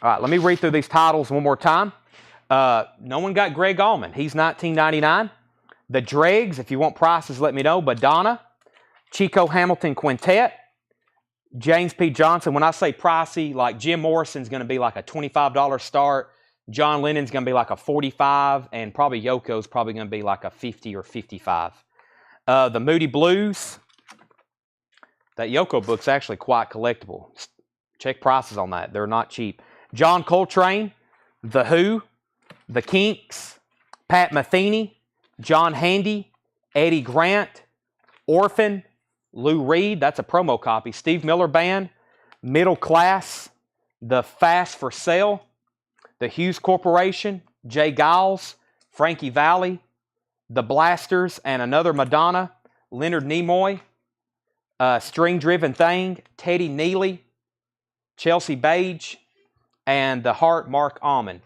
All right, let me read through these titles one more time. No one got Greg Allman. He's $19.99. The Dregs, if you want prices, let me know. Madonna, Chico Hamilton Quintet, James P. Johnson. When I say pricey, like Jim Morrison's going to be like a $25 start. John Lennon's going to be like a $45, and probably Yoko's probably going to be like a $50 or $55. The Moody Blues. That Yoko book's actually quite collectible. Check prices on that. They're not cheap. John Coltrane, The Who, The Kinks, Pat Metheny, John Handy, Eddie Grant, Orphan, Lou Reed, that's a promo copy, Steve Miller Band, Middle Class, The Fast for Sale, the Hughes Corporation, Jay Giles, Frankie Valli, the Blasters, and Another Madonna, Leonard Nimoy, String Driven Thing, Teddy Neely, Chelsea Page, and The Heart, Mark Almond.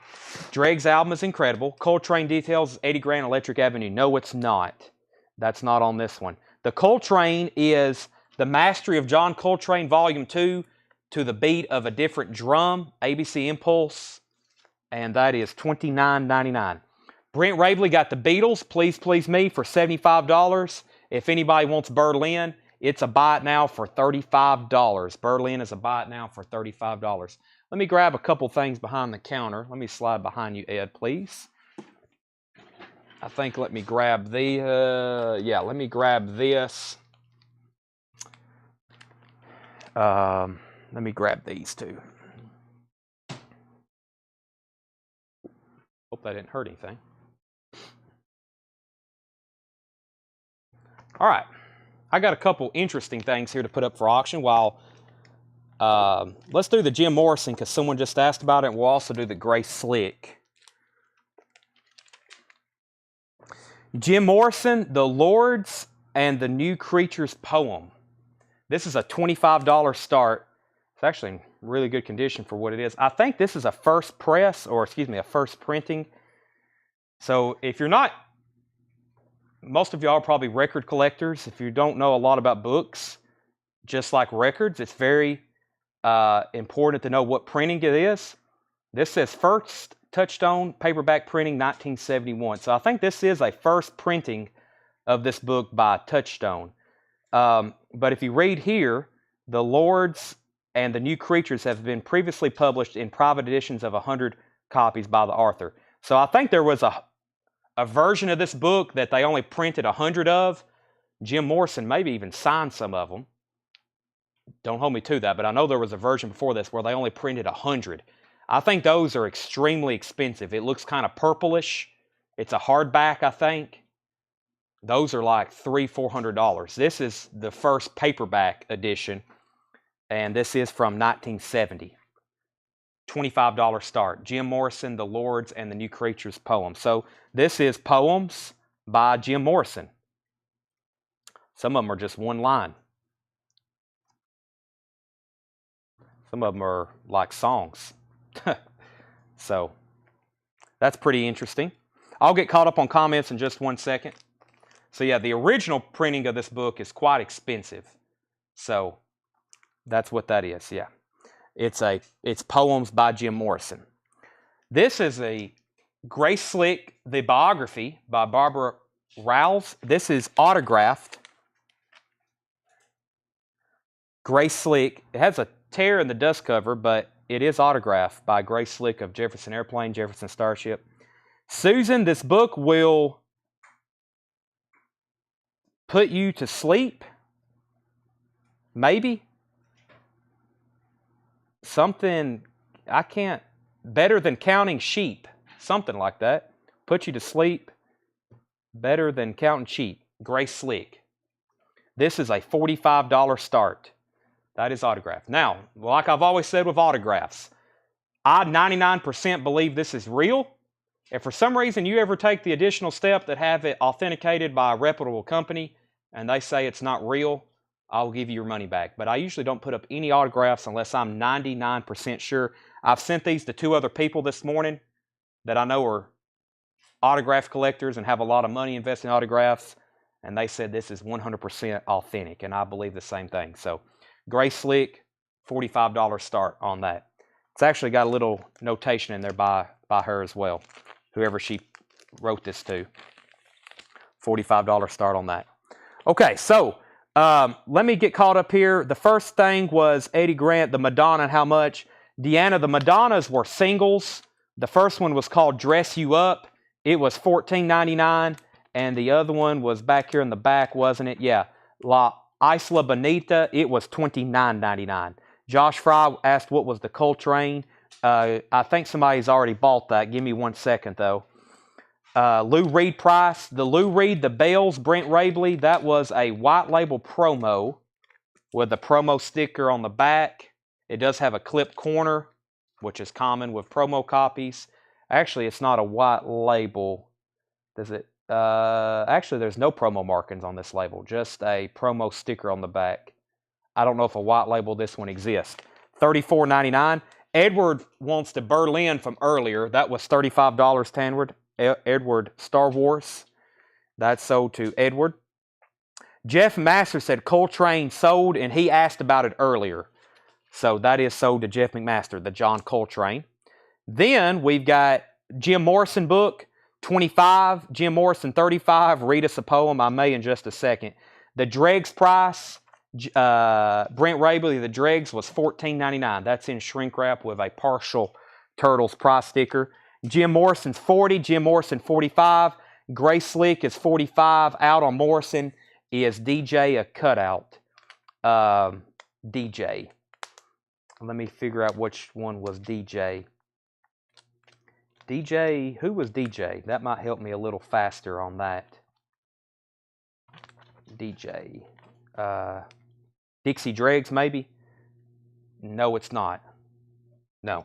Dregg's album is incredible. Coltrane Details, 80 Grand Electric Avenue. No, it's not. That's not on this one. The Coltrane is The Mastery of John Coltrane, Volume 2, to the beat of a different drum, ABC Impulse, and that is $29.99. Brent Rabley got the Beatles, Please Please Me, for $75. If anybody wants Berlin, it's a buy it now for $35. Berlin is a buy it now for $35. Let me grab a couple things behind the counter. Let me slide behind you, Ed, please. I think let me grab let me grab this. Let me grab these two. Hope that didn't hurt anything. All right. I got a couple interesting things here to put up for auction while let's do the Jim Morrison because someone just asked about it, and we'll also do the Gray Slick. Jim Morrison, The Lords and the New Creatures Poem. This is a $25 start. It's actually in really good condition for what it is. I think this is a first press, or excuse me, a first printing. So if you're not, most of y'all are probably record collectors. If you don't know a lot about books, just like records, it's very important to know what printing it is. This says first Touchstone paperback printing 1971. So I think this is a first printing of this book by Touchstone. But if you read here, The Lords and the New Creatures have been previously published in private editions of 100 copies by the author. So I think there was a version of this book that they only printed 100 of. Jim Morrison maybe even signed some of them. Don't hold me to that, but I know there was a version before this where they only printed 100. I think those are extremely expensive. It looks kind of purplish. It's a hardback, I think. Those are like $300-400. This is the first paperback edition, and this is from 1970. $25 start. Jim Morrison, The Lords and the New Creatures Poem. So this is poems by Jim Morrison. Some of them are just one line. Some of them are like songs. So that's pretty interesting. I'll get caught up on comments in just 1 second. So yeah, the original printing of this book is quite expensive. So that's what that is, yeah. It's poems by Jim Morrison. This is a Gray Slick, the biography by Barbara Rouse. This is autographed. Gray Slick. It has a tear in the dust cover, but it is autographed by Gray Slick of Jefferson Airplane, Jefferson Starship. Susan, this book will put you to sleep. Maybe. Something, I can't, better than counting sheep. Something like that. Put you to sleep. Better than counting sheep. Gray Slick. This is a $45 start. That is autographed. Now, like I've always said with autographs, I 99% believe this is real. If for some reason you ever take the additional step that have it authenticated by a reputable company and they say it's not real, I'll give you your money back. But I usually don't put up any autographs unless I'm 99% sure. I've sent these to 2 other people this morning that I know are autograph collectors and have a lot of money invested in autographs, and they said this is 100% authentic, and I believe the same thing. So Gray Slick, $45 start on that. It's actually got a little notation in there by her as well, whoever she wrote this to. $45 start on that. Okay, so let me get caught up here. The first thing was Eddie Grant, the Madonna, and how much. Deanna, the Madonnas were singles. The first one was called Dress You Up. It was $14.99, and the other one was back here in the back, wasn't it? Yeah, La Isla Bonita, it was $29.99. Josh Fry asked what was the Coltrane. I think somebody's already bought that. Give me 1 second, though. Lou Reed price. The Lou Reed, the Bells, Brent Rabley, that was a white label promo with the promo sticker on the back. It does have a clip corner. which is common with promo copies. Actually, it's not a white label. Does it? Actually, there's no promo markings on this label, just a promo sticker on the back. I don't know if a white label this one exists. $34.99. Edward wants to Berlin from earlier. That was $35, Tanward. Edward Star Wars. That's sold to Edward. Jeff Master said Coltrane sold, and he asked about it earlier. So that is sold to Jeff McMaster, the John Coltrane. Then we've got Jim Morrison book, 25. Jim Morrison, 35. Read us a poem. I may in just a second. The Dregs price, Brent Rabley, the Dregs was $14.99. That's in shrink wrap with a partial Turtles price sticker. Jim Morrison's 40. Jim Morrison, 45. Gray Slick is 45. Out on Morrison is DJ a cutout. DJ. Let me figure out which one was DJ. DJ, who was DJ? That might help me a little faster on that. DJ. Dixie Dregs, maybe? No, it's not. No.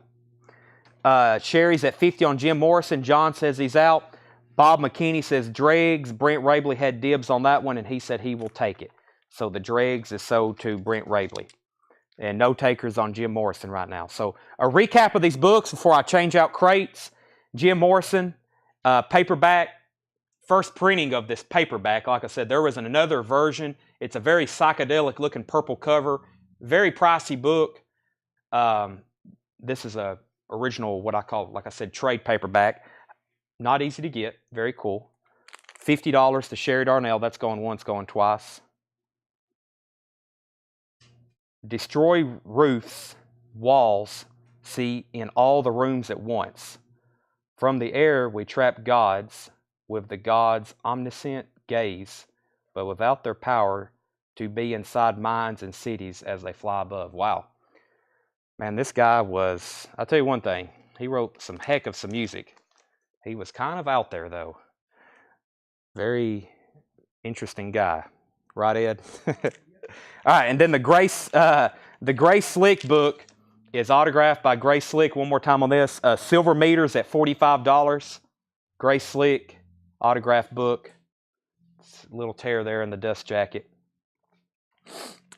Sherry's at 50 on Jim Morrison. John says he's out. Bob McKinney says Dregs. Brent Rabley had dibs on that one, and he said he will take it. So the Dregs is sold to Brent Rabley. And no takers on Jim Morrison right now. So a recap of these books before I change out crates. Jim Morrison, paperback, first printing of this paperback. Like I said, there was another version. It's a very psychedelic looking purple cover. Very pricey book. This is a original, what I call, like I said, trade paperback. Not easy to get. Very cool. $50 to Sherry Darnell. That's going once, going twice. Destroy roofs, walls, see in all the rooms at once. From the air we trap gods with the gods' omniscient gaze, but without their power to be inside minds and cities as they fly above. Wow. Man, this guy was, I'll tell you one thing, he wrote some heck of some music. He was kind of out there though. Very interesting guy. Right, Ed? All right, and then the Gray Slick book is autographed by Gray Slick. One more time on this. Silver Meters at $45. Gray Slick autographed book. A little tear there in the dust jacket.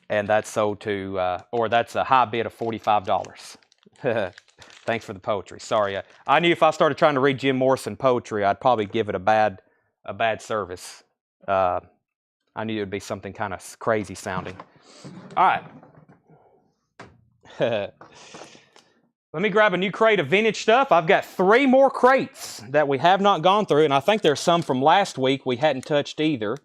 And that's sold to, or that's a high bid of $45. Thanks for the poetry. Sorry, I knew if I started trying to read Jim Morrison poetry, I'd probably give it a bad service. I knew it would be something kind of crazy sounding. All right. Let me grab a new crate of vintage stuff. I've got 3 more crates that we have not gone through, and I think there's some from last week we hadn't touched either.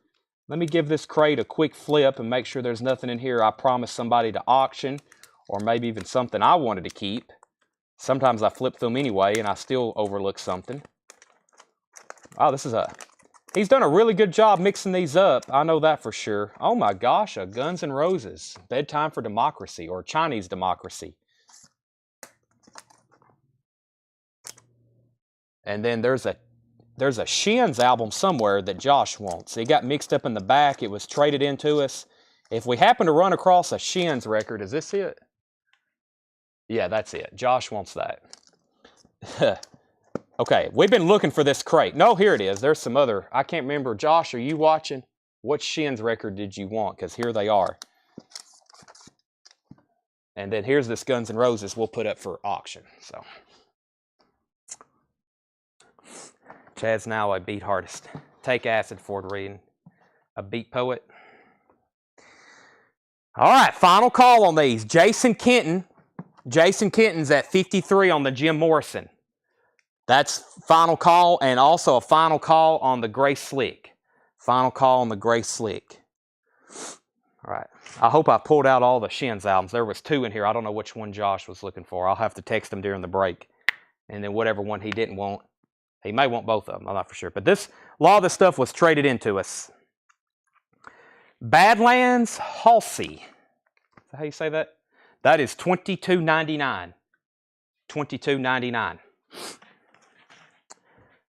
Let me give this crate a quick flip and make sure there's nothing in here I promised somebody to auction, or maybe even something I wanted to keep. Sometimes I flip them anyway, and I still overlook something. Oh, this is he's done a really good job mixing these up. I know that for sure. Oh my gosh, a Guns N' Roses, Bedtime for Democracy, or Chinese Democracy. And then there's a Shins album somewhere that Josh wants. It got mixed up in the back. It was traded into us. If we happen to run across a Shins record, is this it? Yeah, that's it. Josh wants that. Okay, we've been looking for this crate. No, here it is. There's some other. I can't remember. Josh, are you watching? What Shins record did you want? Because here they are. And then here's this Guns N' Roses we'll put up for auction. So, Chad's now a beat artist. Take acid for the reading. A beat poet. All right, final call on these. Jason Kenton. Jason Kenton's at 53 on the Jim Morrison. That's final call, and also a final call on the Gray Slick. Final call on the Gray Slick. All right. I hope I pulled out all the Shins albums. There was 2 in here. I don't know which one Josh was looking for. I'll have to text him during the break. And then whatever one he didn't want, he may want both of them. I'm not for sure. But a lot of this stuff was traded into us. Badlands Halsey. Is that how you say that? That is $22.99. $22.99.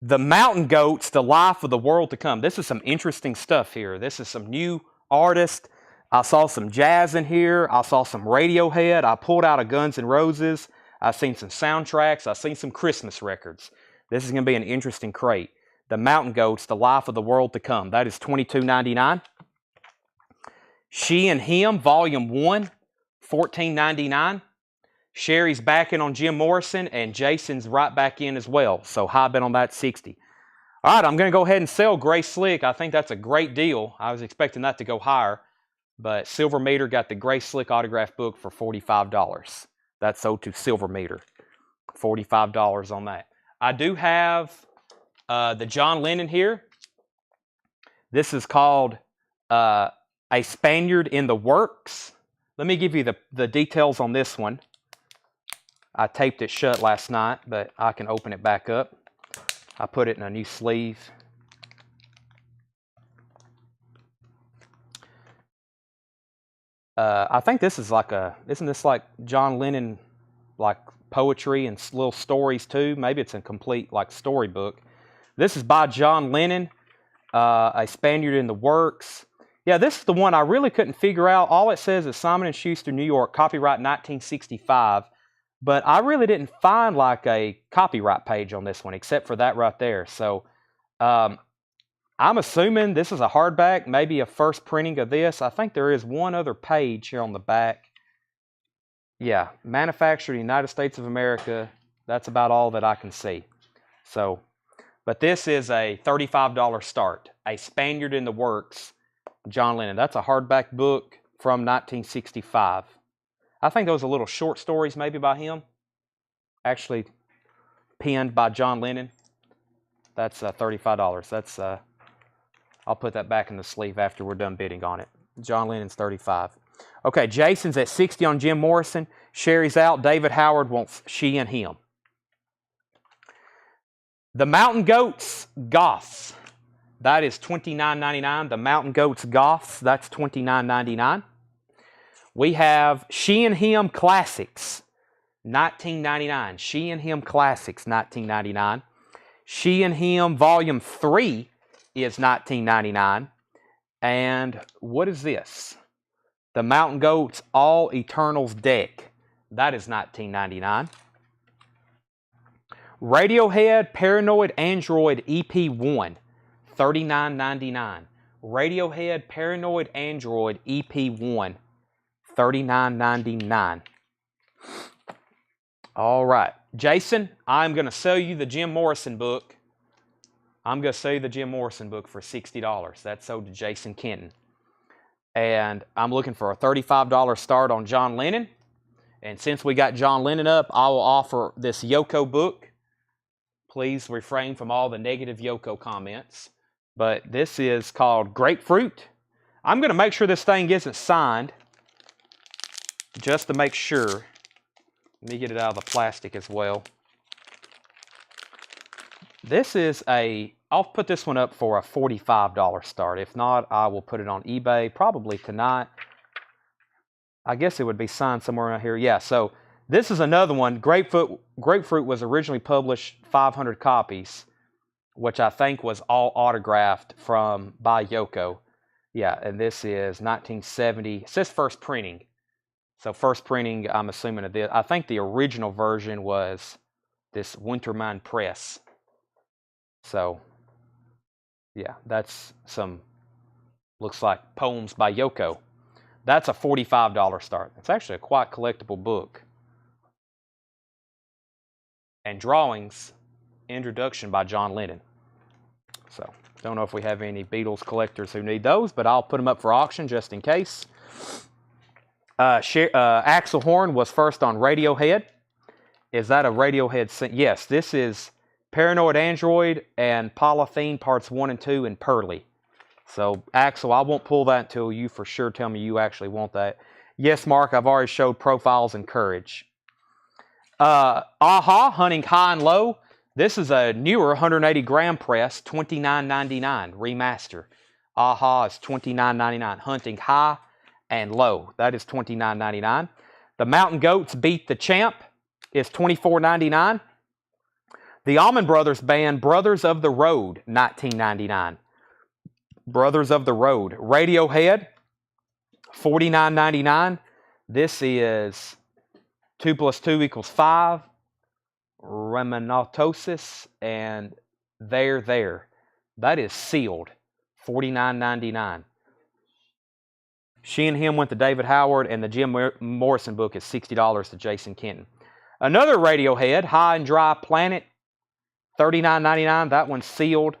The Mountain Goats, The Life of the World to Come. This is some interesting stuff here. This is some new artists. I saw some jazz in here. I saw some Radiohead. I pulled out a Guns N' Roses. I've seen some soundtracks. I've seen some Christmas records. This is going to be an interesting crate. The Mountain Goats, The Life of the World to Come. That is $22.99. She and Him, Volume 1, $14.99. Sherry's back in on Jim Morrison, and Jason's right back in as well. So high bet on that, 60. All right, I'm going to go ahead and sell Gray Slick. I think that's a great deal. I was expecting that to go higher, but Silver Meter got the Gray Slick autograph book for $45. That's sold to Silver Meter. $45 on that. I do have the John Lennon here. This is called A Spaniard in the Works. Let me give you the details on this one. I taped it shut last night, but I can open it back up. I put it in a new sleeve. I think this is like isn't this like John Lennon, like poetry and little stories too? Maybe it's a complete like storybook. This is by John Lennon, A Spaniard in the Works. Yeah, this is the one I really couldn't figure out. All it says is Simon & Schuster, New York, copyright 1965. But I really didn't find like a copyright page on this one, except for that right there. So I'm assuming this is a hardback, maybe a first printing of this. I think there is one other page here on the back. Yeah, manufactured in the United States of America. That's about all that I can see. So, but this is a $35 start. A Spaniard in the Works, John Lennon. That's a hardback book from 1965. I think those are little short stories maybe by him. Actually penned by John Lennon. That's $35. That's I'll put that back in the sleeve after we're done bidding on it. John Lennon's $35. Okay, Jason's at 60 on Jim Morrison. Sherry's out. David Howard wants She and Him. The Mountain Goats Goths. That is $29.99. The Mountain Goats Goths. That's $29.99. We have She and Him Classics, $19.99. She and Him Classics, $19.99. She and Him Volume 3 is $19.99. And what is this? The Mountain Goats All Eternals deck. That is $19.99. Radiohead Paranoid Android EP1, $39.99. Radiohead Paranoid Android EP1, $39.99. All right. Jason, I'm going to sell you the Jim Morrison book. I'm going to sell you the Jim Morrison book for $60. That's sold to Jason Kenton. And I'm looking for a $35 start on John Lennon. And since we got John Lennon up, I will offer this Yoko book. Please refrain from all the negative Yoko comments. But this is called Grapefruit. I'm going to make sure this thing isn't signed, just to make sure. Let me get it out of the plastic as well. This is I'll put this one up for a $45 start. If not, I will put it on eBay probably tonight. I guess it would be signed somewhere around here. Yeah, so this is another one. Grapefruit was originally published 500 copies, which I think was all autographed by Yoko. Yeah, and this is 1970. It says first printing. So first printing, I'm assuming of this. I think the original version was this Wintermine Press. So, yeah, that's looks like poems by Yoko. That's a $45 start. It's actually a quite collectible book. And drawings, introduction by John Lennon. So, don't know if we have any Beatles collectors who need those, but I'll put them up for auction just in case. Axel Horn was first on Radiohead. Is that a Radiohead? Yes, this is Paranoid Android and Polythene Parts 1 and 2 in Pearly. So, Axel, I won't pull that until you for sure tell me you actually want that. Yes, Mark, I've already showed Profiles and Courage. Aha, Hunting High and Low. This is a newer 180 gram press, $29.99 remaster. Aha is $29.99. Hunting High and Low. That is $29.99. The Mountain Goats Beat the Champ is $24.99. The Allman Brothers Band, Brothers of the Road, $19.99. Brothers of the Road. Radiohead, $49.99. This is 2 plus 2 equals 5. Remonatosis, and there. That is sealed. $49.99. She and Him went to David Howard, and the Jim Morrison book is $60 to Jason Kenton. Another Radiohead, High and Dry Planet, $39.99. That one's sealed.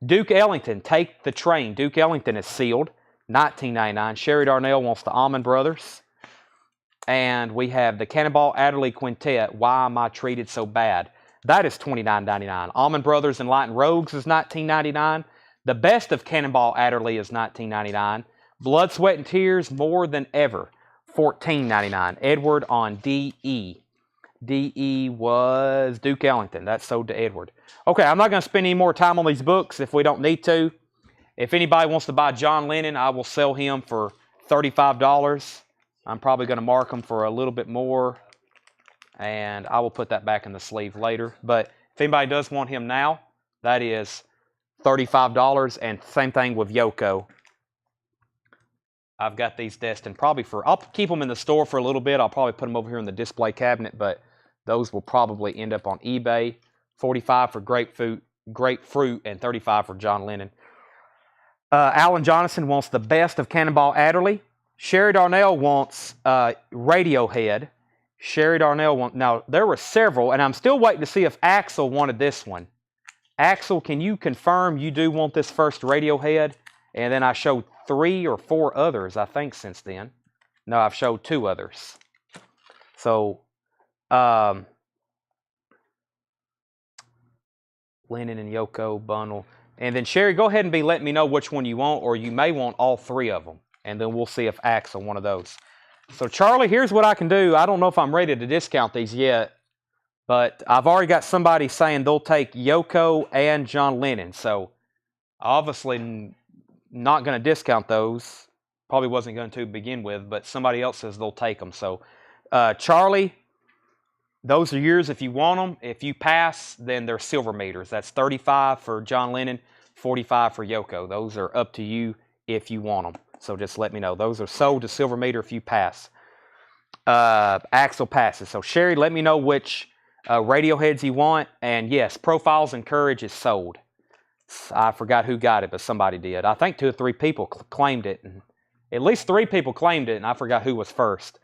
Duke Ellington, Take the Train. Duke Ellington is sealed, $19.99. Sherry Darnell wants the Allman Brothers. And we have the Cannonball Adderley Quintet, Why Am I Treated So Bad? That is $29.99. Allman Brothers and Light and Rogues is $19.99. The Best of Cannonball Adderley is $19.99. Blood, Sweat, and Tears, More Than Ever, $14.99. Edward on D.E. D.E. was Duke Ellington. That's sold to Edward. Okay, I'm not going to spend any more time on these books if we don't need to. If anybody wants to buy John Lennon, I will sell him for $35. I'm probably going to mark them for a little bit more, and I will put that back in the sleeve later. But if anybody does want him now, that is $35, and same thing with Yoko. I've got these destined probably for, I'll keep them in the store for a little bit. I'll probably put them over here in the display cabinet, but those will probably end up on eBay. $45 for Grapefruit, and $35 for John Lennon. Alan Jonathan wants the Best of Cannonball Adderley. Sherry Darnell wants Radiohead. Sherry Darnell wants... Now, there were several, and I'm still waiting to see if Axel wanted this one. Axel, can you confirm you do want this first Radiohead? And then I showed 3 or 4 others, I think, since then. No, I've showed 2 others. So, Lennon and Yoko bundle. And then, Sherry, go ahead and letting me know which one you want, or you may want all 3 of them. And then we'll see if Axel one of those. So, Charlie, here's what I can do. I don't know if I'm ready to discount these yet, but I've already got somebody saying they'll take Yoko and John Lennon. So, obviously, not going to discount those. Probably wasn't going to begin with, but somebody else says they'll take them. So, Charlie, those are yours if you want them. If you pass, then they're silver meters. That's $35 for John Lennon, $45 for Yoko. Those are up to you if you want them. So just let me know. Those are sold to silver meter if you pass. Axel passes. So Sherry, let me know which Radioheads you want. And yes, Profiles in Courage is sold. I forgot who got it, but somebody did. I think 2 or 3 people claimed it. And at least 3 people claimed it, and I forgot who was first.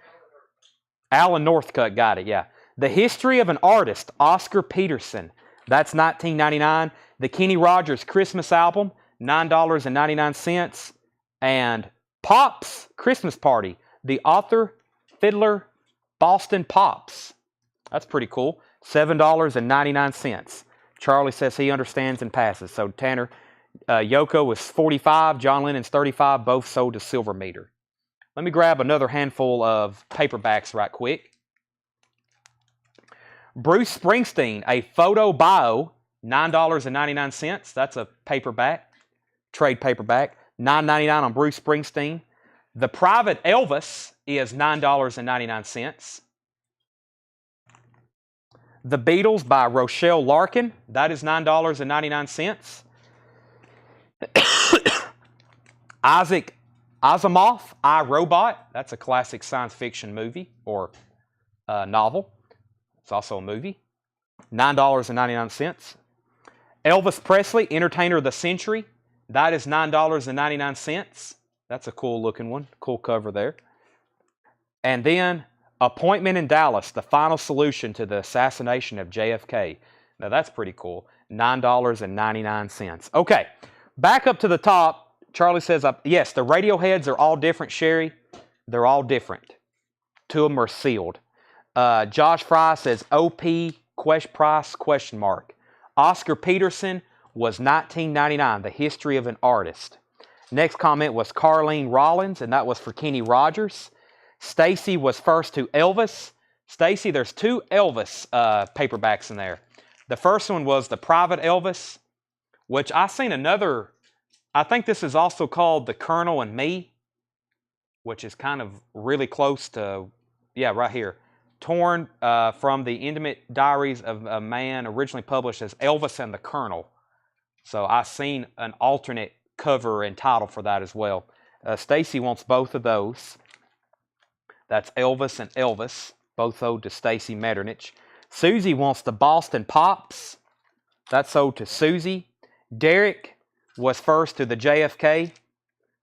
Alan Northcutt got it, yeah. The History of an Artist, Oscar Peterson. That's $19.99. The Kenny Rogers Christmas album, $9.99. And Pops Christmas Party, the author, fiddler, Boston Pops. That's pretty cool. $7.99. Charlie says he understands and passes. So Tanner, Yoko is $45, John Lennon's $35, both sold to silver meter. Let me grab another handful of paperbacks right quick. Bruce Springsteen, a photo bio, $9.99. That's a paperback, trade paperback. $9.99 on Bruce Springsteen. The Private Elvis is $9.99. The Beatles by Rochelle Larkin. That is $9.99. Isaac Asimov, I, Robot. That's a classic science fiction movie or novel. It's also a movie. $9.99. Elvis Presley, Entertainer of the Century. That is $9.99. That's a cool looking one. Cool cover there. And then Appointment in Dallas, the final solution to the assassination of JFK. Now that's pretty cool. $9.99. Okay, back up to the top. Charlie says, yes, the Radioheads are all different, Sherry. They're all different. 2 of them are sealed. Josh Fry says, OP, price, question mark. Oscar Peterson was $19.99, The History of an Artist. Next comment was Carlene Rollins, and that was for Kenny Rogers. Stacy was first to Elvis. Stacy, there's 2 Elvis paperbacks in there. The first one was The Private Elvis, which I seen another, I think this is also called The Colonel and Me, which is kind of really close to, yeah, right here. Torn from the Intimate Diaries of a Man, originally published as Elvis and the Colonel. So I seen an alternate cover and title for that as well. Stacy wants both of those. That's Elvis and Elvis. both sold to Stacy Metternich. Susie wants the Boston Pops. That's sold to Susie. Derek was first to the JFK.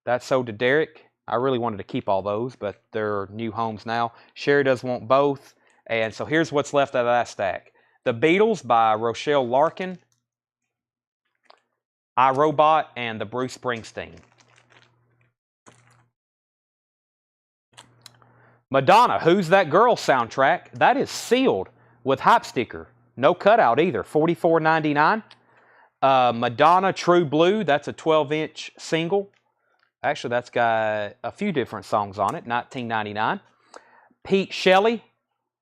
That's sold to Derek. I really wanted to keep all those, but they're new homes now. Sherry does want both. And so here's what's left out of that stack. The Beatles by Rochelle Larkin, iRobot, and the Bruce Springsteen. Madonna, Who's That Girl soundtrack. That is sealed with hype sticker. No cutout either. $44.99. Madonna True Blue. That's a 12-inch single. Actually, that's got a few different songs on it. $19.99. Pete Shelley,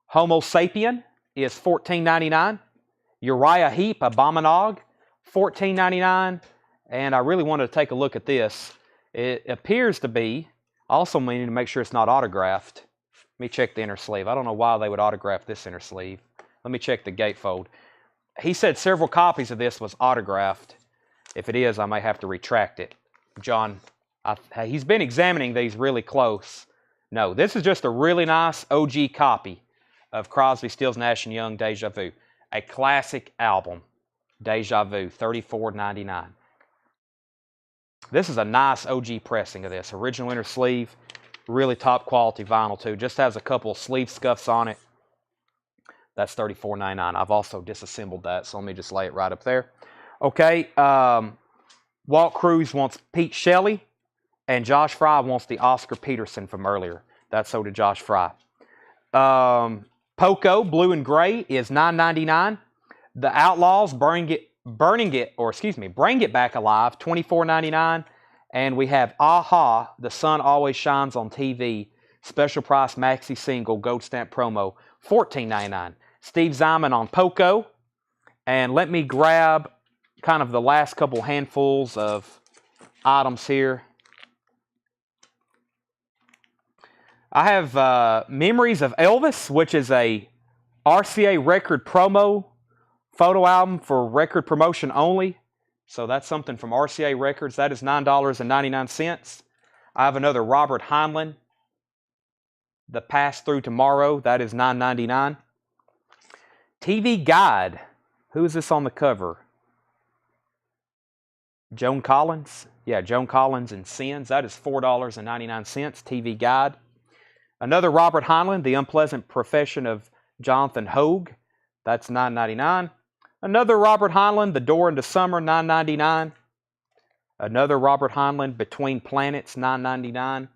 Homo Sapien, is $14.99. Uriah Heep, Abominog, $14.99. And I really wanted to take a look at this. It appears to be, also meaning to make sure it's not autographed. Let me check the inner sleeve. I don't know why they would autograph this inner sleeve. Let me check the gatefold. He said several copies of this was autographed. If it is, I may have to retract it. John, he's been examining these really close. No, this is just a really nice OG copy of Crosby, Stills, Nash & Young, Deja Vu. A classic album, Deja Vu, $34.99. This is a nice OG pressing of this. Original inner sleeve. Really top quality vinyl too. Just has a couple of sleeve scuffs on it. That's $34.99. I've also disassembled that, so let me just lay it right up there. Okay, Walt Cruz wants Pete Shelley, and Josh Fry wants the Oscar Peterson from earlier. That's sold to Josh Fry. Poco Blue and Gray is $9.99. The Outlaws Bring It Back Alive, $24.99. And we have Aha, The Sun Always Shines on TV, special price maxi single, gold stamp promo, $14.99. Steve Zyman on Poco. And let me grab kind of the last couple handfuls of items here. I have Memories of Elvis, which is a RCA record promo photo album for record promotion only. So that's something from RCA Records. That is $9.99. I have another Robert Heinlein, The Pass Through Tomorrow. That is $9.99. TV Guide. Who is this on the cover? Joan Collins. Yeah, Joan Collins and Sins. That is $4.99. TV Guide. Another Robert Heinlein, The Unpleasant Profession of Jonathan Hogue. That's $9.99. Another Robert Heinlein, The Door into Summer, $9.99. Another Robert Heinlein, Between Planets, $9.99.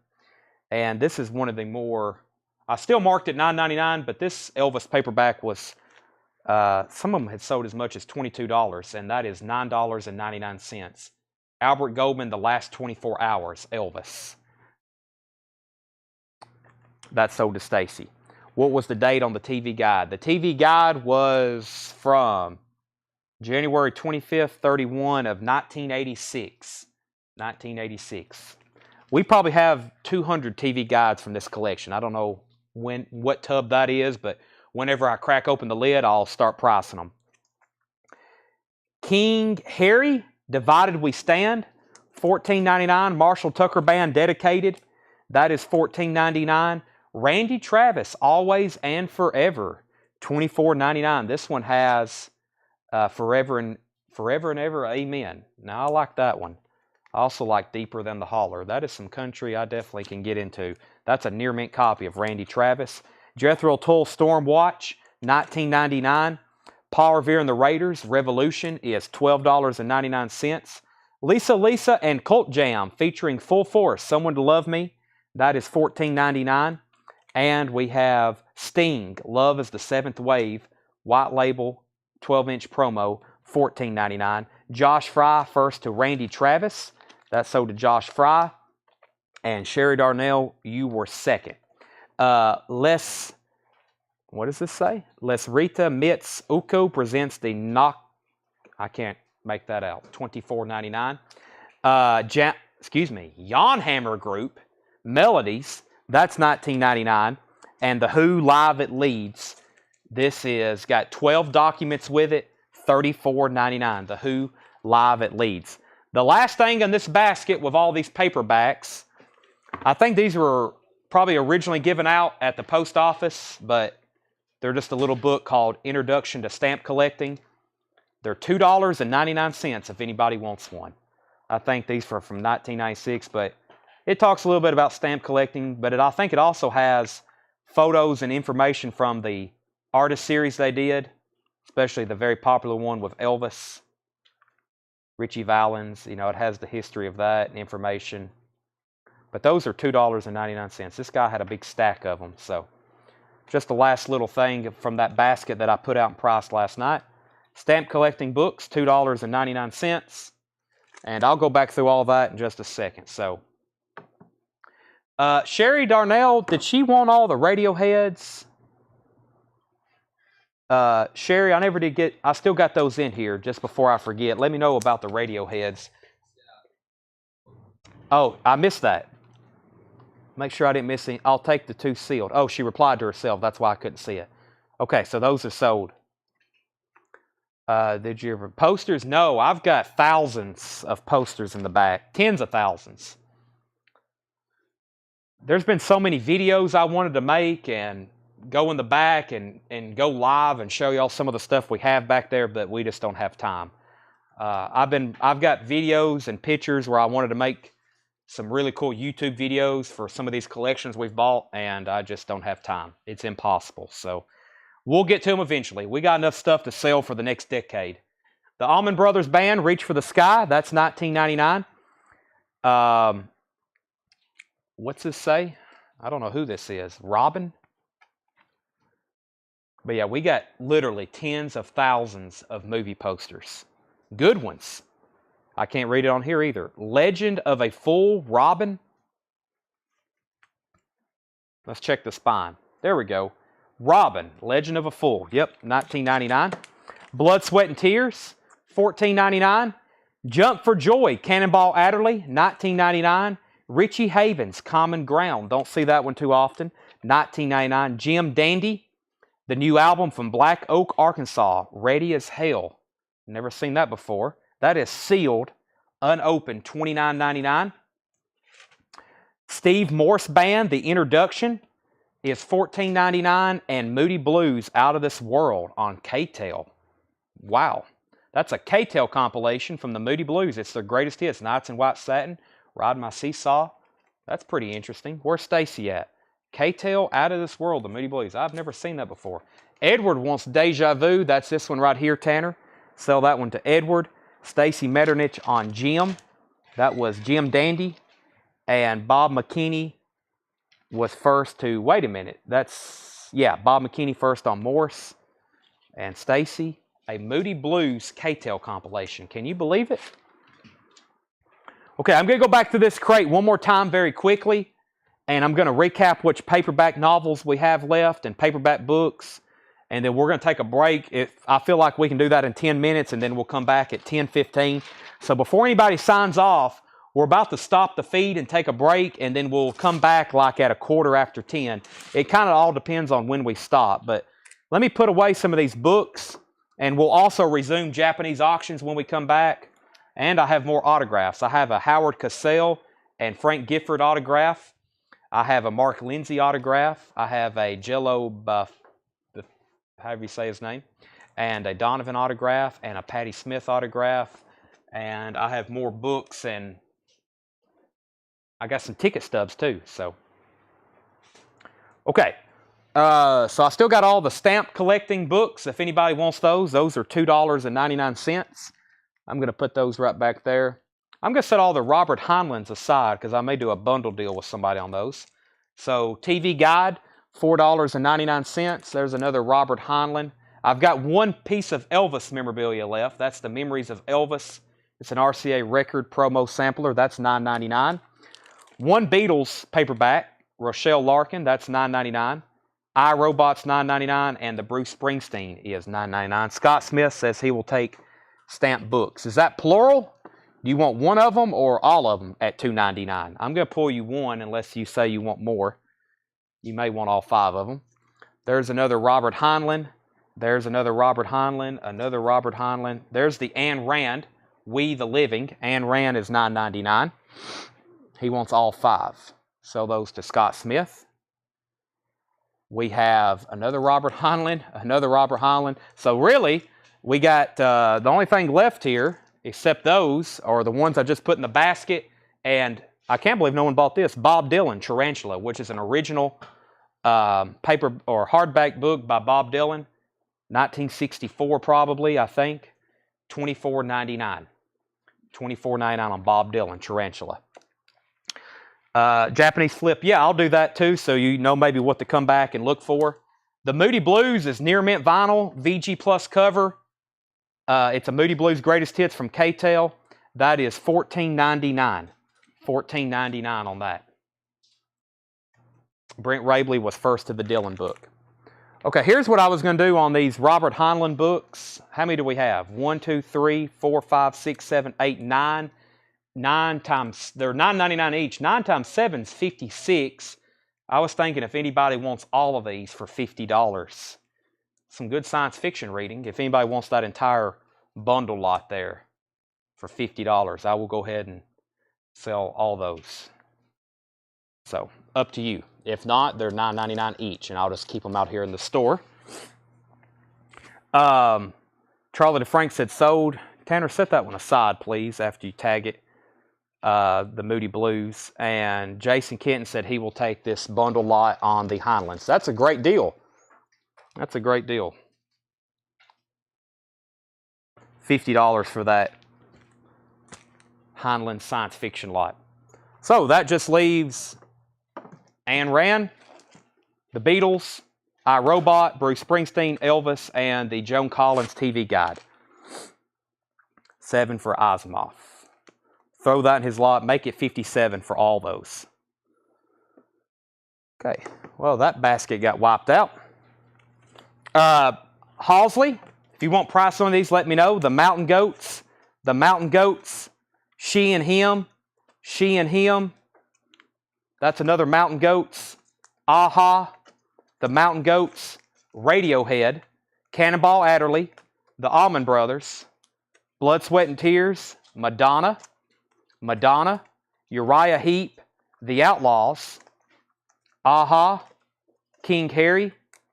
And this is one of the more, I still marked it $9.99, but this Elvis paperback was, some of them had sold as much as $22, and that is $9.99. Albert Goldman, The Last 24 Hours, Elvis. That's sold to Stacy. What was the date on the TV Guide? The TV Guide was from January 25th, 31 of 1986. 1986. We probably have 200 TV Guides from this collection. I don't know what tub that is, but whenever I crack open the lid, I'll start pricing them. King Harry, Divided We Stand, $14.99. Marshall Tucker Band, Dedicated. That is $14.99. Randy Travis, Always and Forever, $24.99. This one has Forever and Ever, Amen. Now, I like that one. I also like Deeper Than the Holler. That is some country I definitely can get into. That's a near mint copy of Randy Travis. Jethro Tull, Storm Watch, $19.99. Paul Revere and the Raiders, Revolution, is $12.99. Lisa and Cult Jam, featuring Full Force, Someone to Love Me. That is $14.99. And we have Sting, Love is the Seventh Wave, white label, 12-inch promo, $14.99. Josh Fry, first to Randy Travis. That's sold to Josh Fry. And Sherry Darnell, you were second. What does this say? Les Rita Mitz Uko presents the I can't make that out. $24.99. Jan Hammer Group, Melodies. That's $19.99. And The Who Live at Leeds. This is got 12 documents with it. $34.99. The Who Live at Leeds. The last thing in this basket with all these paperbacks, I think these were probably originally given out at the post office, but They're just a little book called Introduction to Stamp Collecting. They're $2.99 if anybody wants one. I think these are from 1996, but it talks a little bit about stamp collecting, but I think it also has photos and information from the artist series they did, especially the very popular one with Elvis, Richie Valens. You know, it has the history of that and information. But those are $2.99. This guy had a big stack of them. So just the last little thing from that basket that I put out in price last night. Stamp collecting books, $2.99. And I'll go back through all that in just a second. So Sherry Darnell, did she want all the Radioheads? Sherry, I never did get, I still got those in here just before I forget. Let me know about the Radioheads. Oh, I missed that. Make sure I didn't miss any. I'll take the 2 sealed. Oh, she replied to herself. That's why I couldn't see it. Okay, so those are sold. Did you ever posters? No, I've got thousands of posters in the back. Tens of thousands. There's been so many videos I wanted to make and go in the back and go live and show y'all some of the stuff we have back there, but we just don't have time. I've got videos and pictures where I wanted to make some really cool YouTube videos for some of these collections we've bought, and I just don't have time. It's impossible. So we'll get to them eventually. We got enough stuff to sell for the next decade. The Allman Brothers Band, Reach for the Sky, that's $19.99. What's this say? I don't know who this is. Robin? But yeah, we got literally tens of thousands of movie posters. Good ones. I can't read it on here either. Legend of a Fool, Robin. Let's check the spine. There we go. Robin, Legend of a Fool. Yep, $19.99. Blood, Sweat, and Tears, $14.99. Jump for Joy, Cannonball Adderley, $19.99. Richie Havens, Common Ground. Don't see that one too often. $19.99. Jim Dandy, the new album from Black Oak, Arkansas. Ready as Hell. Never seen that before. That is sealed, unopened, $29.99. Steve Morse Band, The Introduction, is $14.99. And Moody Blues, Out of This World on K-Tel. Wow. That's a K-Tel compilation from the Moody Blues. It's their greatest hits. Nights in White Satin, Ride My Seesaw. That's pretty interesting. Where's Stacy at? K-Tel, Out of This World, the Moody Blues. I've never seen that before. Edward wants Deja Vu. That's this one right here, Tanner. Sell that one to Edward. Stacy Metternich on Jim. That was Jim Dandy. And Bob McKinney was first to, wait a minute. That's, yeah, Bob McKinney first on Morse. And Stacy, a Moody Blues K-Tel compilation. Can you believe it? Okay, I'm going to go back to this crate one more time very quickly. And I'm going to recap which paperback novels we have left and paperback books. And then we're going to take a break. I feel like we can do that in 10 minutes, and then we'll come back at 10:15. So before anybody signs off, we're about to stop the feed and take a break, and then we'll come back like at 10:15. It kind of all depends on when we stop. But let me put away some of these books, and we'll also resume Japanese auctions when we come back. And I have more autographs. I have a Howard Cosell and Frank Gifford autograph. I have a Mark Lindsay autograph. I have a Jello Buff, however you say his name, and a Donovan autograph, and a Patti Smith autograph, and I have more books, and I got some ticket stubs too. So, okay, so I still got all the stamp collecting books. If anybody wants those are $2.99. I'm going to put those right back there. I'm going to set all the Robert Heinleins aside because I may do a bundle deal with somebody on those. So, TV Guide, $4.99. There's another Robert Heinlein. I've got one piece of Elvis memorabilia left. That's the Memories of Elvis. It's an RCA record promo sampler. That's $9.99. One Beatles paperback, Rochelle Larkin. That's $9.99. iRobot's $9.99. And the Bruce Springsteen is $9.99. Scott Smith says he will take stamped books. Is that plural? Do you want one of them or all of them at $2.99? I'm going to pull you one unless you say you want more. You may want all 5 of them. There's another Robert Heinlein. There's another Robert Heinlein. Another Robert Heinlein. There's the Ayn Rand, We the Living. Ayn Rand is $9.99. He wants all 5. Sell those to Scott Smith. We have another Robert Heinlein, another Robert Heinlein. So really, we got the only thing left here, except those, are the ones I just put in the basket. And I can't believe no one bought this. Bob Dylan, Tarantula, which is an original paper or hardback book by Bob Dylan. 1964 probably, I think. $24.99. $24.99 on Bob Dylan, Tarantula. Japanese flip, yeah, I'll do that too, so you know maybe what to come back and look for. The Moody Blues is near mint vinyl, VG Plus cover. It's a Moody Blues Greatest Hits from K-Tel. That is $14.99. $14.99 on that. Brent Rabley was first to the Dylan book. Okay, here's what I was going to do on these Robert Heinlein books. How many do we have? 1, 2, 3, 4, 5, 6, 7, 8, 9. 9 times, they're $9.99 each. 9 times 7 is 56. I was thinking if anybody wants all of these for $50. Some good science fiction reading. If anybody wants that entire bundle lot there for $50, I will go ahead and sell all those. So, up to you. If not, they're $9.99 each, and I'll just keep them out here in the store. Charlie DeFrank said sold. Tanner, set that one aside, please, after you tag it. The Moody Blues. And Jason Kenton said he will take this bundle lot on the Heinleins. That's a great deal. That's a great deal. $50 for that Heinlein science fiction lot. So that just leaves Ayn Rand, the Beatles, iRobot, Bruce Springsteen, Elvis, and the Joan Collins TV Guide. 7 for Asimov. Throw that in his lot, make it 57 for all those. Okay, well, that basket got wiped out. Halsley, if you want price on these, let me know. The Mountain Goats, She and Him. That's another Mountain Goats. Aha, the Mountain Goats, Radiohead, Cannonball Adderley, the Allman Brothers, Blood, Sweat, and Tears, Madonna, Uriah Heep, The Outlaws, Aha, King Harry,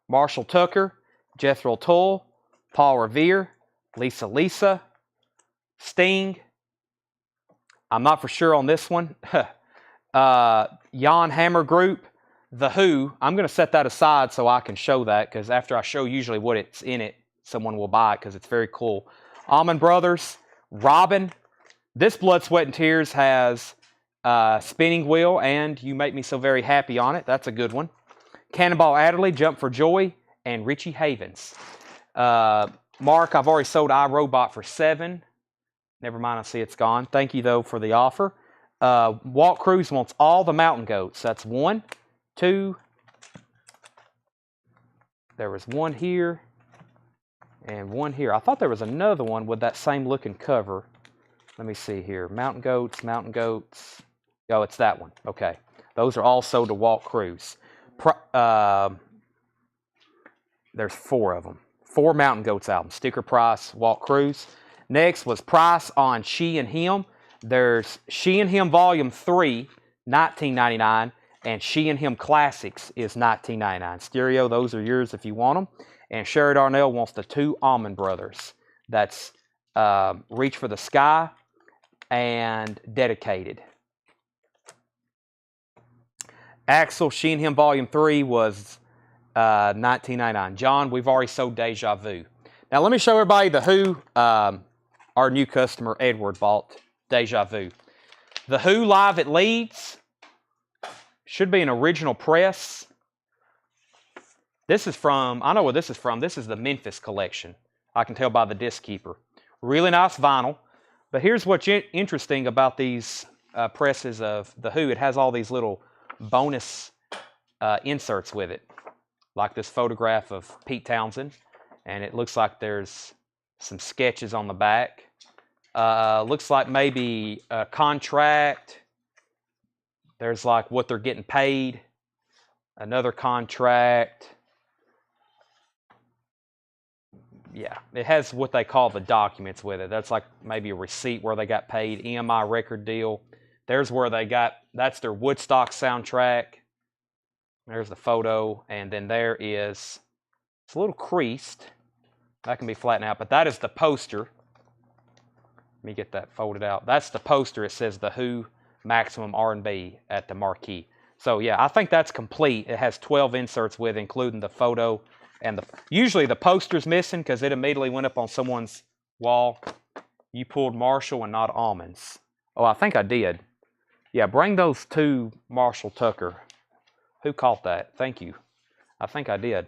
Marshall Tucker, Jethro Tull, Paul Revere, Lisa, Sting. I'm not for sure on this one. Jan Hammer Group, The Who. I'm going to set that aside so I can show that, because after I show usually what it's in it, someone will buy it because it's very cool. Allman Brothers, Robin. This Blood, Sweat, and Tears has Spinning Wheel and You Make Me So Very Happy on it. That's a good one. Cannonball Adderley, Jump for Joy, and Richie Havens. Mark, I've already sold iRobot for $7. Never mind, I see it's gone. Thank you, though, for the offer. Walt Cruz wants all the Mountain Goats. That's 1, 2. There was one here and one here. I thought there was another one with that same looking cover. Let me see here. Mountain Goats. Oh, it's that one. Okay. Those are all sold to Walt Cruz. There's 4 of them. 4 Mountain Goats albums. Sticker price, Walt Cruz. Next was price on She and Him. There's She and Him Volume 3, $19.99, and She and Him Classics is $19.99. Stereo, those are yours if you want them. And Sherry Darnell wants the 2 Allman Brothers. That's Reach for the Sky and Dedicated. Axel, She and Him Volume 3 was $19.99. John, we've already sold Deja Vu. Now let me show everybody the Who. Our new customer, Edward, bought Deja Vu. The Who live at Leeds. Should be an original press. This is from, I know where this is from. This is the Memphis collection. I can tell by the disc keeper. Really nice vinyl. But here's what's interesting about these presses of the Who. It has all these little bonus inserts with it. Like this photograph of Pete Townsend. And it looks like there's some sketches on the back. Looks like maybe a contract. There's like what they're getting paid. Another contract. Yeah, it has what they call the documents with it. That's like maybe a receipt where they got paid, EMI record deal. There's where they got, that's their Woodstock soundtrack. There's the photo, and then there is, it's a little creased. That can be flattened out, but that is the poster. Let me get that folded out. That's the poster. It says The Who Maximum R&B at the marquee. So yeah, I think that's complete. It has 12 inserts with, including the photo and usually the poster's missing because it immediately went up on someone's wall. You pulled Marshall and not almonds. Oh, I think I did. Yeah, bring those to Marshall Tucker. Who caught that? Thank you. I think I did.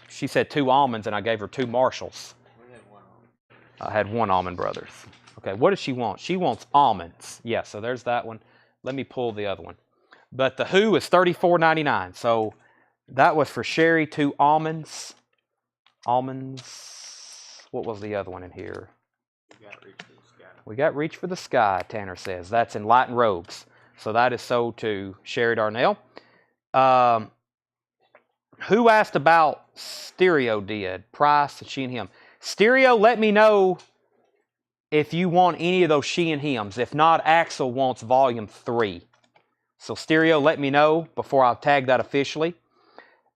She said 2 almonds, and I gave her 2 Marshalls. We had 1 almond. I had 1 Almond Brothers. Okay, what does she want? She wants almonds. Yeah, so there's that one. Let me pull the other one. But the Who is $34.99. So that was for Sherry, 2 almonds. Almonds. What was the other one in here? We got Reach for the Sky. We got Reach for the Sky, Tanner says. That's in Enlightened Robes. So that is sold to Sherry Darnell. Who asked about Stereo did? Price, she and him. Stereo, let me know if you want any of those she and hims. If not, Axel wants volume 3. So Stereo, let me know before I'll tag that officially.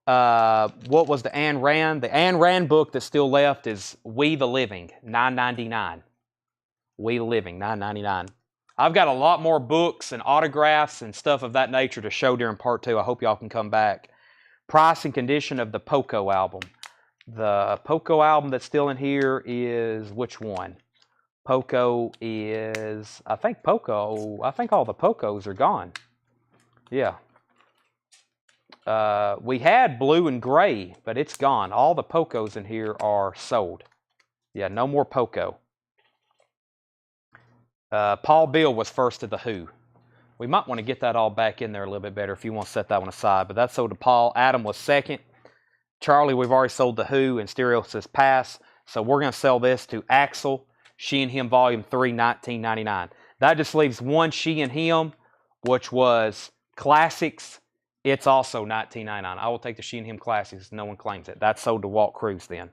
What was the Ayn Rand? The Ayn Rand book that's still left is We the Living, $9.99. We the Living, $9.99. I've got a lot more books and autographs and stuff of that nature to show during part 2. I hope y'all can come back. Price and condition of the Poco album. The Poco album that's still in here is which one? Poco is, I think all the Pocos are gone. Yeah. We had blue and gray, but it's gone. All the Pocos in here are sold. Yeah, no more Poco. Paul Beal was first to the Who. We might want to get that all back in there a little bit better if you want to set that one aside. But that's sold to Paul. Adam was second. Charlie, we've already sold the Who, and Stereo says pass. So we're going to sell this to Axel, She and Him Volume 3, $19.99. That just leaves one She and Him, which was Classics. It's also $19.99. I will take the She and Him Classics. No one claims it. That's sold to Walt Cruz then.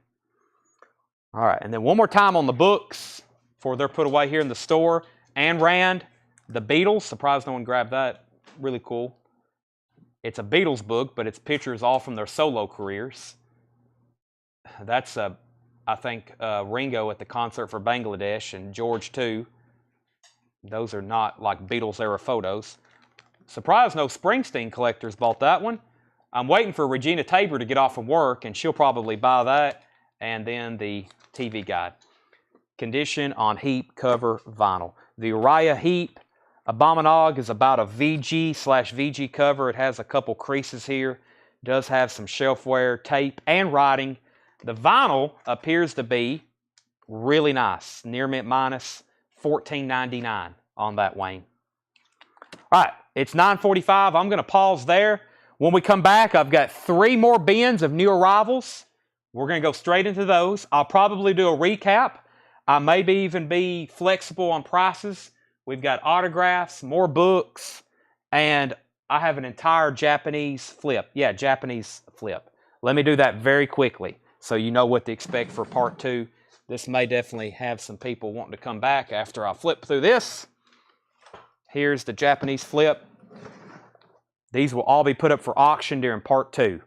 All right, and then one more time on the books before they're put away here in the store. Ayn Rand, The Beatles. Surprised no one grabbed that. Really cool. It's a Beatles book, but it's pictures all from their solo careers. That's, I think, Ringo at the concert for Bangladesh and George too. Those are not like Beatles-era photos. Surprised no Springsteen collectors bought that one. I'm waiting for Regina Tabor to get off from work, and she'll probably buy that. And then the TV guide. Condition on Heap cover vinyl. The Uriah Heep Abominog is about a VG/VG cover. It has a couple creases here. Does have some shelf wear, tape, and writing. The vinyl appears to be really nice. Near mint minus, $14.99 on that, Wayne. All right, it's 9:45. I'm going to pause there. When we come back, I've got 3 more bins of new arrivals. We're going to go straight into those. I'll probably do a recap. I maybe even be flexible on prices. We've got autographs, more books, and I have an entire Japanese flip. Yeah, Japanese flip. Let me do that very quickly so you know what to expect for part 2. This may definitely have some people wanting to come back after I flip through this. Here's the Japanese flip. These will all be put up for auction during part 2.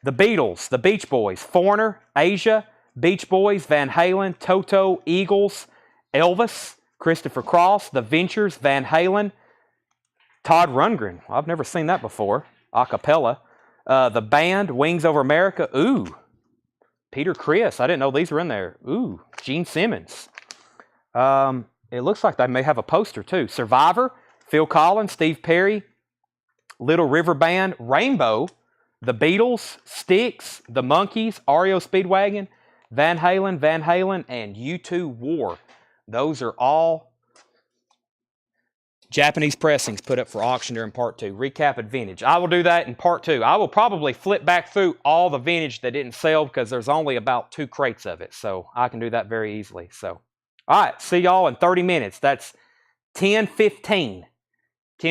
The Beatles, the Beach Boys, Foreigner, Asia, Beach Boys, Van Halen, Toto, Eagles, Elvis, Christopher Cross, The Ventures, Van Halen, Todd Rundgren. I've never seen that before. A cappella. The Band, Wings Over America. Ooh. Peter Criss. I didn't know these were in there. Ooh. Gene Simmons. It looks like they may have a poster too. Survivor, Phil Collins, Steve Perry, Little River Band, Rainbow, The Beatles, Styx, The Monkees, REO Speedwagon, Van Halen, and U2 War. Those are all Japanese pressings put up for auction during part 2. Recap at vintage. I will do that in part 2. I will probably flip back through all the vintage that didn't sell because there's only about 2 crates of it. So I can do that very easily. So, all right, see y'all in 30 minutes. That's 10:15.